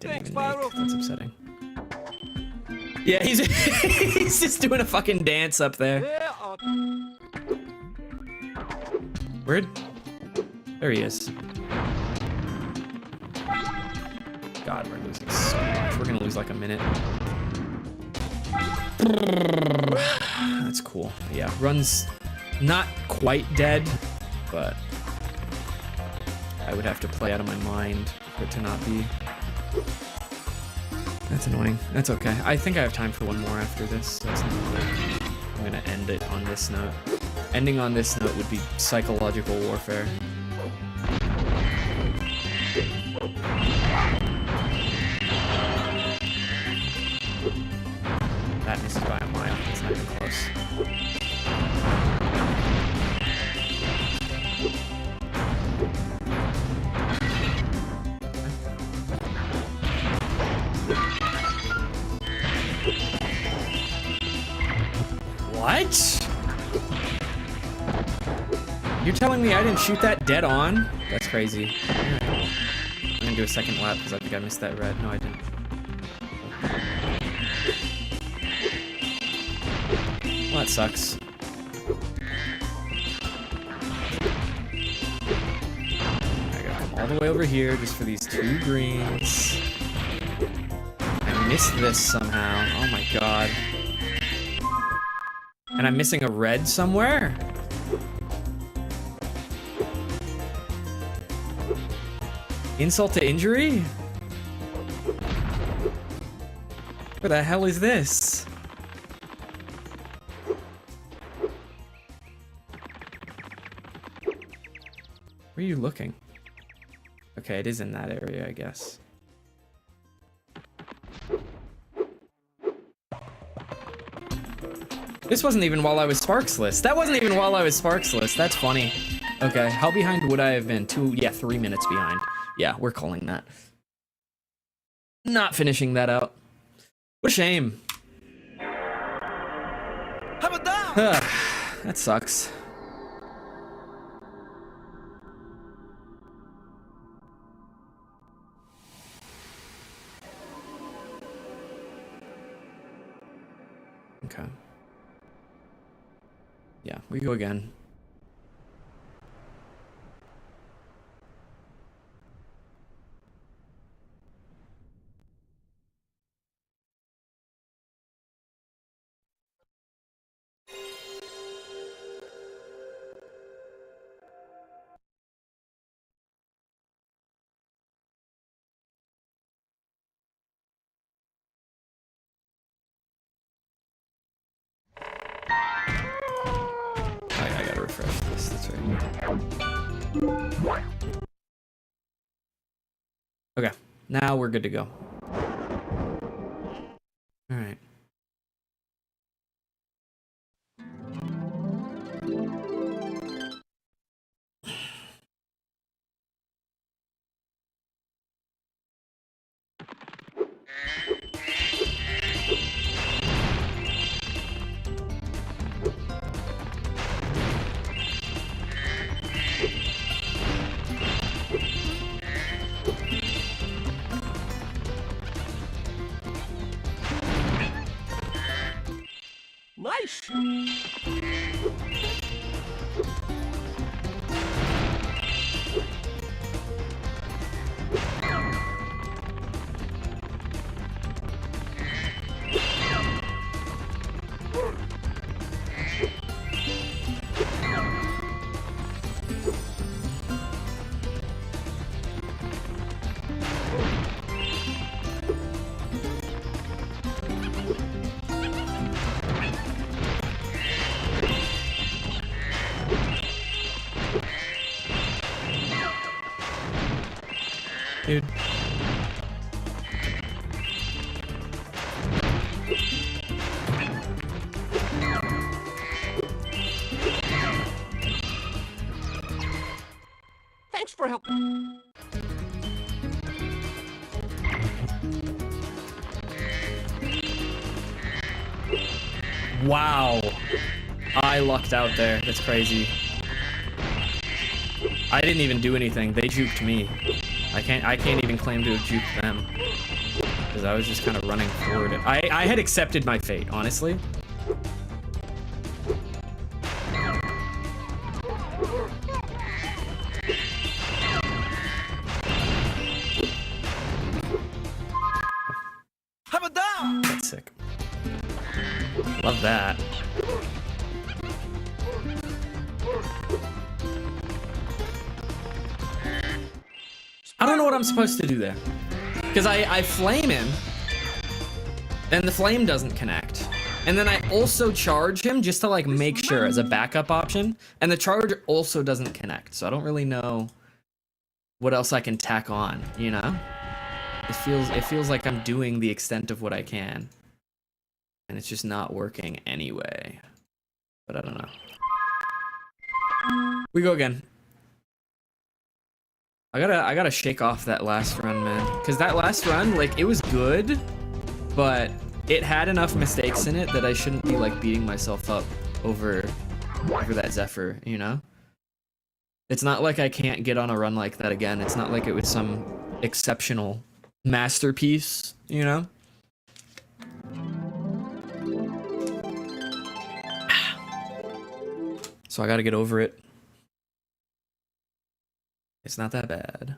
Thanks, Spyro. That's upsetting. Yeah, he's he's just doing a fucking dance up there. Where'd? There he is. God, we're losing so much. We're gonna lose like a minute. That's cool. Yeah, run's not quite dead, but I would have to play out of my mind for it to not be. That's annoying. That's okay. I think I have time for one more after this. That's not really... I'm gonna end it on this note. Ending on this note would be psychological warfare. That misses by a mile. It's not even close. What? You're telling me I didn't shoot that dead on? That's crazy. I'm gonna do a second lap because I think I missed that red. No, I didn't. Well, that sucks. I gotta come all the way over here just for these 2 greens. I missed this somehow. Oh my god. And I'm missing a red somewhere? Insult to injury? Where the hell is this? Where are you looking? Okay, it is in that area, I guess. This wasn't even while I was Sparksless. That wasn't even while I was Sparksless. That's funny. Okay, how behind would I have been? 3 minutes behind. Yeah, we're calling that. Not finishing that out. What a shame. How about that? That sucks. Okay. Yeah, we go again. I gotta refresh this, that's right. Okay, now we're good to go. Alright. Nice. Dude. Thanks for helping. Wow. I lucked out there. That's crazy. I didn't even do anything. They juked me. I can't even claim to have juked them. Because I was just kind of running forward. I had accepted my fate, honestly. How about that? That's sick. Love that. I don't know what I'm supposed to do there. Because I flame him, and the flame doesn't connect. And then I also charge him just to like make sure as a backup option, and the charge also doesn't connect. So I don't really know what else I can tack on, you know? It feels like I'm doing the extent of what I can. And it's just not working anyway. But I don't know. We go again. I gotta shake off that last run, man. Cause that last run, like, it was good, but it had enough mistakes in it that I shouldn't be like beating myself up over that Zephyr, you know? It's not like I can't get on a run like that again. It's not like it was some exceptional masterpiece, you know? So I gotta get over it. It's not that bad.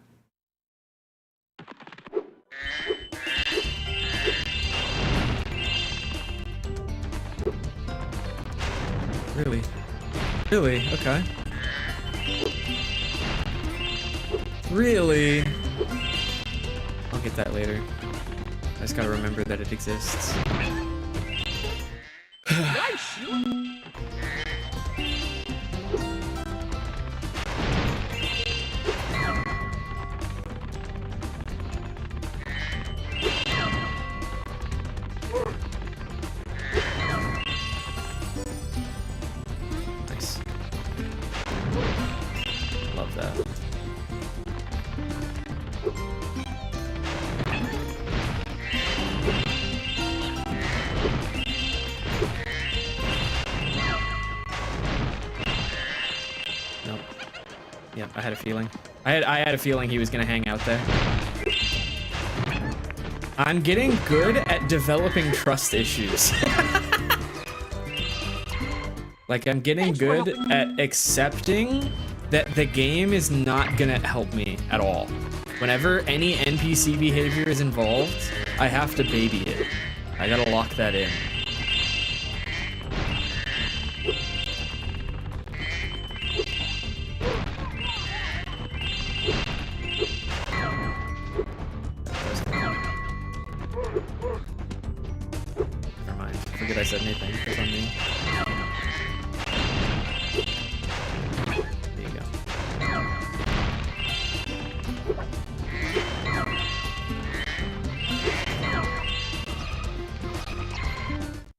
Really? Really? Okay. Really? I'll get that later. I just gotta remember that it exists. Nice. Love that. Nope. Yep, I had a feeling. I had a feeling he was gonna hang out there. I'm getting good at developing trust issues. Like, I'm getting good at accepting that the game is not gonna help me at all. Whenever any NPC behavior is involved, I have to baby it. I gotta lock that in. Never mind. Forget I said anything. It's on me. There you go.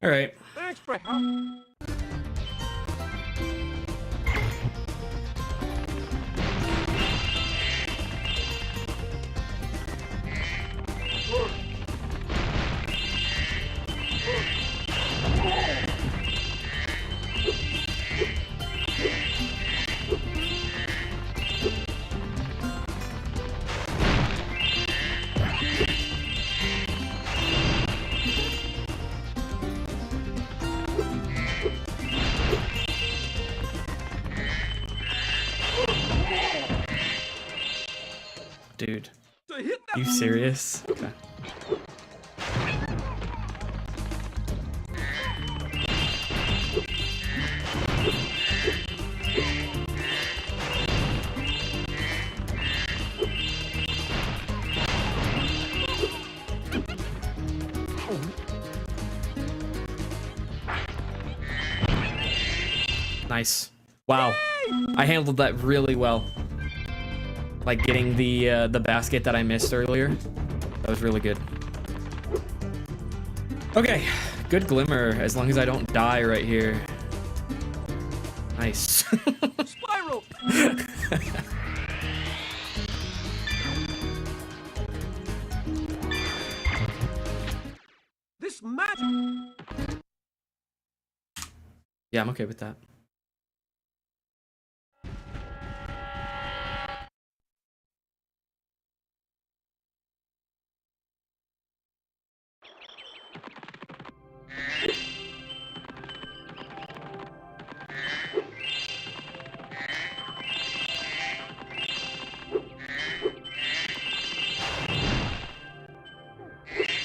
All right. Thanks for help. Dude. You serious? Okay. Nice. Wow. I handled that really well. Like getting the basket that I missed earlier. That was really good. Okay, good glimmer, as long as I don't die right here. Nice. Spyro! This magic! Yeah, I'm okay with that.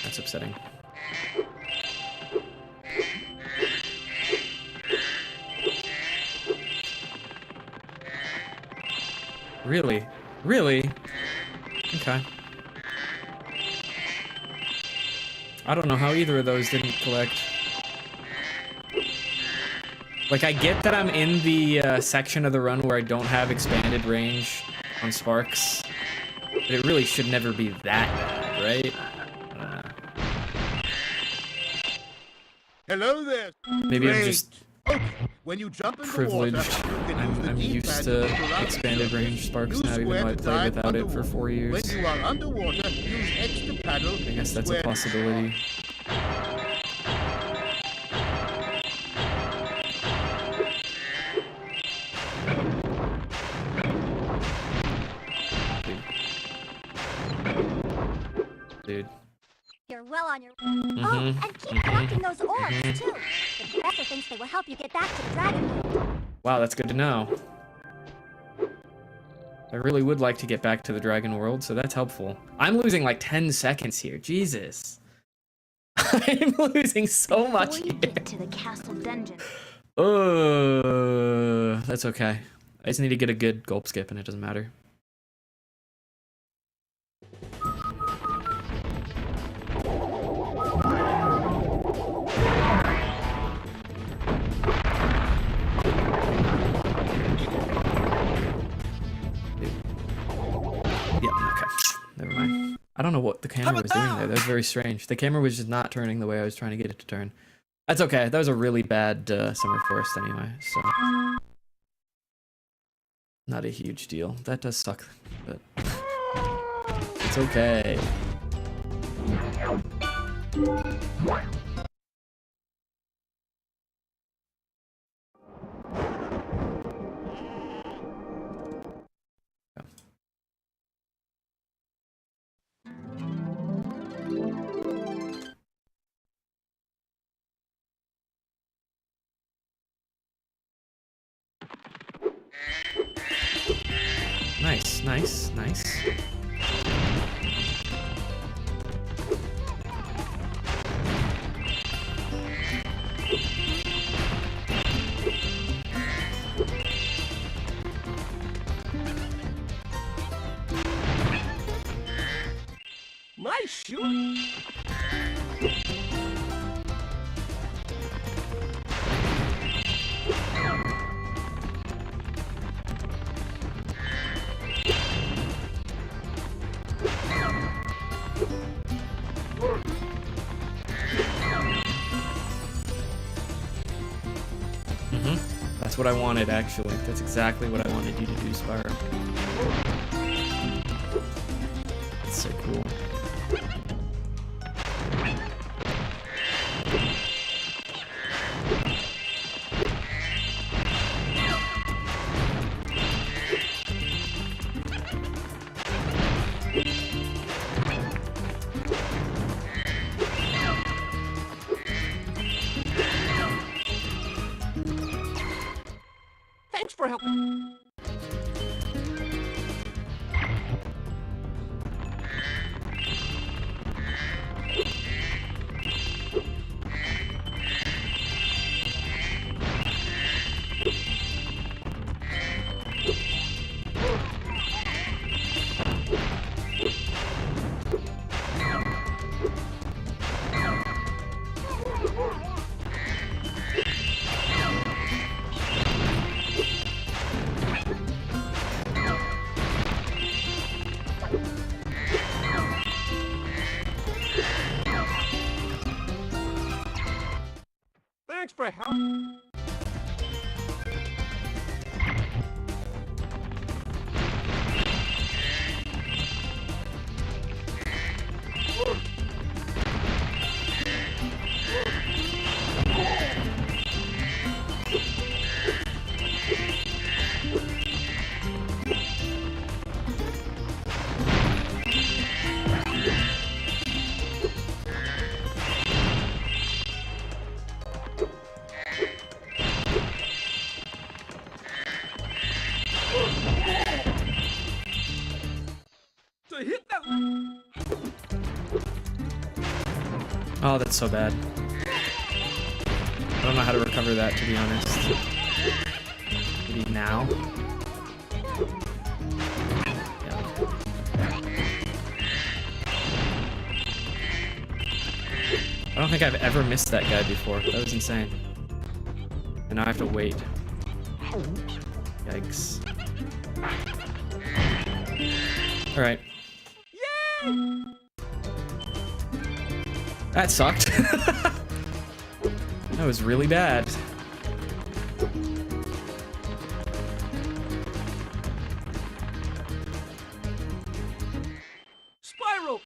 That's upsetting. Really? Really? Okay. I don't know how either of those didn't collect. Like, I get that I'm in the section of the run where I don't have expanded range on sparks, but it really should never be that bad, right? Hello there. Maybe I'm Great. just Okay, when you jump in privileged. the water, you can use the I'm D-pad used to to move around expanded the range surface. sparks Use now, even though square I to played dive without it for underwater. 4 years. When you are underwater, use X to paddle. I guess that's a square- possibility. Dude. You're well on your... Oh, and keep collecting those orbs, too. The professor thinks they will help you get back to the Dragon World. Wow, that's good to know. I really would like to get back to the Dragon World, so that's helpful. I'm losing like 10 seconds here. Jesus. I'm losing so much Before you here. get to the castle dungeon. That's okay. I just need to get a good gulp skip and it doesn't matter. Yeah, okay. Never mind. I don't know what the camera was doing there. That was very strange. The camera was just not turning the way I was trying to get it to turn. That's okay. That was a really bad summer forest anyway, so... Not a huge deal. That does suck, but... It's okay. Nice, nice, nice. Nice shoot. That's what I wanted, actually. That's exactly what I wanted you to do, Spyro. That's so cool. Thanks for helping. Thanks for help. To hit that. Oh, that's so bad. I don't know how to recover that, to be honest. Maybe now? Yeah. I don't think I've ever missed that guy before. That was insane. And now I have to wait. Yikes. Alright. Yay! That sucked. That was really bad. Spyro.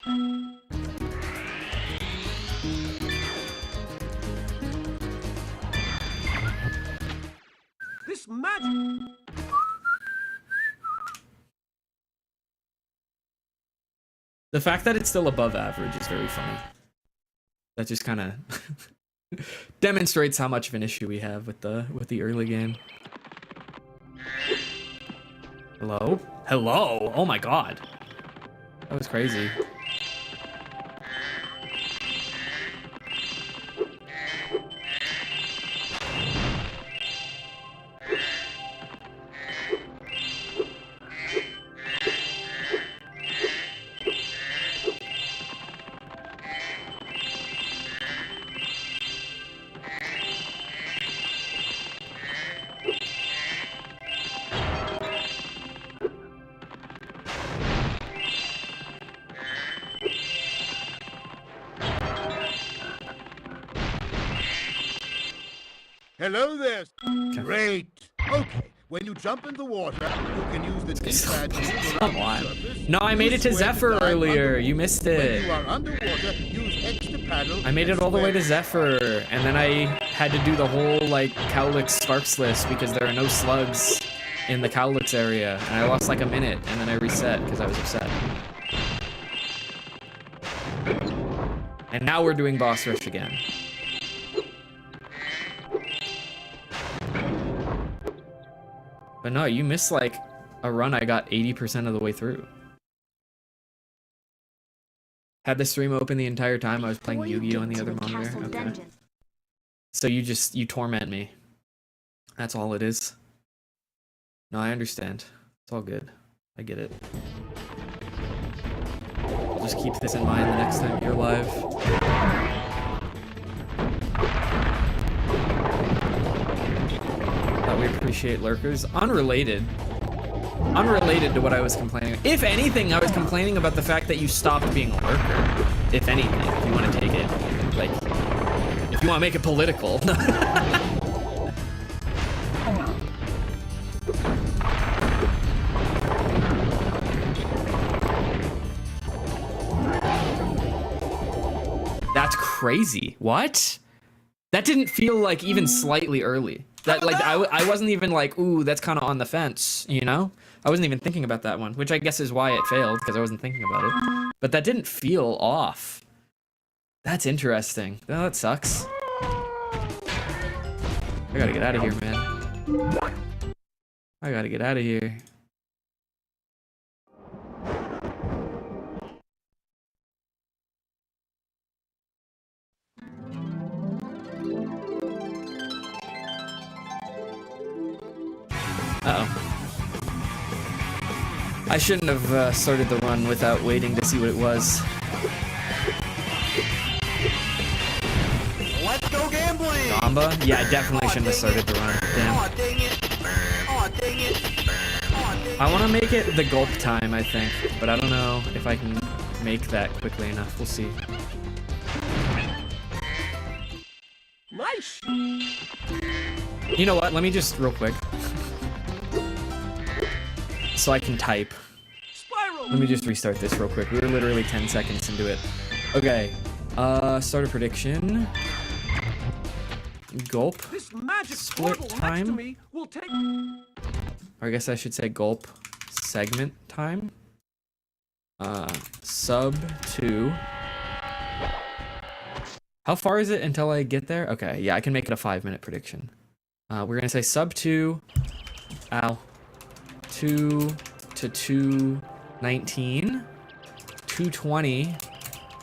This magic. The fact that it's still above average is very funny. That just kind of demonstrates how much of an issue we have with the early game. Hello? Hello? Oh my god. That was crazy. Hello there. Great. Okay. When you jump in the water, you can use the D-pad to move around Come on. the surface. No, I made it to Use square Zephyr dive earlier. underwater. You missed When it. you are underwater, use X to paddle. I made it and all the way to square. Zephyr, and then I had to do the whole, like, Cowlix Sparks list because there are no slugs in the Cowlix area, and I lost like a minute, and then I reset because I was upset. And now we're doing boss rush again. But no, you missed like a run I got 80% of the way through. Had the stream open the entire time I was playing Before you Yu-Gi-Oh! On get the to other the monitor. castle Okay. dungeon. So you torment me. That's all it is. No, I understand. It's all good. I get it. I'll just keep this in mind the next time you're live. We appreciate lurkers. Unrelated to what I was complaining. If anything, I was complaining about the fact that you stopped being a lurker. If anything, if you want to take it, like, if you want to make it political. That's crazy. What? That didn't feel like even slightly early. That like I wasn't even like, ooh, that's kind of on the fence, you know? I wasn't even thinking about that one, which I guess is why it failed, because I wasn't thinking about it. But that didn't feel off. That's interesting. Oh, that sucks. I gotta get out of here, man. I gotta get out of here. Uh-oh. I shouldn't have started the run without waiting to see what it was. Let's go gambling! Gamba? Yeah, I definitely shouldn't have started the run. Damn. Aw, dang it! Aw, dang it! Aw, dang it! I want to make it the gulp time, I think, but I don't know if I can make that quickly enough. We'll see. Nice! You know what? Let me just real quick. So I can type. Spyro! Let me just restart this real quick. We were literally 10 seconds into it. Okay. Start a prediction. Gulp. This magic Split portal time? next to me will take... Or I guess I should say gulp segment time. Sub 2. How far is it until I get there? Okay, yeah, I can make it a 5-minute prediction. We're gonna say sub 2. Ow. 2 to 219. 220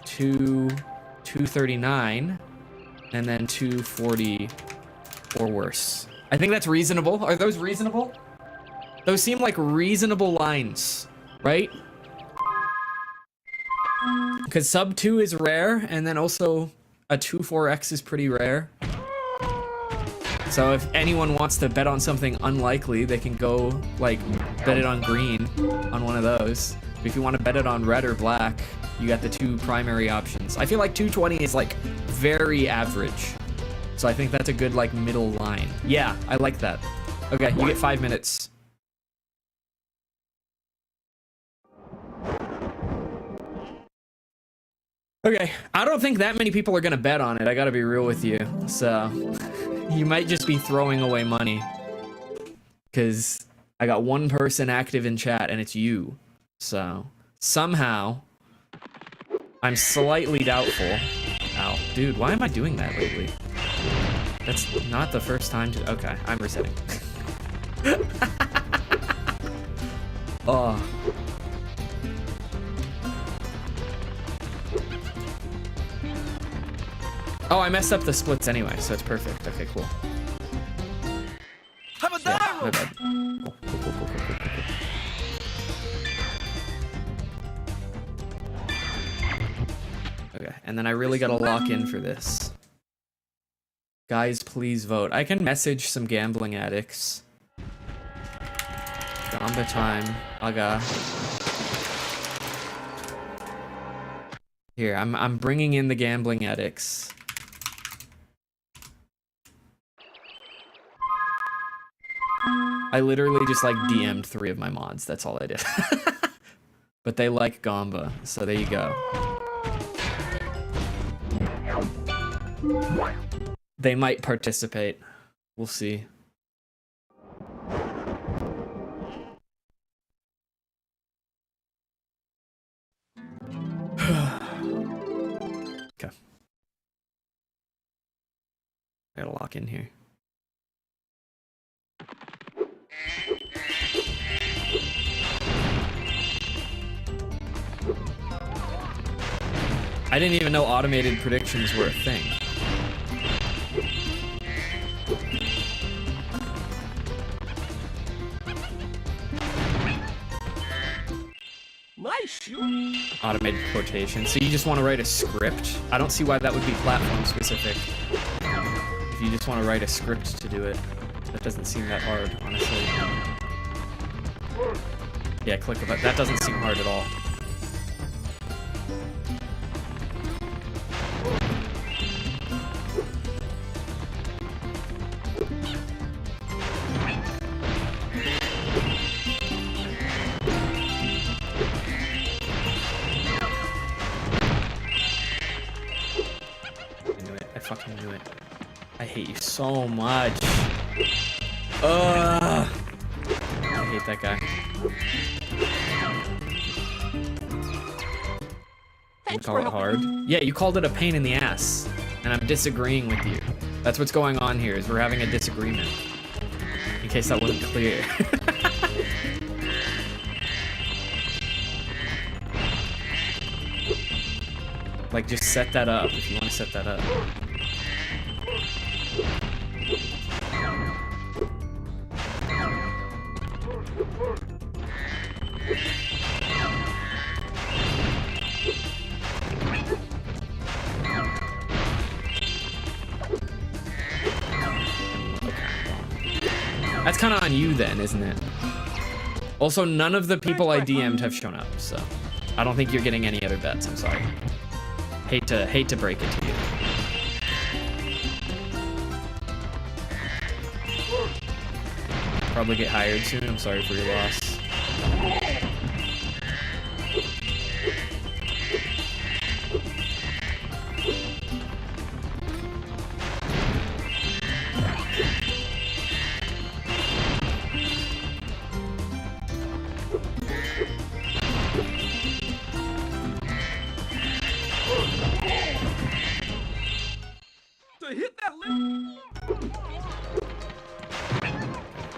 to 239. And then 240 or worse. I think that's reasonable. Are those reasonable? Those seem like reasonable lines, right? Because sub 2 is rare, and then also a 2-4x is pretty rare. So if anyone wants to bet on something unlikely, they can go, like, bet it on green on one of those. If you want to bet it on red or black, you got the two primary options. I feel like 220 is, like, very average. So I think that's a good, like, middle line. Yeah, I like that. Okay, you get 5 minutes. Okay, I don't think that many people are gonna bet on it, I gotta be real with you. So, you might just be throwing away money. Because I got one person active in chat, and it's you. So, somehow, I'm slightly doubtful. Ow. Dude, why am I doing that lately? That's not the first time to... Okay, I'm resetting. Oh. Oh, I messed up the splits anyway, so it's perfect. Okay, cool. Have a Yeah, dive! my bad. Cool. Okay, and then I really gotta lock in for this. Guys, please vote. I can message some gambling addicts. Gamba time. Aga. Here, I'm bringing in the gambling addicts. I literally just like DM'd 3 of my mods. That's all I did. But they like Gamba, so there you go. They might participate. We'll see. Okay. I gotta lock in here. I didn't even know automated predictions were a thing. Nice shoot. Automated quotation. So you just want to write a script? I don't see why that would be platform specific. If you just want to write a script to do it, that doesn't seem that hard, honestly. Yeah, click the button. That doesn't seem hard at all. Fucking knew it. I hate you so much. I hate that guy. You call it hard? Yeah, you called it a pain in the ass. And I'm disagreeing with you. That's what's going on here, is we're having a disagreement. In case that wasn't clear. Like, just set that up if you want to set that up. That's kind of on you then, isn't it? Also, none of the people I DM'd have shown up, so I don't think you're getting any other bets. I'm sorry. Hate to break it to you. Probably get hired soon. I'm sorry for your loss.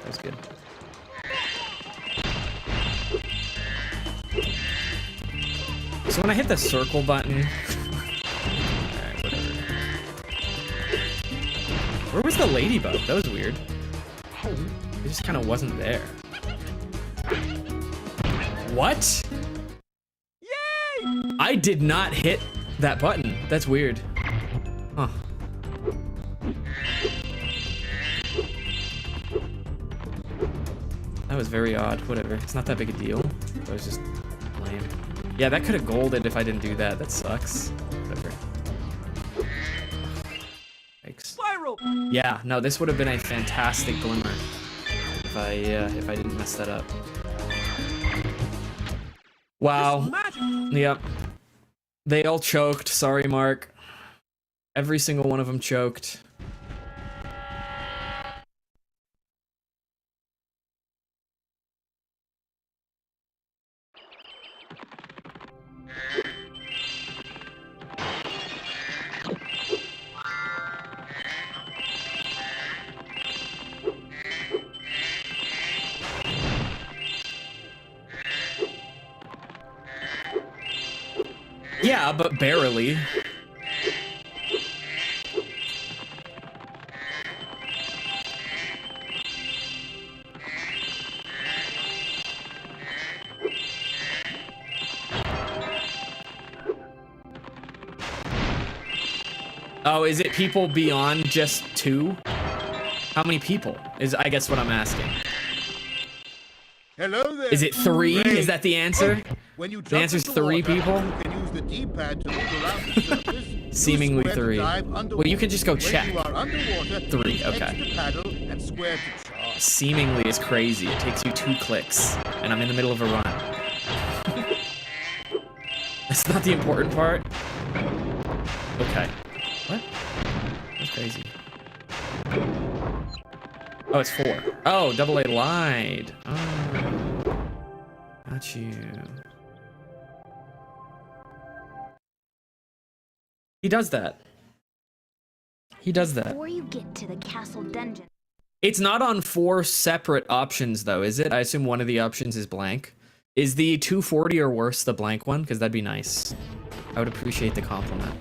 That's good. So when I hit the circle button, alright, whatever. Where was the ladybug? That was weird. It just kind of wasn't there. What? Yay! I did not hit that button. That's weird. Huh. That was very odd. Whatever. It's not that big a deal. That was just lame. Yeah, that could have golded if I didn't do that. That sucks. Whatever. Thanks. Spyro! Yeah, no, this would have been a fantastic glimmer if I didn't mess that up. Wow. Yep. They all choked. Sorry, Mark. Every single one of them choked. Yeah, but barely. Oh, is it people beyond just 2? How many people is, I guess, what I'm asking. Hello there. Is it 3? Great. Is that the answer? When you The answer's 3 people? You can use the D-pad to move around the surface. Seemingly Use square to 3. dive Well, you can just go underwater. check. When you are underwater, 3, use okay. X to paddle and square to charge. seemingly is crazy. It takes you 2 clicks, and I'm in the middle of a run. That's not the important part. Okay. What? That's crazy. Oh, it's 4. Oh, Double A lied. Oh. Got you. He does that. He does that. Before you get to the castle dungeon. It's not on 4 separate options, though, is it? I assume one of the options is blank. Is the 240 or worse the blank one? Because that'd be nice. I would appreciate the compliment.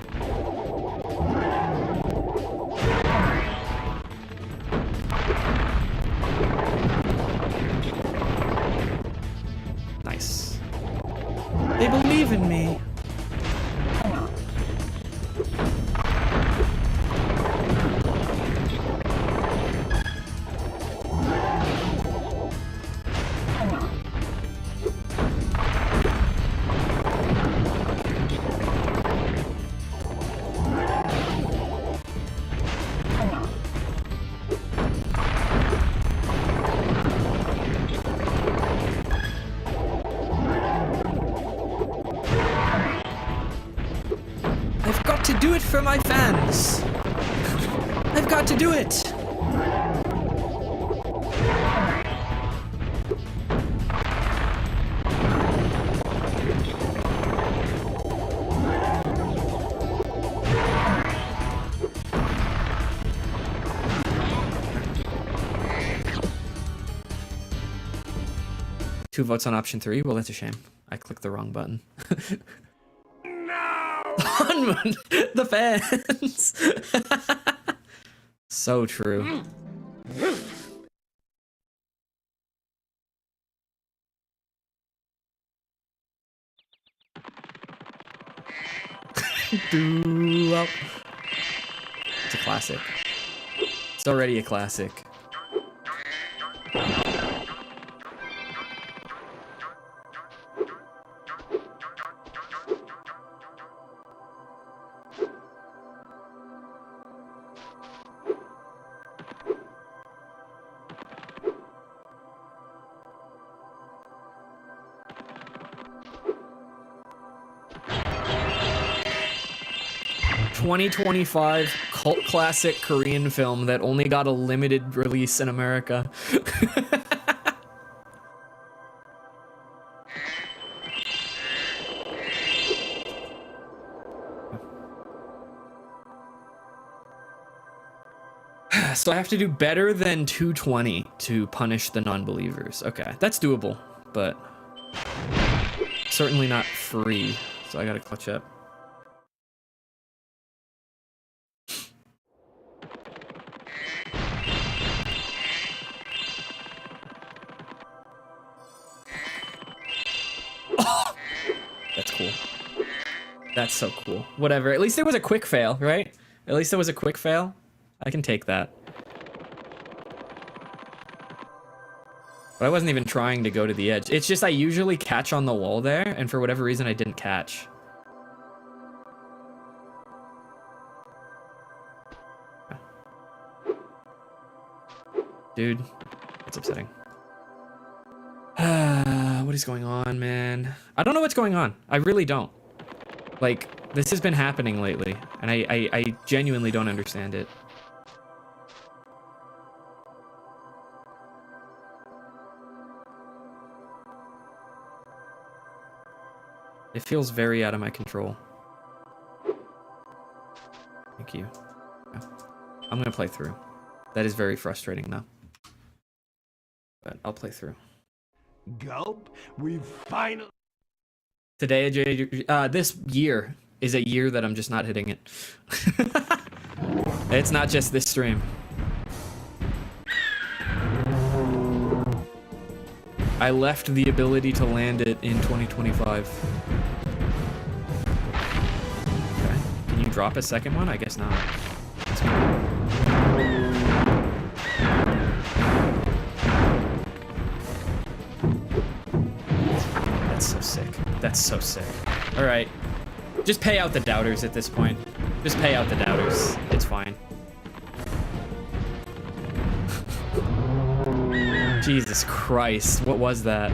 Nice. They believe in me. Do it for my fans. I've got to do it. Two votes on option 3. Well, that's a shame. I clicked the wrong button. Hanman, the fans. So true. It's a classic. It's already a classic. ...2025 cult classic Korean film that only got a limited release in America. So I have to do better than 220 to punish the non-believers. Okay, that's doable, but certainly not free, so I gotta clutch up. That's cool. That's so cool. Whatever. At least there was a quick fail, right? At least there was a quick fail. I can take that. But I wasn't even trying to go to the edge. It's just I usually catch on the wall there, and for whatever reason I didn't catch. Dude, it's upsetting. What is going on, man? I don't know what's going on. I really don't. Like, this has been happening lately, and I genuinely don't understand it. It feels very out of my control. Thank you. I'm gonna play through. That is very frustrating, though. But I'll play through. Gulp, we've finally... Today, this year is a year that I'm just not hitting it. It's not just this stream. I left the ability to land it in 2025. Okay. Can you drop a second one? I guess not. That's so sick. That's so sick. All right. Just pay out the doubters at this point. Just pay out the doubters. It's fine. Jesus Christ, what was that?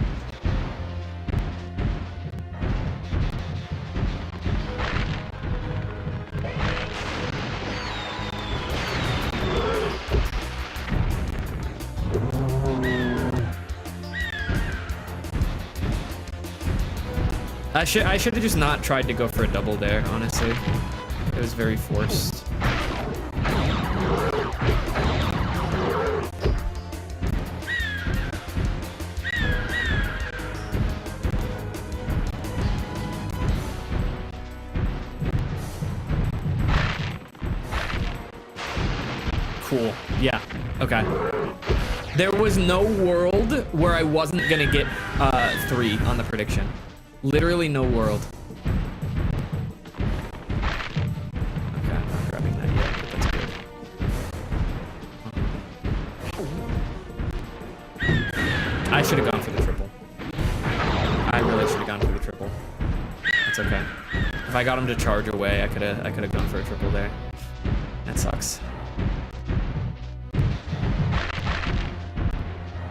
I should have just not tried to go for a double there, honestly. It was very forced. Cool. Yeah. Okay. There was no world where I wasn't gonna get 3 on the prediction. Literally no world. Okay, I'm not grabbing that yet, but that's good. I should have gone for the triple. I really should have gone for the triple. It's okay. If I got him to charge away, I could have gone for a triple there. That sucks.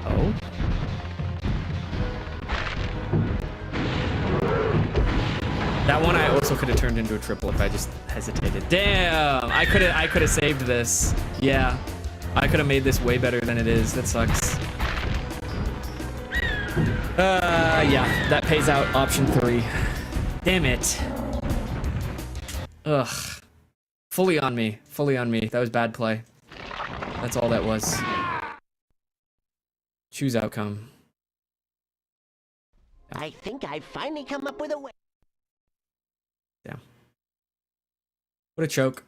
Oh. That one I also could have turned into a triple if I just hesitated. Damn! I could have saved this. Yeah. I could have made this way better than it is. That sucks. Yeah. That pays out option 3. Damn it. Ugh. Fully on me. Fully on me. That was bad play. That's all that was. Choose outcome. I think I've finally come up with a way. Damn. What a choke.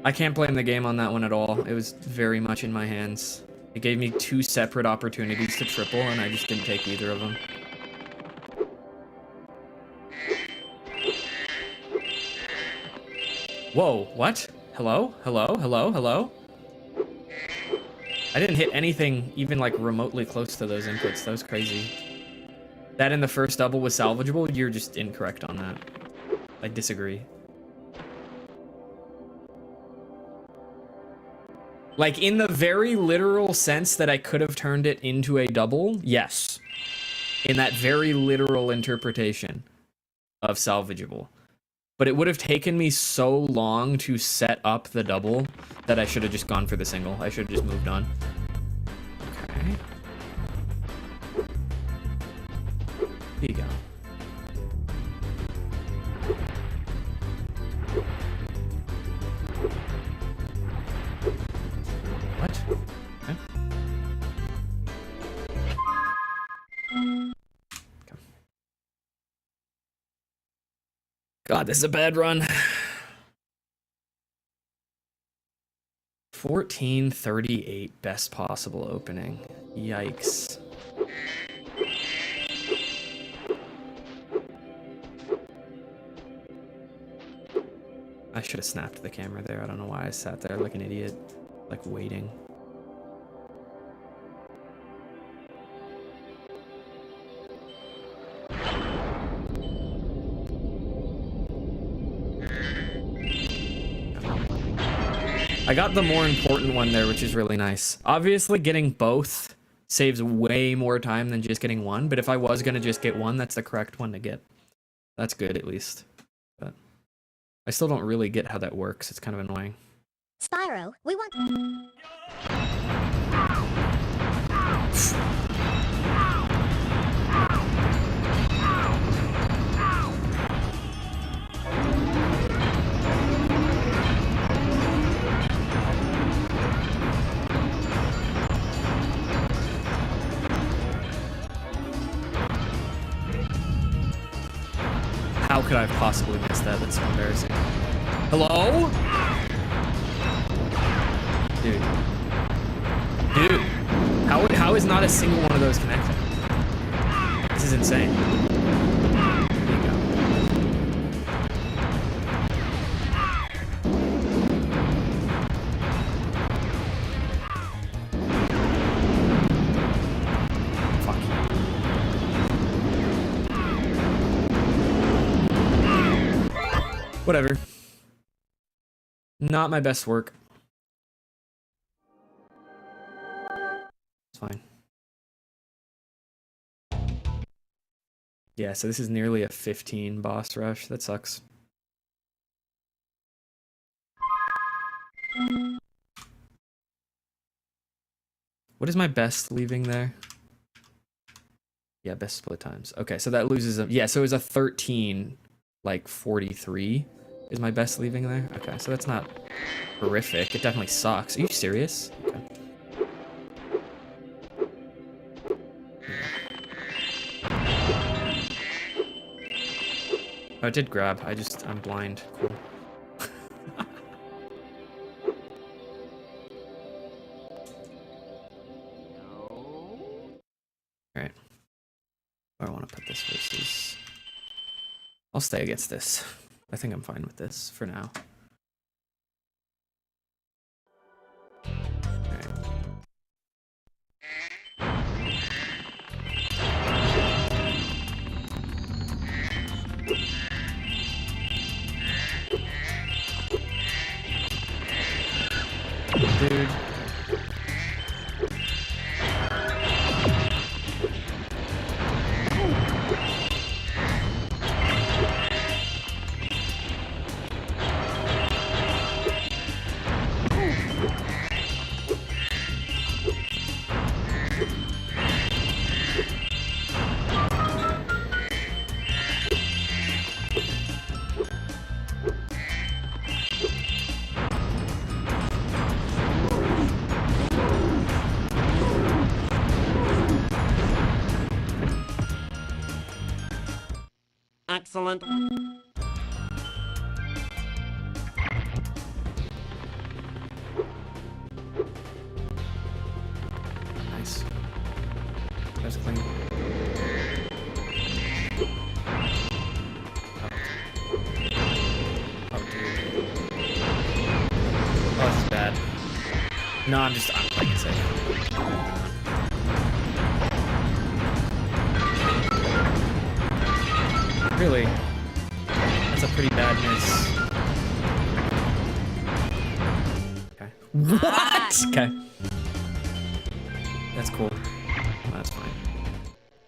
I can't blame the game on that one at all. It was very much in my hands. It gave me 2 separate opportunities to triple, and I just didn't take either of them. Whoa, what? Hello? Hello? Hello? Hello? I didn't hit anything even like remotely close to those inputs. That was crazy. That in the first double was salvageable? You're just incorrect on that. I disagree. Like in the very literal sense that I could have turned it into a double, yes. In that very literal interpretation of salvageable. But it would have taken me so long to set up the double that I should have just gone for the single. I should have just moved on. Okay. Here you go. What? Okay. God, this is a bad run. 14:38 best possible opening. Yikes. I should have snapped the camera there. I don't know why I sat there like an idiot, like waiting. I got the more important one there, which is really nice. Obviously, getting both saves way more time than just getting one, but if I was going to just get one, that's the correct one to get. That's good, at least. But I still don't really get how that works. It's kind of annoying. Spyro, we want... How could I have possibly missed that? That's so embarrassing. Hello? Dude. Dude. How is not a single one of those connected? This is insane. There you go. Fuck you. Whatever. Not my best work. It's fine. Yeah, so this is nearly a 15 boss rush. That sucks. What is my best leaving there? Yeah, best split times. Okay, so that loses a... Yeah, so it was a 13, like 43 is my best leaving there. Okay, so that's not horrific. It definitely sucks. Are you serious? Okay. Oh, it did grab. I'm blind. Cool. Alright. I want to put this versus... I'll stay against this. I think I'm fine with this for now. Dude. Excellent. Nice. That's clean. Oh, dude. Oh, this is bad. No, I'm playing it safe. Really? That's a pretty bad miss. Okay. What? Okay. That's cool. That's fine.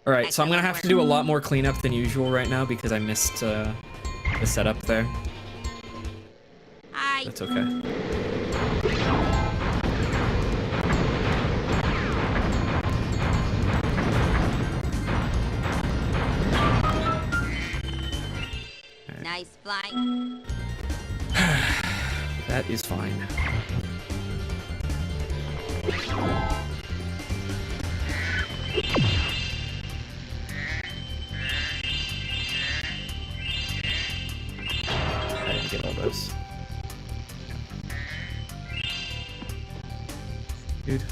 Alright, so I'm gonna have to do a lot more cleanup than usual right now because I missed the setup there. That's okay. Nice flying. That is fine. I didn't get all those. Dude.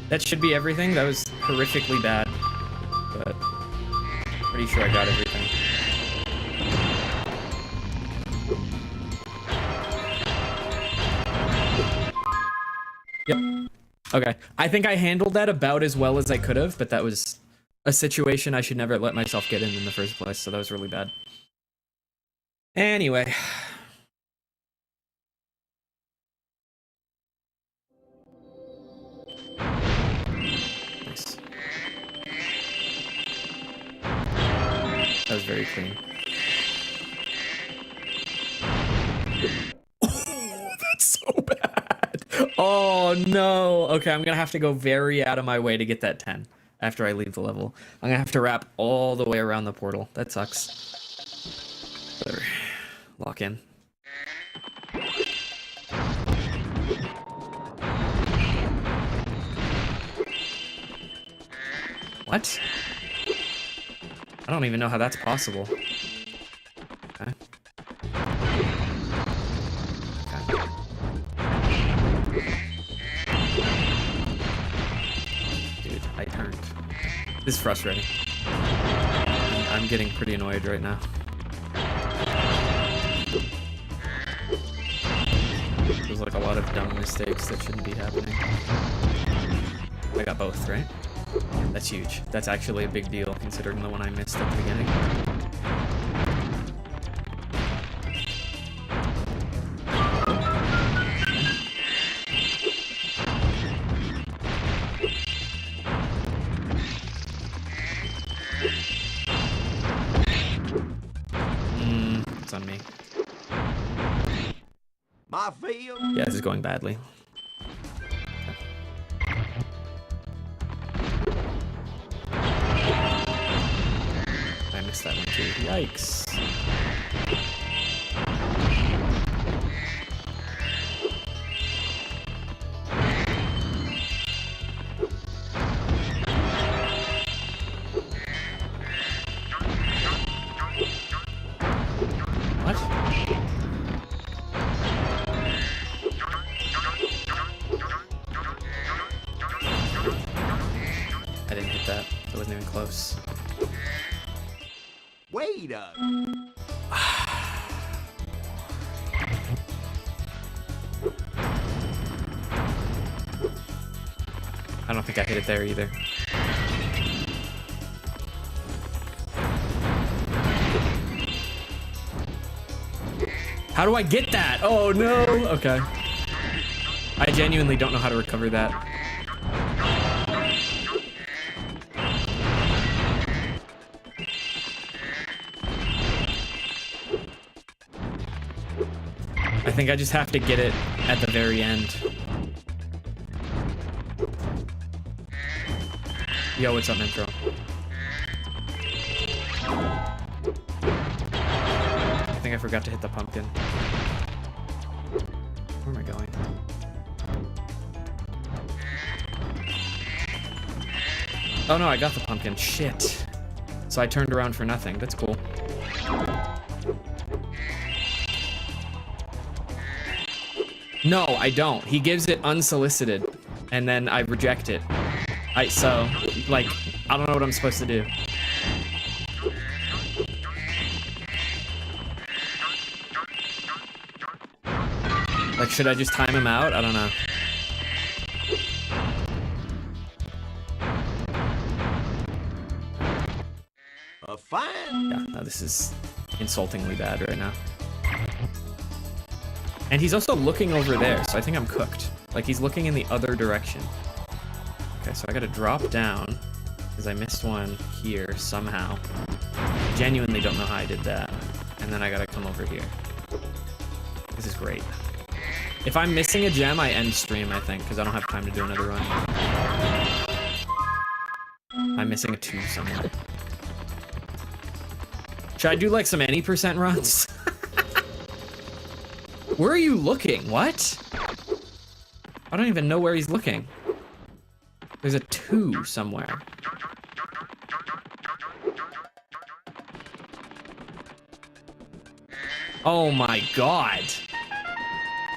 That should be everything. That was horrifically bad, but pretty sure I got everything. Yep. Okay. I think I handled that about as well as I could have, but that was a situation I should never let myself get in the first place, so that was really bad. Anyway. Nice. That was very clean. Oh, that's so bad. Oh no. Okay, I'm gonna have to go very out of my way to get that 10 after I leave the level. I'm gonna have to wrap all the way around the portal. That sucks. Whatever. Lock in. What? I don't even know how that's possible. Okay. Okay. Dude, I turned. This is frustrating. I'm getting pretty annoyed right now. There's like a lot of dumb mistakes that shouldn't be happening. I got both, right? That's huge. That's actually a big deal considering the one I missed at the beginning. It's on me. My field. Yeah, this is going badly. I missed that one too. Yikes. What? I didn't hit that. It wasn't even close. Wait up. I don't think I hit it there either. How do I get that? Oh no! Okay. I genuinely don't know how to recover that. I think I just have to get it at the very end. Yo, what's up, intro? I think I forgot to hit the pumpkin. Where am I going? Oh no, I got the pumpkin. Shit. So I turned around for nothing. That's cool. No, I don't. He gives it unsolicited, and then I reject it. So, like, I don't know what I'm supposed to do. Like, should I just time him out? I don't know. Fine. Yeah, no, this is insultingly bad right now. And he's also looking over there, so I think I'm cooked. Like, he's looking in the other direction. Okay, so I gotta drop down, because I missed one here somehow. Genuinely don't know how I did that. And then I gotta come over here. This is great. If I'm missing a gem, I end stream, I think, because I don't have time to do another run. I'm missing a 2 somewhere. Should I do, like, some any % runs? Where are you looking? What? I don't even know where he's looking. There's a 2 somewhere. Oh my god.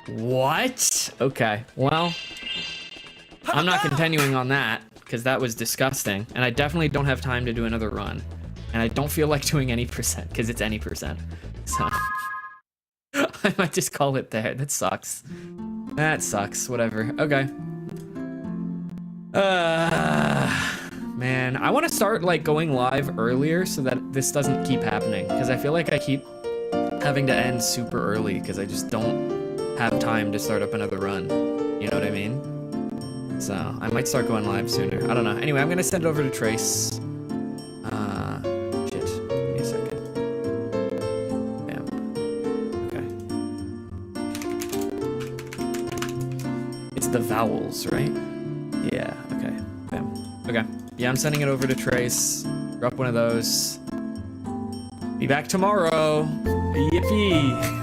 What? Okay, well, I'm not continuing on that, because that was disgusting, and I definitely don't have time to do another run. And I don't feel like doing any %, because it's any %. So, I might just call it there. That sucks. That sucks, whatever. Okay. Man, I want to start, like, going live earlier so that this doesn't keep happening, because I feel like I keep having to end super early, because I just don't have time to start up another run. You know what I mean? So, I might start going live sooner. I don't know. Anyway, I'm going to send it over to Trace. Shit. Give me a second. Bam. Okay. It's the vowels, right? Yeah, okay. Bam. Okay. Yeah, I'm sending it over to Trace. Drop one of those. Be back tomorrow. Yippee.